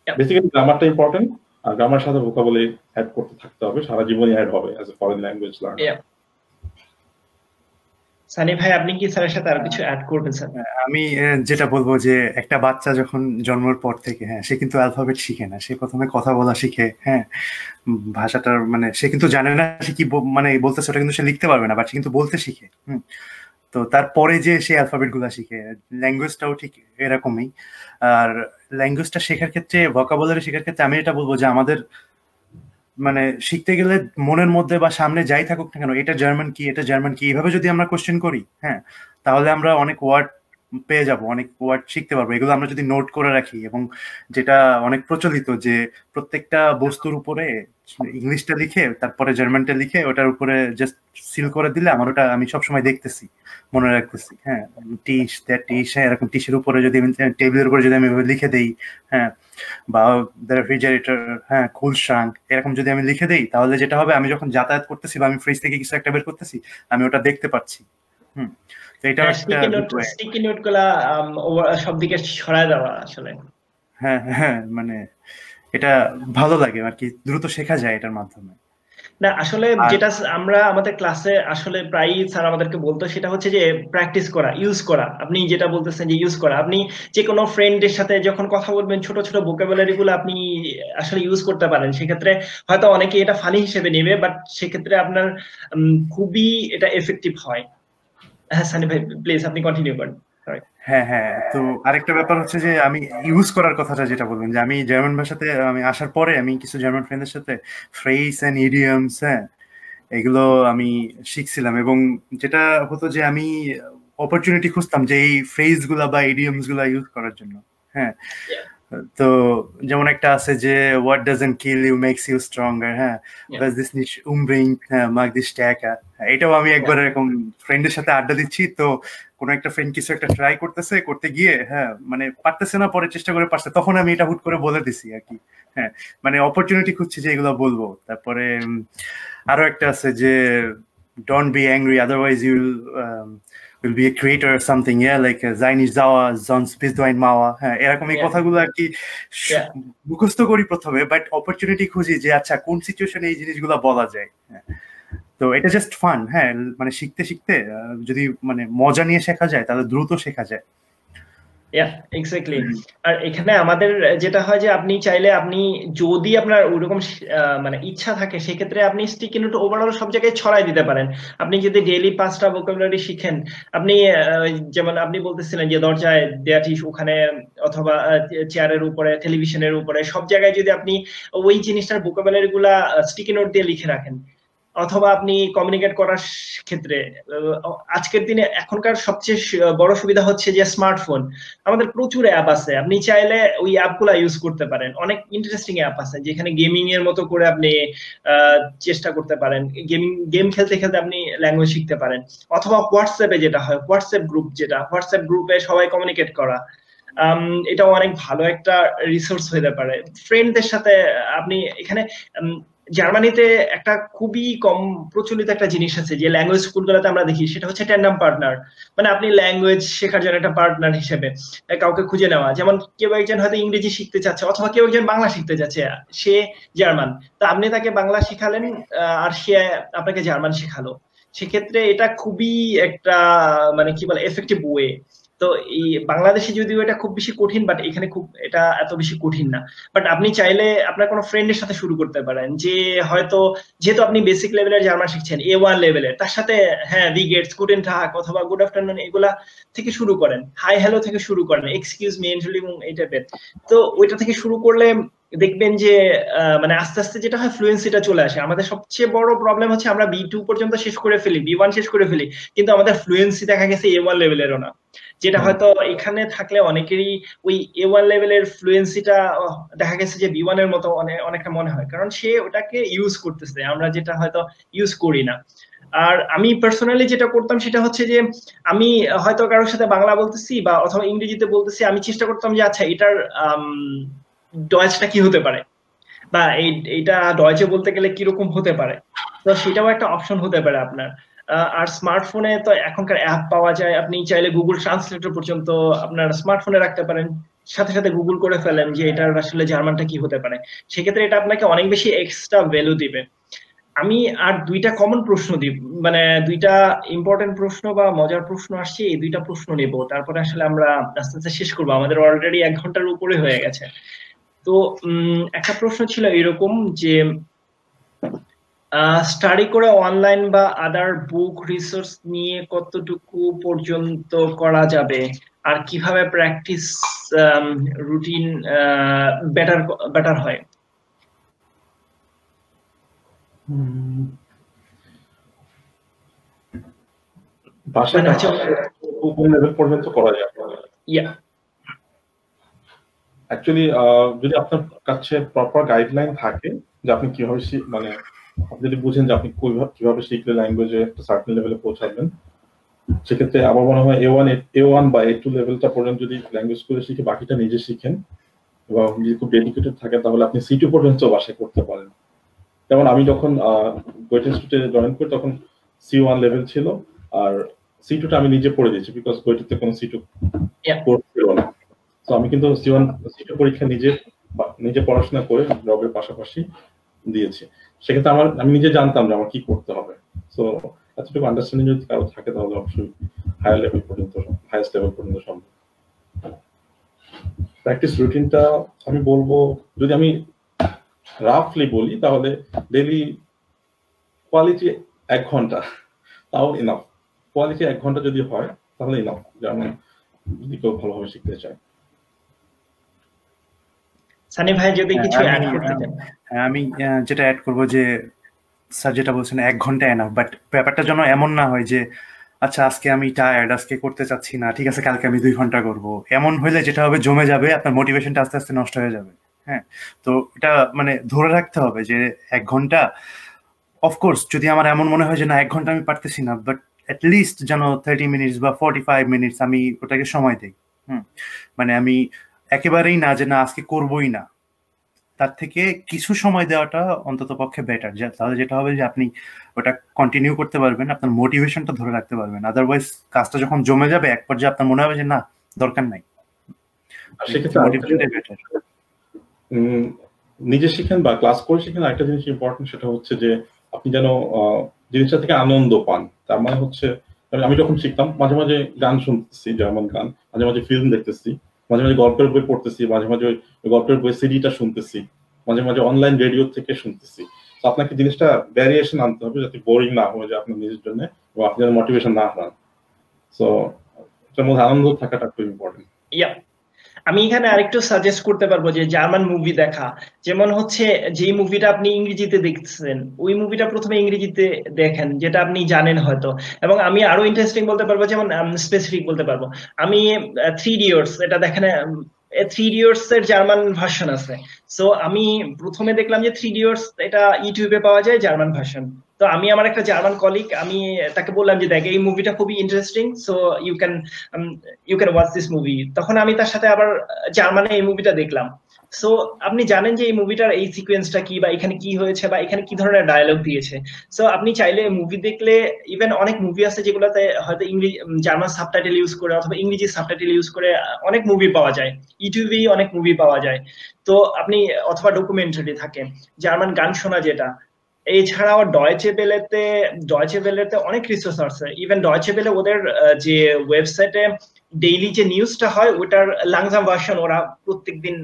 বেসিক্যালি গ্রামারটা ইম্পর্টেন্ট, আর গ্রামার সাথে ভোকাবুলারি অ্যাড করতে থাকতে হবে, সারা জীবনই অ্যাড হবে as a foreign language learner. Sunny ভাই, আপনি কি স্যারের সাথে আর কিছু অ্যাড করবেন স্যার? আমি যেটা বলবো যে একটা বাচ্চা যখন জন্মের পর থেকে সে কিন্তু অ্যালফাবেট শিখে না, সে প্রথমে কথা বলা শিখে, ভাষাটার মানে সে কিন্তু জানে না সে কি মানে বলতেছে, ওটা কিন্তু সে লিখতে পারবে না, বাট সে কিন্তু বলতে শিখে। তো তারপরে যে সে অ্যালফাবেট গুলা শিখে, ল্যাঙ্গুয়েজটাও ঠিক এরকমই। আর ল্যাঙ্গুয়েজটা শেখার ক্ষেত্রে, ভোকাবুলারি শেখার ক্ষেত্রে আমি এটা বলবো যে আমাদের মানে শিখতে গেলে মনের মধ্যে বা সামনে যাই থাকুক না কেন, এটা জার্মান কি, এটা জার্মান কি, এইভাবে যদি আমরা কোশ্চেন করি, তাহলে আমরা অনেক ওয়ার্ড পেয়ে যাব, অনেক ওয়ার্ড শিখতে পারবো। এগুলো আমরা যদি নোট করে রাখি, এবং যেটা অনেক প্রচলিত যে প্রত্যেকটা বস্তুর উপরে ইংলিশটা লিখে তারপরে জার্মানটা লিখে ওটার উপরে জাস্ট সিল করে দিলে আমার ওটা আমি সবসময় দেখতেছি, মনে রাখতেছি। টিশ দ্যাট টিশ, এরকম টিশের উপরে যদি আমি টেবিলের উপরে যদি আমি লিখে দেই, বা রেফ্রিজারেটর, কুলশ্রাঙ্ক, এরকম যদি আমি লিখে দেই, তাহলে যেটা হবে আমি যখন যাতায়াত করতেছি বা আমি ফ্রিজ থেকে কিছু একটা বের করতেছি, আমি ওটা দেখতে পাচ্ছি। তো এটা স্টিকি নোটগুলা সব দিকে ছড়ায় দেওয়া আসলে মানে এটা ভালো লাগে আর কি, দ্রুত শেখা যায় এটার মাধ্যমে। না আসলে যেটা আমরা আমাদের ক্লাসে আসলে প্রায়ই স্যার আমাদেরকে বলতো, সেটা হচ্ছে যে প্র্যাকটিস করা, ইউজ করা। আপনি যেটা বলতেছেন যে ইউজ করা, আপনি যে কোনো ফ্রেন্ডের সাথে যখন কথা বলবেন, ছোট ছোট ভোকাবুলারি গুলো আপনি আসলে ইউজ করতে পারেন। সেক্ষেত্রে হয়তো অনেকে এটা ফানি হিসেবে নেবে, বাট সেক্ষেত্রে আপনার খুবই এটা এফেক্টিভ হয়। হ্যাঁ সানি ভাই প্লিজ আপনি কন্টিনিউ করেন। তো আরেকটা ব্যাপার হচ্ছে যে আমি ইউজ করার কথাটা যেটা বলবেন, যে আমি জার্মান ভাষাতে আমি আসার পরে আমি কিছু জার্মান ফ্রেন্ডের সাথে ফ্রেজ এন্ড ইডিয়মস এগুলো আমি শিখছিলাম, এবং যেটা হতো যে আমি অপরচুনিটি খুঁজতাম যে এই ফ্রেজ গুলা বা ইডিয়মস গুলা ইউজ করার জন্য। তো যেমন একটা আছে যে what doesn't kill you makes you stronger, das ist nicht umbringt, mag dich stärker। এটাও আমি একবার এরকম ফ্রেন্ডের সাথে আড্ডা দিচ্ছি, তো কোন একটা ফ্রেন্ড কিছু একটা ট্রাই করতে গিয়ে মানে পারতেছে না, পরে চেষ্টা করে পারছে, তখন আমি এটা হুট করে বলে দিছি আর কি। মানে অপরচুনিটি খুঁজছি যে এগুলো বলবো। তারপরে আরো একটা আছে যে don't be angry otherwise will be a creator or something, like sei nicht sauer sonst bist du ein Mauer। এরকম এই কথাগুলো আর কি মুখস্থ করি প্রথমে, বাট অপরচুনিটি খুঁজি যে আচ্ছা কোন সিচুয়েশনে এই জিনিসগুলো বলা যায়। তো এটা জাস্ট ফান, মানে শিখতে শিখতে যদি মানে মজা নিয়ে শেখা যায় তাহলে দ্রুত শেখা যায়। এক্স্যাক্টলি। আর এখানে আমাদের যেটা হয় যে আপনি চাইলে, আপনি যদি আপনার ওইরকম মানে ইচ্ছা থাকে, সেক্ষেত্রে আপনি স্টিকি নোট ওভারঅল সব জায়গায় ছড়াই দিতে পারেন। আপনি যদি ডেইলি 5টা ভোকাবুলারি শিখেন, আপনি যেমন আপনি বলতেছিলেন যে দরজায় দেয়া টিস্যু ওখানে, অথবা চেয়ারের উপরে, টেলিভিশনের উপরে, সব জায়গায় যদি আপনি ওই জিনিসটার ভোকাবুলারি গুলা স্টিকি নোট দিয়ে লিখে রাখেন, অথবা আপনি কমিউনিকেট করার ক্ষেত্রে, আজকের দিনে এখনকার সবচেয়ে বড় সুবিধা হচ্ছে যে স্মার্টফোন, আমাদের প্রচুর অ্যাপ আছে, আপনি চাইলে ওই অ্যাপগুলো ইউজ করতে পারেন। অনেক ইন্টারেস্টিং অ্যাপ আছে যেখানে গেমিং এর মতো করে আপনি চেষ্টা করতে পারেন, গেম খেলতে খেলতে আপনি ল্যাঙ্গুয়েজ শিখতে পারেন। অথবা হোয়াটসঅ্যাপে যেটা হয়, হোয়াটসঅ্যাপ গ্রুপে সবাই কমিউনিকেট করা, এটাও অনেক ভালো একটা রিসোর্স হতে পারে ফ্রেন্ডদের সাথে। আপনি এখানে জার্মানিতে একটা খুবই কম প্রচলিত একটা জিনিস আছে যে ল্যাঙ্গুয়েজ স্কুলগুলোতে আমরা দেখি, সেটা হচ্ছে ট্যান্ডাম পার্টনার। মানে আপনি ল্যাঙ্গুয়েজ শেখার জন্য একটা পার্টনার হিসেবে কাউকে খুঁজে নেওয়া। যেমন কেউ একজন হয়তো ইংরেজি শিখতে চাচ্ছে, অথবা কেউ একজন বাংলা শিখতে যাচ্ছে, সে জার্মান, তো আপনি তাকে বাংলা শিখালেন আর সে আপনাকে জার্মান শেখালো। সেক্ষেত্রে এটা খুবই একটা মানে কি বলে এফেক্টিভ ওয়ে। তো এই বাংলাদেশে যদিও এটা খুব বেশি কঠিন, বাট এখানে খুব এটা এত বেশি কঠিন না। বাট আপনি চাইলে আপনার কোনো ফ্রেন্ডের সাথে শুরু করতে পারেন, যে হয়তো যেহেতু আপনি বেসিক লেভেলের জার্মান শিখছেন, A1 লেভেলের, তার সাথে ভি গেটস, গুডেন টাগ অথবা গুড আফটারনুন এগুলা থেকে শুরু করেন, হাই হ্যালো থেকে শুরু করেন, এক্সকিউজ মি, এন্ট্রিলিং এই টাইপের। তো ওইটা থেকে শুরু করলে দেখবেন যে মানে আস্তে আস্তে যেটা হয় ফ্লুয়েন্সিটা চলে আসে। আমাদের সবচেয়ে বড় প্রবলেম হচ্ছে আমরা B2 পর্যন্ত শেষ করে ফেলি, B1 শেষ করে ফেলি, কিন্তু আমাদের ফ্লুয়েন্সি দেখা গেছে A1 লেভেলেরও না, যেটা হয়তো এখানে থাকলে অনেকেরই ওই A1 লেভেলের ফ্লুয়েন্সিটা দেখা গেছে যে B1 এর মতো অনেকটা মনে হয়, কারণ সে ওটাকে ইউজ করতেছে, আমরা যেটা হয়তো ইউজ করি না। আর আমি পার্সোনালি যেটা করতাম সেটা হচ্ছে যে আমি হয়তো কারোর সাথে বাংলা বলতেছি বা অথবা ইংরেজিতে বলতেছি, আমি চেষ্টা করতাম যে আচ্ছা এটার ডয়েচটা কি হতে পারে, বা এইটা ডয়েচে বলতে গেলে কিরকম হতে পারে, তো সেটাও একটা অপশন হতে পারে আপনার। আর স্মার্টফোনে তো এখনকার অ্যাপ পাওয়া যায়, আপনি চাইলে গুগল ট্রান্সলেটর পর্যন্ত আপনার স্মার্টফোনে রাখতে পারেন, সাথে সাথে গুগল করে ফেলেন যে এটার আসলে জার্মানটা কি হতে পারে, সেক্ষেত্রে এটা আপনাকে অনেক বেশি এক্সট্রা ভ্যালু দিবে। আমি আর দুইটা কমন প্রশ্ন দিব, মানে দুইটা ইম্পর্টেন্ট প্রশ্ন বা মজার প্রশ্ন আসছে, এই দুইটা প্রশ্ন নেব, তারপরে আসলে আমরা আস্তে আস্তে শেষ করবো, আমাদের অলরেডি 1 ঘন্টার উপরে হয়ে গেছে। তো একটা প্রশ্ন ছিল এরকম যে স্টাডি করে অনলাইন বা আদার বুক রিসোর্স নিয়ে কতটুকু পর্যন্ত করা যাবে, আর কিভাবে প্র্যাকটিস রুটিন বেটার বেটার হয়? ভাষা কোন লেভেল পর্যন্ত করা যায়? অ্যাকচুয়ালি যদি আপনার কাছে প্রপার গাইডলাইন থাকে যে আপনি কিভাবে মানে আপনি যদি বুঝেন যে আপনি কিভাবে শিখলে ল্যাঙ্গুয়েজে একটা সার্টেন লেভেলে পৌঁছাবেন, সেক্ষেত্রে আমার মনে হয় A1 বা A2 লেভেলটা পর্যন্ত যদি ল্যাঙ্গুয়েজ স্কুলে শিখে বাকিটা নিজে শিখেন এবং যদি খুব ডেডিকেটেড থাকে তাহলে আপনি C2 পর্যন্ত বাসায় করতে পারেন। যেমন আমি যখন গোয়েট ইনস্টিটিউটে জয়েন করি তখন C1 লেভেল ছিল, আর C2টা আমি নিজে পড়ে দিয়েছি বিকজ গোয়েটিতে কোনো C2 কোর্স ছিল না। তো আমি কিন্তু C2 পরীক্ষা নিজে পড়াশোনা করে জবের পাশাপাশি দিয়েছি। সেক্ষেত্রে আমি নিজে জানতাম যে আমার কি করতে হবে। সো এতটুকু আন্ডারস্ট্যান্ডিং যদি কারো থাকে তাহলে অবশ্যই হায়ার লেভেল পর্যন্ত, হাইয়েস্ট লেভেল পর্যন্ত সম্ভব। প্র্যাকটিস রুটিনটা আমি বলবো, যদি আমি রাফলি বলি তাহলে ডেইলি কোয়ালিটি 1 ঘন্টা, তাও ইনাফ। কোয়ালিটি 1 ঘন্টা যদি হয় তাহলে ইনাফ, যেমন যদি কেউ ভালোভাবে শিখতে চায়। সানি ভাই যদি কিছু অ্যাড করতে চান। আমি যেটা অ্যাড করব যে স্যার যেটা বলছেন 1 ঘন্টা এনাফ, বাট ব্যাপারটা যেন এমন না হয় যে আচ্ছা আজকে আমি টায়ার্ড, আজকে করতে চাচ্ছি না, ঠিক আছে কালকে আমি 2 ঘন্টা করব, এমন হইলে যেটা হবে জমে যাবে, আপনার মোটিভেশনটা আস্তে আস্তে নষ্ট হয়ে যাবে। হ্যাঁ, তো এটা মানে ধরে রাখতে হবে যে 1 ঘন্টা। অফকোর্স যদি আমার এমন মনে হয় যে না 1 ঘন্টা আমি পারতেছি না, বাট অ্যাটলিস্ট যেন 30 মিনিটস বা 45 মিনিটস আমি ওটাকে সময় দিই। মানে আমি একেবারেই না যে না আজকে করবোই না, তার থেকে কিছু সময় দেওয়াটা অন্তত পক্ষে বেটার। তাহলে যেটা হবে যে আপনি ওটা কন্টিনিউ করতে পারবেন, আপনার মোটিভেশনটা ধরে রাখতে পারবেন। আদারওয়াইজ কাজটা যখন জমে যাবে এক পর্যায়ে আপনার মনে হবে যে না দরকার নাই। নিজে শিখেন বা ক্লাস করে শিখেন, একটা জিনিস ইম্পর্টেন্ট সেটা হচ্ছে যে আপনি যেন জিনিসটা থেকে আনন্দ পান। তার মানে হচ্ছে আমি যখন শিখতাম মাঝে মাঝে গান শুনতেছি, জার্মান গান, মাঝে মাঝে ফিল্ম দেখতেছি, মাঝে মাঝে গল্পের বই পড়তেছি, মাঝে মাঝে ওই গল্পের বই সিডিটা শুনতেছি, মাঝে মাঝে অনলাইন রেডিও থেকে শুনতেছি। তো আপনাকে জিনিসটা ভ্যারিয়েশন আনতে হবে যাতে বোরিং না হয়ে যায় আপনার নিজের জন্য এবং আপনি যেন মোটিভেশন না হারান। সো এটার মধ্যে আনন্দ থাকাটা খুব ইম্পর্টেন্ট। আমি এখানে আরেকটু সাজেস্ট করতে পারবো যে জার্মান মুভি দেখা, যেমন হচ্ছে যেই মুভিটা আপনি ইংরেজিতে দেখছেন ওই মুভিটা প্রথমে ইংরেজিতে দেখেন, যেটা আপনি জানেন হয়তো। এবং আমি আরো ইন্টারেস্টিং বলতে পারবো, যেমন স্পেসিফিক বলতে পারবো, আমি 3 ইডিয়টস এটা দেখেন, 3 ইডিয়টস এর জার্মান ভার্সন আছে। সো আমি প্রথমে দেখলাম যে 3 ইডিয়টস এটা ইউটিউবে পাওয়া যায় জার্মান ভার্সন। তো আমি আমার একটা জার্মান কলিগ, আমি তাকে বললাম যে দেখ এই মুভিটা খুবই interesting, so you can watch this movie. তখন আমি তার সাথে আবার জার্মানে এই মুভিটা দেখলাম। সো আপনি জানেন যে এই মুভিটার এই সিকোয়েন্সটা কি, বা এখানে কি হয়েছে, বা এখানে কি ধরনের ডায়ালগ দিয়েছে। সো আপনি চাইলে মুভি দেখলে, ইভেন অনেক মুভি আছে যেগুলোতে হয়তো জার্মান সাবটাইটেল ইউজ করে অথবা ইংরেজি সাবটাইটেল ইউজ করে অনেক মুভি পাওয়া যায়, ইউটিউবেই অনেক মুভি পাওয়া যায়। তো আপনি অথবা ডকুমেন্টারি থাকে, জার্মান গান শোনা যেটা। এছাড়াও ডয়েচে বেলেতে অনেক রিসোর্স আছে। ইভেন ডয়েচে বেলে ওদের যে ওয়েবসাইটে ডেইলি যে নিউজটা হয় ওটার লাংজাম ভার্সন ওরা প্রত্যেকদিন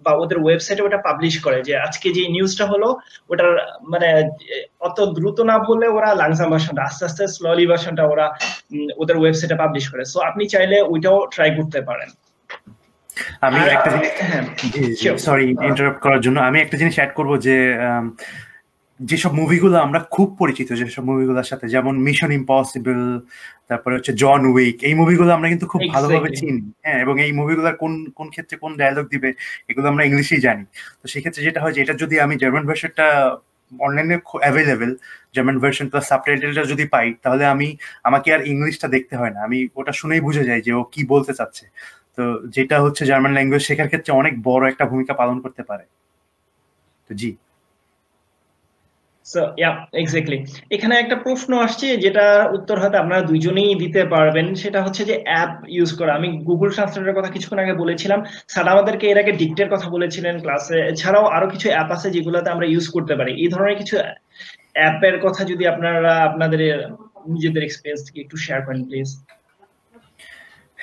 বা ওদের ওয়েবসাইটে ওটা পাবলিশ করে, যে আজকে যে নিউজটা হলো ওটার মানে অত দ্রুত না বলে ওরা লাংজাম ভার্সনটা আস্তে আস্তে স্লোলি ভার্সনটা ওরা ওদের ওয়েবসাইটে পাবলিশ করে। সো আপনি চাইলে ওইটাও ট্রাই করতে পারেন। আমি আর একটা জিনিস সরি ইন্টারাপ্ট করার জন্য আমি একটা জিনিস অ্যাড করব যে যেসব মুভিগুলো আমরা খুব পরিচিত, যেসব মুভিগুলোর সাথে, যেমন মিশন ইম্পসিবল, তারপরে হচ্ছে জন উইক, এই মুভিগুলো আমরা কিন্তু খুব ভালোভাবে চিনি, হ্যাঁ, এবং এই মুভিগুলোর কোন কোন ক্ষেত্রে কোন ডায়লগ দিবে এগুলো আমরা ইংলিশেই জানি। তো সেক্ষেত্রে যেটা হয় যে এটা যদি আমি জার্মান ভার্সনটা অনলাইনে অ্যাভেলেবেল, জার্মান ভার্সন প্লাস সাবটাইটেলটা যদি পাই, তাহলে আমাকে আর ইংলিশটা দেখতে হয় না, আমি ওটা শুনেই বুঝে যাই যে ও কি বলতে চাচ্ছে। তো যেটা হচ্ছে জার্মান ল্যাঙ্গুয়েজ শেখার ক্ষেত্রে অনেক বড় একটা ভূমিকা পালন করতে পারে। তো জি, সো ইয়া এক্স্যাক্টলি। এখানে একটা প্রশ্ন আসছে যেটা উত্তর হয়তো আপনারা দুইজনেই দিতে পারবেন, সেটা হচ্ছে যে অ্যাপ ইউজ করা। আমি গুগল ট্রান্সলেটরের কথা কিছুক্ষণ আগে বলেছিলাম, স্যার আমাদেরকে এর আগে ডিক্টের কথা বলেছিলেন ক্লাসে। এছাড়াও আরো কিছু অ্যাপ আছে যেগুলোতে আমরা ইউজ করতে পারি। এই ধরনের কিছু অ্যাপের কথা যদি আপনারা আপনাদের নিজেদের এক্সপেরিয়েন্স থেকে একটু শেয়ার করেন প্লিজ।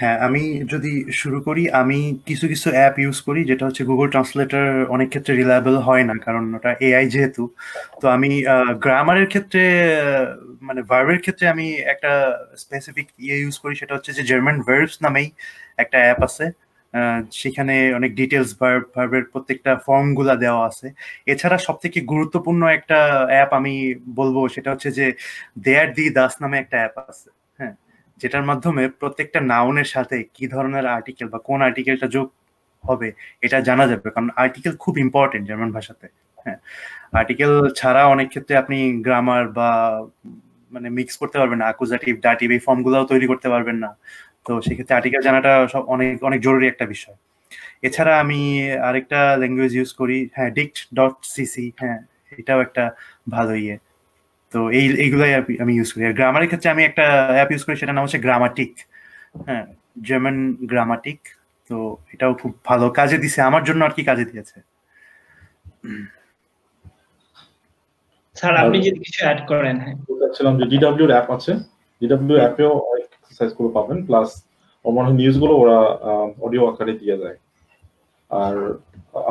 হ্যাঁ, আমি যদি শুরু করি, আমি কিছু কিছু অ্যাপ ইউজ করি যেটা হচ্ছে গুগল ট্রান্সলেটর অনেক ক্ষেত্রে রিলায়েবল হয় না, কারণ ওটা এআই যেহেতু। তো আমি গ্রামারের ক্ষেত্রে, মানে ভার্বের ক্ষেত্রে আমি একটা স্পেসিফিক ইউজ করি, সেটা হচ্ছে যে জার্মান ভার্বস নামেই একটা অ্যাপ আছে। সেখানে অনেক ডিটেলস ভার্বের প্রত্যেকটা ফর্মগুলা দেওয়া আছে। এছাড়া সব থেকে গুরুত্বপূর্ণ একটা অ্যাপ আমি বলবো সেটা হচ্ছে যে দেয়ার দি দাস নামে একটা অ্যাপ আছে, হ্যাঁ, যেটার মাধ্যমে প্রত্যেকটা নাউনের সাথে কি ধরনের আর্টিকেল বা কোন আর্টিকেলটা যোগ হবে এটা জানা যাবে, কারণ আর্টিকেল খুব ইম্পর্টেন্ট জার্মান ভাষাতে। হ্যাঁ, আর্টিকেল ছাড়া অনেক ক্ষেত্রে আপনি গ্রামার বা মানে মিক্স করতে পারবেন না, অ্যাকুজাটিভ ডাটিভ এই ফর্মগুলোও তৈরি করতে পারবেন না। তো সেক্ষেত্রে আর্টিকেল জানাটা সব অনেক অনেক জরুরি একটা বিষয়। এছাড়া আমি আরেকটা ল্যাঙ্গুয়েজ ইউজ করি, হ্যাঁ, dict.cc, হ্যাঁ, এটাও একটা ভালো ইয়ে। তো এইগুলাই আমি ইউজ করি। আর গ্রামারের ক্ষেত্রে আমি একটা অ্যাপ ইউজ করি, সেটার নাম হচ্ছে গ্রামাটিক, হ্যাঁ, জার্মান গ্রামাটিক। তো এটাও খুব ভালো কাজে দিছে আমার জন্য, আর কি কাজে দিয়েছে। স্যার আপনি যদি কিছু অ্যাড করেন। হ্যাঁ, বলছিলাম যে ডিডব্লিউ অ্যাপ আছে, ডিডব্লিউ অ্যাপেও অনেক এক্সারসাইজ গুলো পাবেন, প্লাস আমার নিউজ গুলো ওরা অডিও আকারে দিয়ে দেয়। আর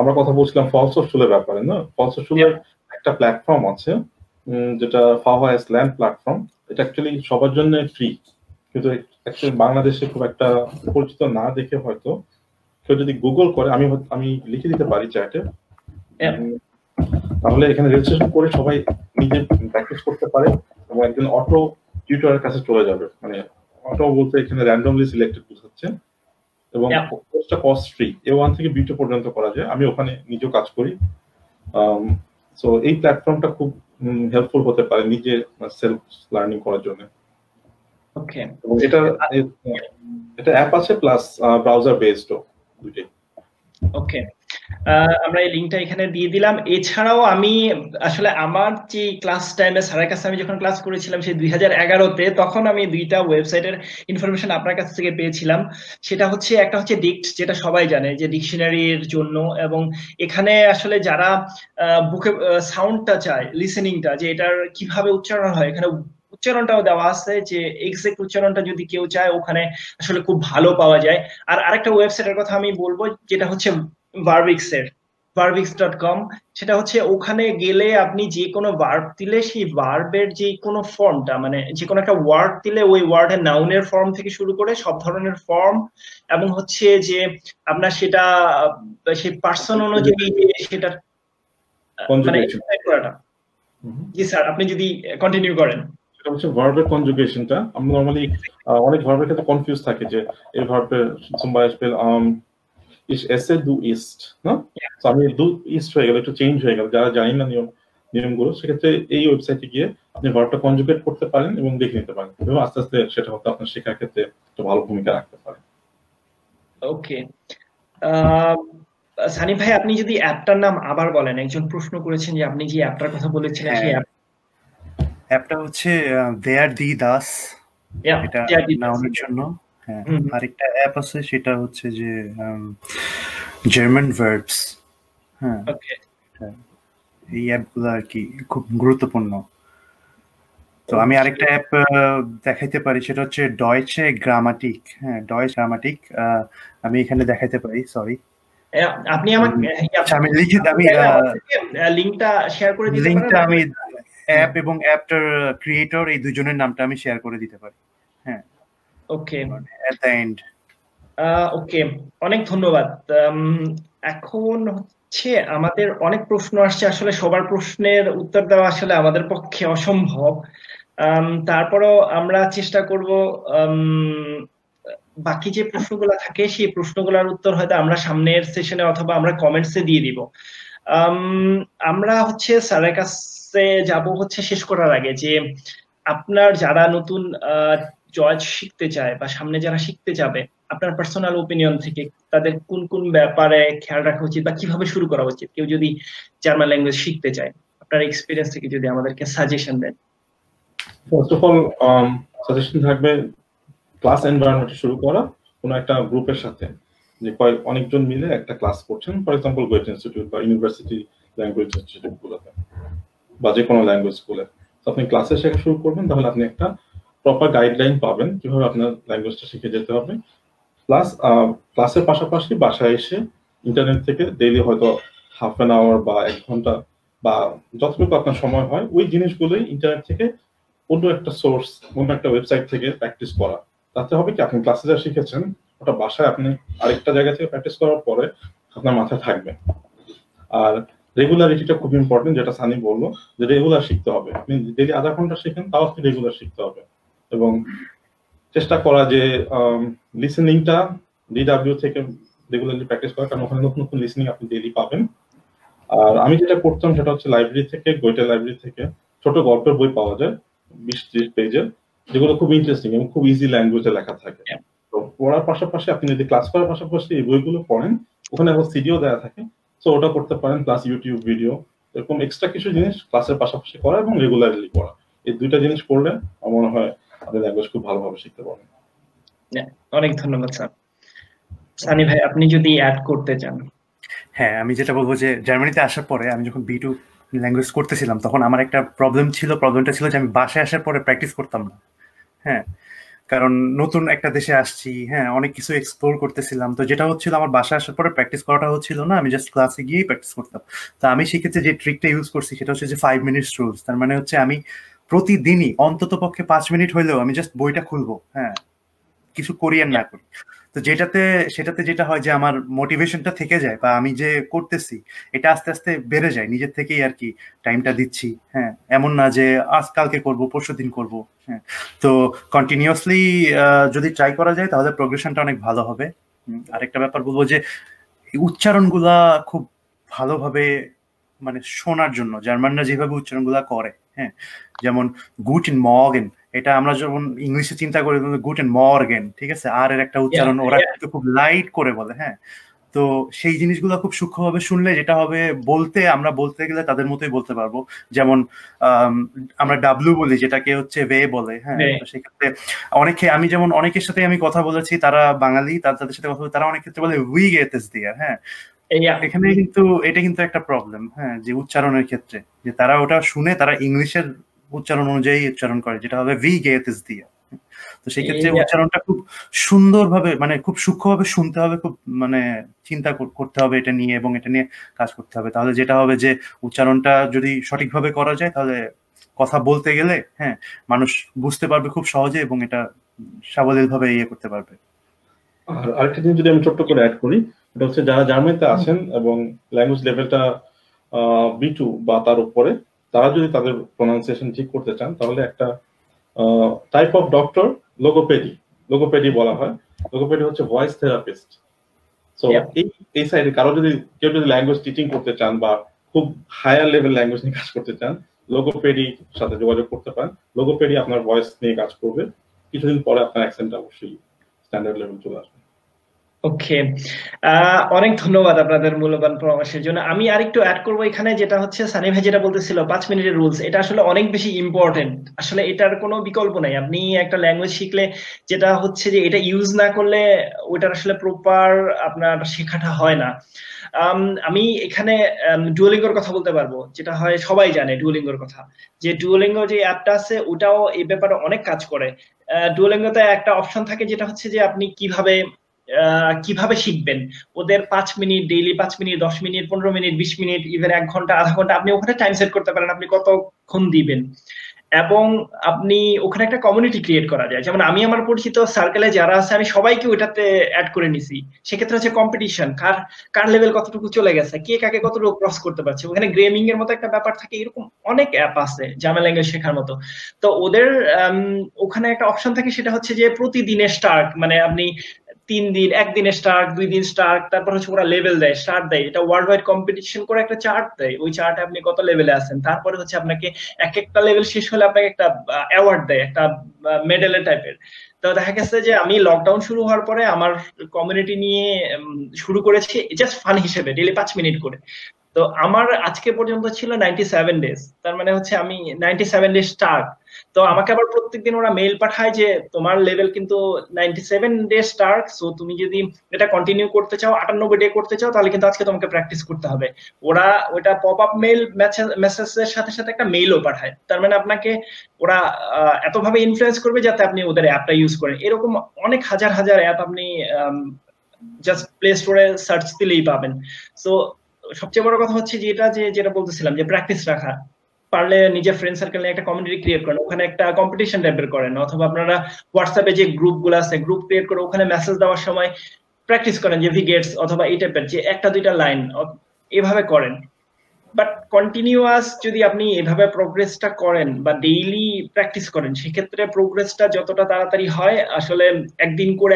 আমরা কথা বলছিলাম ফলস সোর্সের ব্যাপারে, না? ফলস সোর্সের একটা প্ল্যাটফর্ম আছে যেটা ফাওয়াস ল্যান্ড প্ল্যাটফর্ম। এটা অ্যাকচুয়ালি সবার জন্য ফ্রি, কিন্তু অ্যাকচুয়ালি বাংলাদেশে খুব একটা পরিচিত না দেখে হয়তো কেউ যদি গুগল করে, আমি লিখে দিতে পারি চ্যাটে, তাহলে এখানে রেজিস্ট্রেশন করে সবাই নিজে প্র্যাকটিস করতে পারে এবং একজন অটো টিউটরের কাছে চলে যাবে। মানে অটো বলতে এখানে র্যান্ডমলি সিলেক্টেড বোঝাচ্ছে, এবং কোর্সটা কস্ট ফ্রি, A1 থেকে B2 পর্যন্ত করা যায়। আমি ওখানে নিজেও কাজ করি। সো এই প্ল্যাটফর্মটা খুব হেল্পফুল হতে পারে নিজে সেলফ লার্নিং করার জন্য। ওকে, এবং এটা অ্যাপ আছে প্লাস ব্রাউজার বেসডও, দুইটাই। ওকে, আমরা এই লিংকটা এখানে দিয়ে দিলাম। এছাড়াও আমি আসলে আমার যে ক্লাস টাইমে স্যারের কাছে আমি যখন ক্লাস করেছিলাম সেই 2011-তে, তখন আমি দুইটা ওয়েবসাইটের ইনফরমেশন আপনার কাছ থেকে পেয়েছিলাম। সেটা হচ্ছে, একটা হচ্ছে ডিক্ট, যেটা সবাই জানে যে ডিকশনারির জন্য, এবং এখানে আসলে যারা বুকে সাউন্ডটা চায়, লিসেনিংটা, যে এটার কিভাবে উচ্চারণ হয়, এখানে উচ্চারণটাও দেওয়া আছে, যে এক্সাক্ট উচ্চারণটা যদি কেউ চায় ওখানে আসলে খুব ভালো পাওয়া যায়। আর আরেকটা ওয়েবসাইটের কথা আমি বলবো, যেটা হচ্ছে ভার্বিক্সের, ভার্বিক্স.com। সেটা হচ্ছে ওখানে গেলে আপনি যে কোনো ভার্ব দিলে সেই ভার্বের যে কোনো ফর্মটা, মানে যে কোনো একটা ওয়ার্ড দিলে ওই ওয়ার্ডের নাউনের ফর্ম থেকে শুরু করে সব ধরনের ফর্ম, এবং হচ্ছে যে আপনার সেটা সেই পার্সন অনুযায়ী সেটা মানে করাটা। জি স্যার, আপনি যদি কন্টিনিউ করেন। সেটা হচ্ছে ভার্বের কনজুগেশনটা। আমরা নরমালি অনেক ভার্বের ক্ষেত্রে কনফিউজ থাকে যে এই ভার্বের zum Beispiel ich esse du isst, না? তো আমি du isst হয়ে গেল, একটু চেঞ্জ হয়ে গেল, যারা জানেন না নিয়মগুলো, সেক্ষেত্রে এই ওয়েবসাইটে গিয়ে আপনি ভার্বটা কনজুগেট করতে পারেন এবং দেখে নিতে পারেন, এবং আস্তে আস্তে সেটা হয়তো আপনার শেখার ক্ষেত্রে একটা ভালো ভূমিকা রাখতে পারে। ওকে, সানি ভাই আপনি যদি অ্যাপটার নাম আবার বলেন। একজন প্রশ্ন করেছেন যে আপনি যে অ্যাপটার কথা বলেছিলেন সেই অ্যাপটা হচ্ছে দেয়ার দি দাস, এটা নাউনের জন্য। হ্যাঁ, আরেকটা অ্যাপ আছে সেটা হচ্ছে যে জার্মান ভার্বস। হ্যাঁ, এই অ্যাপগুলো আর কি খুব গুরুত্বপূর্ণ। তো আমি আরেকটা অ্যাপ দেখাইতে পারি, সেটা হচ্ছে ডয়েচে গ্রামাটিক। হ্যাঁ, ডয়েচ গ্রামাটিক আমি এখানে দেখাইতে পারি, সরি। আপনি আমাকে আমি লিখে লিংকটা শেয়ার করে দিতে পারেন। লিংকটা আমি অ্যাপ এবং অ্যাপটার ক্রিয়েটর এই দুজনের নামটা আমি শেয়ার করে দিতে পারি। হ্যাঁ, ওকে, এট দ্য এন্ড। ওকে, অনেক ধন্যবাদ। এখন হচ্ছে আমাদের অনেক প্রশ্ন আসছে, আসলে সবার প্রশ্নের উত্তর দেওয়া আসলে আমাদের পক্ষে অসম্ভব। তারপরেও আমরা চেষ্টা করব বাকি যে প্রশ্নগুলো থাকে সেই প্রশ্নগুলোর উত্তর হয়তো আমরা সামনের সেশনে অথবা আমরা কমেন্টসে দিয়ে দিব। আমরা হচ্ছে স্যারের কাছে যাব হচ্ছে শেষ করার আগে, যে আপনার যারা নতুন জজ শিখতে চায় বা সামনে যারা শিখতে যাবে, আপনার পার্সোনাল ওপিনিয়ন থেকে তাদের কোন কোন ব্যাপারে খেয়াল রাখা উচিত বা কিভাবে শুরু করা উচিত, কেউ যদি জার্মান ল্যাঙ্গুয়েজ শিখতে চায়, আপনার এক্সপিরিয়েন্স থেকে যদি আমাদেরকে সাজেশন দেন। ফার্স্ট অফ অল সাজেশন থাকবে ক্লাস এনভায়রনমেন্টে শুরু করা, কোনো একটা গ্রুপের সাথে, যে অনেকজন মিলে একটা ক্লাস করছেন, ফর এক্সাম্পল গোয়েট ইনস্টিটিউট বা ইউনিভার্সিটি ল্যাঙ্গুয়েজ ইনস্টিটিউট গুলোতে বা যে কোনো ল্যাঙ্গুয়েজ স্কুলে। তো আপনি ক্লাসে শেখা শুরু করবেন, তাহলে আপনি একটা প্রপার গাইডলাইন পাবেন কিভাবে আপনার ল্যাঙ্গুয়েজটা শিখে যেতে হবে। প্লাস ক্লাসের পাশাপাশি বাসায় এসে ইন্টারনেট থেকে ডেইলি হয়তো হাফ অ্যান আওয়ার বা 1 ঘন্টা বা যতটুকু আপনার সময় হয়, ওই জিনিসগুলোই ইন্টারনেট থেকে অন্য একটা সোর্স, অন্য একটা ওয়েবসাইট থেকে প্র্যাকটিস করা। তাতে হবে কি, আপনি ক্লাসে যা শিখেছেন ওটা বাসায় আপনি আরেকটা জায়গা থেকে প্র্যাকটিস করার পরে আপনার মাথায় থাকবে। আর রেগুলারিটিটা খুব ইম্পর্টেন্ট, যেটা সানি বললো, যে রেগুলার শিখতে হবে। আপনি ডেইলি আধা ঘন্টা শিখেন, তাও আপনি রেগুলার শিখতে হবে। এবং চেষ্টা করা যে লিসেনিংটা ডিডব্লিউ থেকে রেগুলারলি প্র্যাকটিস করা, কারণ ওখানে নতুন নতুন লিসেনিং আপনি ডেইলি পাবেন। আর আমি যেটা করতাম সেটা হচ্ছে লাইব্রেরি থেকে, গোয়েটে লাইব্রেরি থেকে ছোট গল্পের বই পাওয়া যায় 20-30 পেজের, যেগুলো খুব ইন্টারেস্টিং এবং খুব ইজি ল্যাঙ্গুয়েজে লেখা থাকে। তো পড়ার পাশাপাশি আপনি যদি ক্লাস করার পাশাপাশি এই বইগুলো পড়েন, ওখানে এখন সিডিও দেওয়া থাকে, তো ওটা করতে পারেন, প্লাস ইউটিউব ভিডিও, এরকম এক্সট্রা কিছু জিনিস ক্লাসের পাশাপাশি করা এবং রেগুলারলি পড়া। এই দুইটা জিনিস করলে আমার মনে হয় আপনি ল্যাঙ্গুয়েজ খুব ভালোভাবে শিখতে পারবেন। অনেক ধন্যবাদ স্যার। সানি ভাই, আপনি যদি অ্যাড করতে চান। হ্যাঁ, আমি যেটা বলবো যে জার্মানিতে আসার পরে আমি যখন B2 ল্যাঙ্গুয়েজ করতেছিলাম, তখন আমার একটা প্রবলেমটা ছিল যে আমি বাসায় আসার পরে প্র্যাকটিস করতাম না। হ্যাঁ, কারণ নতুন একটা দেশে আসছি, হ্যাঁ, অনেক কিছু এক্সপ্লোর করতেছিলাম। তো যেটা হচ্ছিল, আমার বাসায় আসার পরে প্র্যাকটিস করাটা হচ্ছিল না, আমি জাস্ট ক্লাসে গিয়েই প্র্যাকটিস করতাম। তো আমি সেক্ষেত্রে যে ট্রিকটা ইউজ করছি সেটা হচ্ছে যে 5 মিনিটস রুলস। তার মানে হচ্ছে আমি প্রতিদিনই অন্তত পক্ষে 5 মিনিট হইলেও আমি জাস্ট বইটা খুলবো, হ্যাঁ, কিছু করি আর না করি। তো সেটাতে যেটা হয় যে আমার মোটিভেশনটা থেকে যায়, বা আমি যে করতেছি এটা আস্তে আস্তে বেড়ে যায় নিজের থেকেই আর কি। টাইমটা দিচ্ছি, হ্যাঁ, এমন না যে আজ কালকে করবো, পরশুদিন করবো। হ্যাঁ, তো কন্টিনিউয়াসলি যদি ট্রাই করা যায় তাহলে প্রোগ্রেশনটা অনেক ভালো হবে। আরেকটা ব্যাপার বলবো যে উচ্চারণগুলা খুব ভালোভাবে মানে শোনার জন্য জার্মানরা যেভাবে উচ্চারণগুলা করে, হ্যাঁ, যেমন গুটেন মর্গেন, এটা আমরা যখন ইংলিশে চিন্তা করি গুটেন মর্গেন, ঠিক আছে, আর এর একটা উচ্চারণ ওরা কিন্তু খুব লাইট করে বলে। হ্যাঁ, তো সেই জিনিসগুলো খুব সূক্ষ্মভাবে শুনলে যেটা হবে, আমরা বলতে গেলে তাদের মতোই বলতে পারবো। যেমন আমরা ডাব্লু বলি, যেটাকে হচ্ছে ভে বলে। হ্যাঁ, তো সেক্ষেত্রে আমি যেমন অনেকের সাথে আমি কথা বলেছি, তারা বাঙালি, তাদের সাথে কথা বলে তারা অনেক ক্ষেত্রে বলে উই গেতেস দিয়ে। হ্যাঁ, এখানে কিন্তু এটা কিন্তু একটা প্রবলেম, হ্যাঁ, যে উচ্চারণের ক্ষেত্রে, যে তারা ওটা শুনে তারা ইংলিশের উচ্চারণ অনুযায়ী উচ্চারণ করে, যেটা হবে ভি গেতেস দিয়ে। তো সেই ক্ষেত্রে উচ্চারণটা খুব সুন্দরভাবে, মানে খুব সূক্ষ্মভাবে শুনতে হবে, খুব মানে চিন্তা করতে হবে এটা নিয়ে, এবং এটা নিয়ে কাজ করতে হবে। তাহলে যেটা হবে যে উচ্চারণটা যদি সঠিকভাবে করা যায়, তাহলে কথা বলতে গেলে, হ্যাঁ, মানুষ বুঝতে পারবে খুব সহজে এবং এটা সাবলীলভাবে করতে পারবে। আর আরেকটা জিনিস যদি আমি ছোট্ট করে অ্যাড করি, এটা হচ্ছে যারা জার্মানিতে আছেন এবং ল্যাঙ্গুয়েজ লেভেলটা B2 বা তার উপরে, তারা যদি তাদের প্রোনাউন্সিয়েশন ঠিক করতে চান, তাহলে একটা টাইপ অফ ডক্টর লোগোপেডি বলা হয়। লোগোপেডি হচ্ছে ভয়েস থেরাপিস্ট। সো এই সাইডে কেউ যদি ল্যাঙ্গুয়েজ টিচিং করতে চান বা খুব হায়ার লেভেল ল্যাঙ্গুয়েজ নিয়ে কাজ করতে চান, লোগোপেডির সাথে যোগাযোগ করতে পারেন। লোগোপেডি আপনার ভয়েস নিয়ে কাজ করবে, কিছুদিন পরে আপনার অ্যাকসেন্ট অবশ্যই স্ট্যান্ডার্ড লেভেল চলে আসবে। ওকে, অনেক ধন্যবাদ আপনাদের মূল্যবান পরামর্শের জন্য। আমি আরেকটু অ্যাড করবো এখানে, যেটা হচ্ছে সানি ভাই যেটা বলতেছিল 5 মিনিটের রুলস, এটা আসলে অনেক বেশি ইম্পর্টেন্ট। আসলে এটার কোনো বিকল্প নাই। আপনি একটা ল্যাঙ্গুয়েজ শিখলে যেটা হচ্ছে যে এটা ইউজ না করলে ওইটার আসলে প্রপার আপনার শেখাটা হয় না। আমি এখানে ডুওলিঙ্গোর কথা বলতে পারবো, যেটা হয় সবাই জানে ডুওলিঙ্গোর কথা, যে ডুওলিঙ্গো যে অ্যাপটা আছে ওটাও এই ব্যাপারে অনেক কাজ করে। ডুওলিঙ্গোতে একটা অপশন থাকে যেটা হচ্ছে যে আপনি কিভাবে শিখবেন। ওদের 5 minute daily, 5 minute, 10 minute, 15 minute, 20 minute, even 1 ঘন্টা, আধা ঘন্টা, আপনি ওখানে টাইম সেট করতে পারেন আপনি কতক্ষণ দিবেন। এবং আপনি ওখানে একটা কমিউনিটি ক্রিয়েট করা যায়। যেমন আমি আমার পরিচিত সার্কেলে যারা আছে আমি সবাইকে ওইটাতে অ্যাড করে নিছি। সেক্ষেত্রে হচ্ছে কম্পিটিশন, কার লেভেল কতটুকু চলে গেছে, কে কাকে কতটুকু ক্রস করতে পারছে। ওখানে গেমিং এর মতো একটা ব্যাপার থাকে, এরকম অনেক অ্যাপ আছে জামা ল্যাঙ্গুয়েজ শেখার মতো। তো ওদের ওখানে একটা অপশন থাকে, সেটা হচ্ছে যে প্রতিদিনের স্টার্ট, মানে আপনি 3 দিন, একদিনের স্টার্ট, 2 দিন স্টার্ট, তারপর হচ্ছে ওরা লেভেল দেয়, স্টার্ট দেয়, এটা ওয়ার্ল্ড ওয়াইড কম্পিটিশন করে একটা চার্ট দেয়। ওই চার্টে আপনি কত লেভেলে আছেন, তারপরে হচ্ছে আপনাকে এক একটা লেভেল শেষ হলে আপনাকে একটা অ্যাওয়ার্ড দেয়, একটা মেডেলের টাইপের। তো দেখা গেছে যে আমি লকডাউন শুরু হওয়ার পরে আমার কমিউনিটি নিয়ে শুরু করেছি জাস্ট ফান হিসেবে, ডেইলি 5 মিনিট করে। তো আমার আজকে পর্যন্ত ছিল 97 ডেজ, তার মানে হচ্ছে আমি 97 ডেজ স্টার্ট। তো আমাকে আবার প্রত্যেকদিন ওরা মেইল পাঠায় যে তোমার লেভেল কিন্তু 97 ডে স্টার্ট, সো তুমি যদি এটা কন্টিনিউ করতে চাও, 98 ডে করতে চাও, তাহলে কিন্তু আজকে তোমাকে প্র্যাকটিস করতে হবে। ওরা ওইটা পপ আপ মেইল মেসেজের সাথে সাথে একটা মেইলও পাঠায়। তার মানে আপনাকে ওরা এতভাবে ইনফ্লুয়েন্স করবে যাতে আপনি ওদের অ্যাপটা ইউজ করেন। এরকম অনেক হাজার হাজার অ্যাপ আপনি জাস্ট প্লে স্টোরে সার্চ দিলেই পাবেন। সো সবচেয়ে বড় কথা হচ্ছে যেটা বলতেছিলাম, যে প্র্যাকটিস রাখা। পারলে নিজের ফ্রেন্ড সার্কেল নিয়ে একটা কমিউনিটি ক্রিয়েট করেন, ওখানে একটা কম্পিটিশন টাইপের করেন, অথবা আপনারা হোয়াটসঅ্যাপে যে গ্রুপ গুলো আছে গ্রুপ ক্রিয়েট করে ওখানে মেসেজ দেওয়ার সময় প্র্যাকটিস করেন যে ভিগেটস অথবা এই টাইপের যে একটা দুইটা লাইন এভাবে করেন। বাট কন্টিনিউয়াস যদি আপনি এভাবে প্রোগ্রেসটা করেন বা ডেইলি প্র্যাকটিস করেন, সেক্ষেত্রে প্রোগ্রেসটা যতটা তাড়াতাড়ি হয়, আসলে একদিন করে,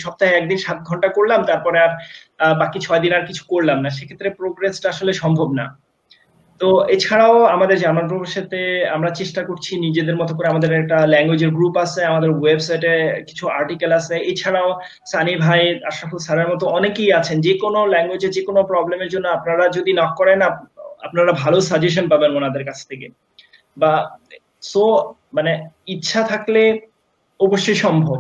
সপ্তাহে একদিন 7 ঘন্টা করলাম, তারপরে আর বাকি 6 দিন আর কিছু করলাম না, সেক্ষেত্রে প্রোগ্রেসটা আসলে সম্ভব না। তো এছাড়াও আমাদের জার্মান প্রবাসীতে আমরা চেষ্টা করছি নিজেদের মতো করে, আমাদের একটা ল্যাঙ্গুয়েজের গ্রুপ আছে, আমাদের ওয়েবসাইটে কিছু আর্টিকেল আছে। এছাড়াও সানি ভাই, আশরাফুল স্যারের মতো অনেকেই আছেন, যে কোনো ল্যাঙ্গুয়েজে যে কোনো প্রবলেমের জন্য আপনারা যদি নক করেন, আপনারা ভালো সাজেশন পাবেন ওনাদের কাছ থেকে। বা সো মানে ইচ্ছা থাকলে অবশ্যই সম্ভব।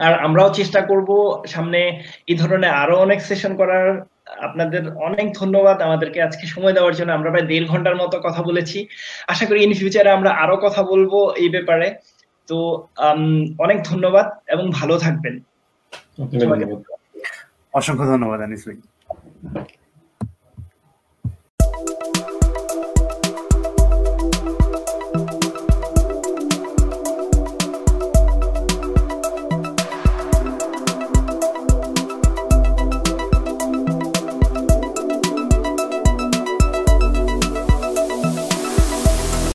আর আমরাও চেষ্টা করব সামনে এই ধরনের আরো অনেক সেশন করার। আপনাদের অনেক ধন্যবাদ আমাদেরকে আজকে সময় দেওয়ার জন্য। আমরা প্রায় 1.5 ঘন্টার মতো কথা বলেছি। আশা করি ইন ফিউচারে আমরা আরো কথা বলবো এই ব্যাপারে। তো অনেক ধন্যবাদ এবং ভালো থাকবেন। অসংখ্য ধন্যবাদ আনিস ভাই।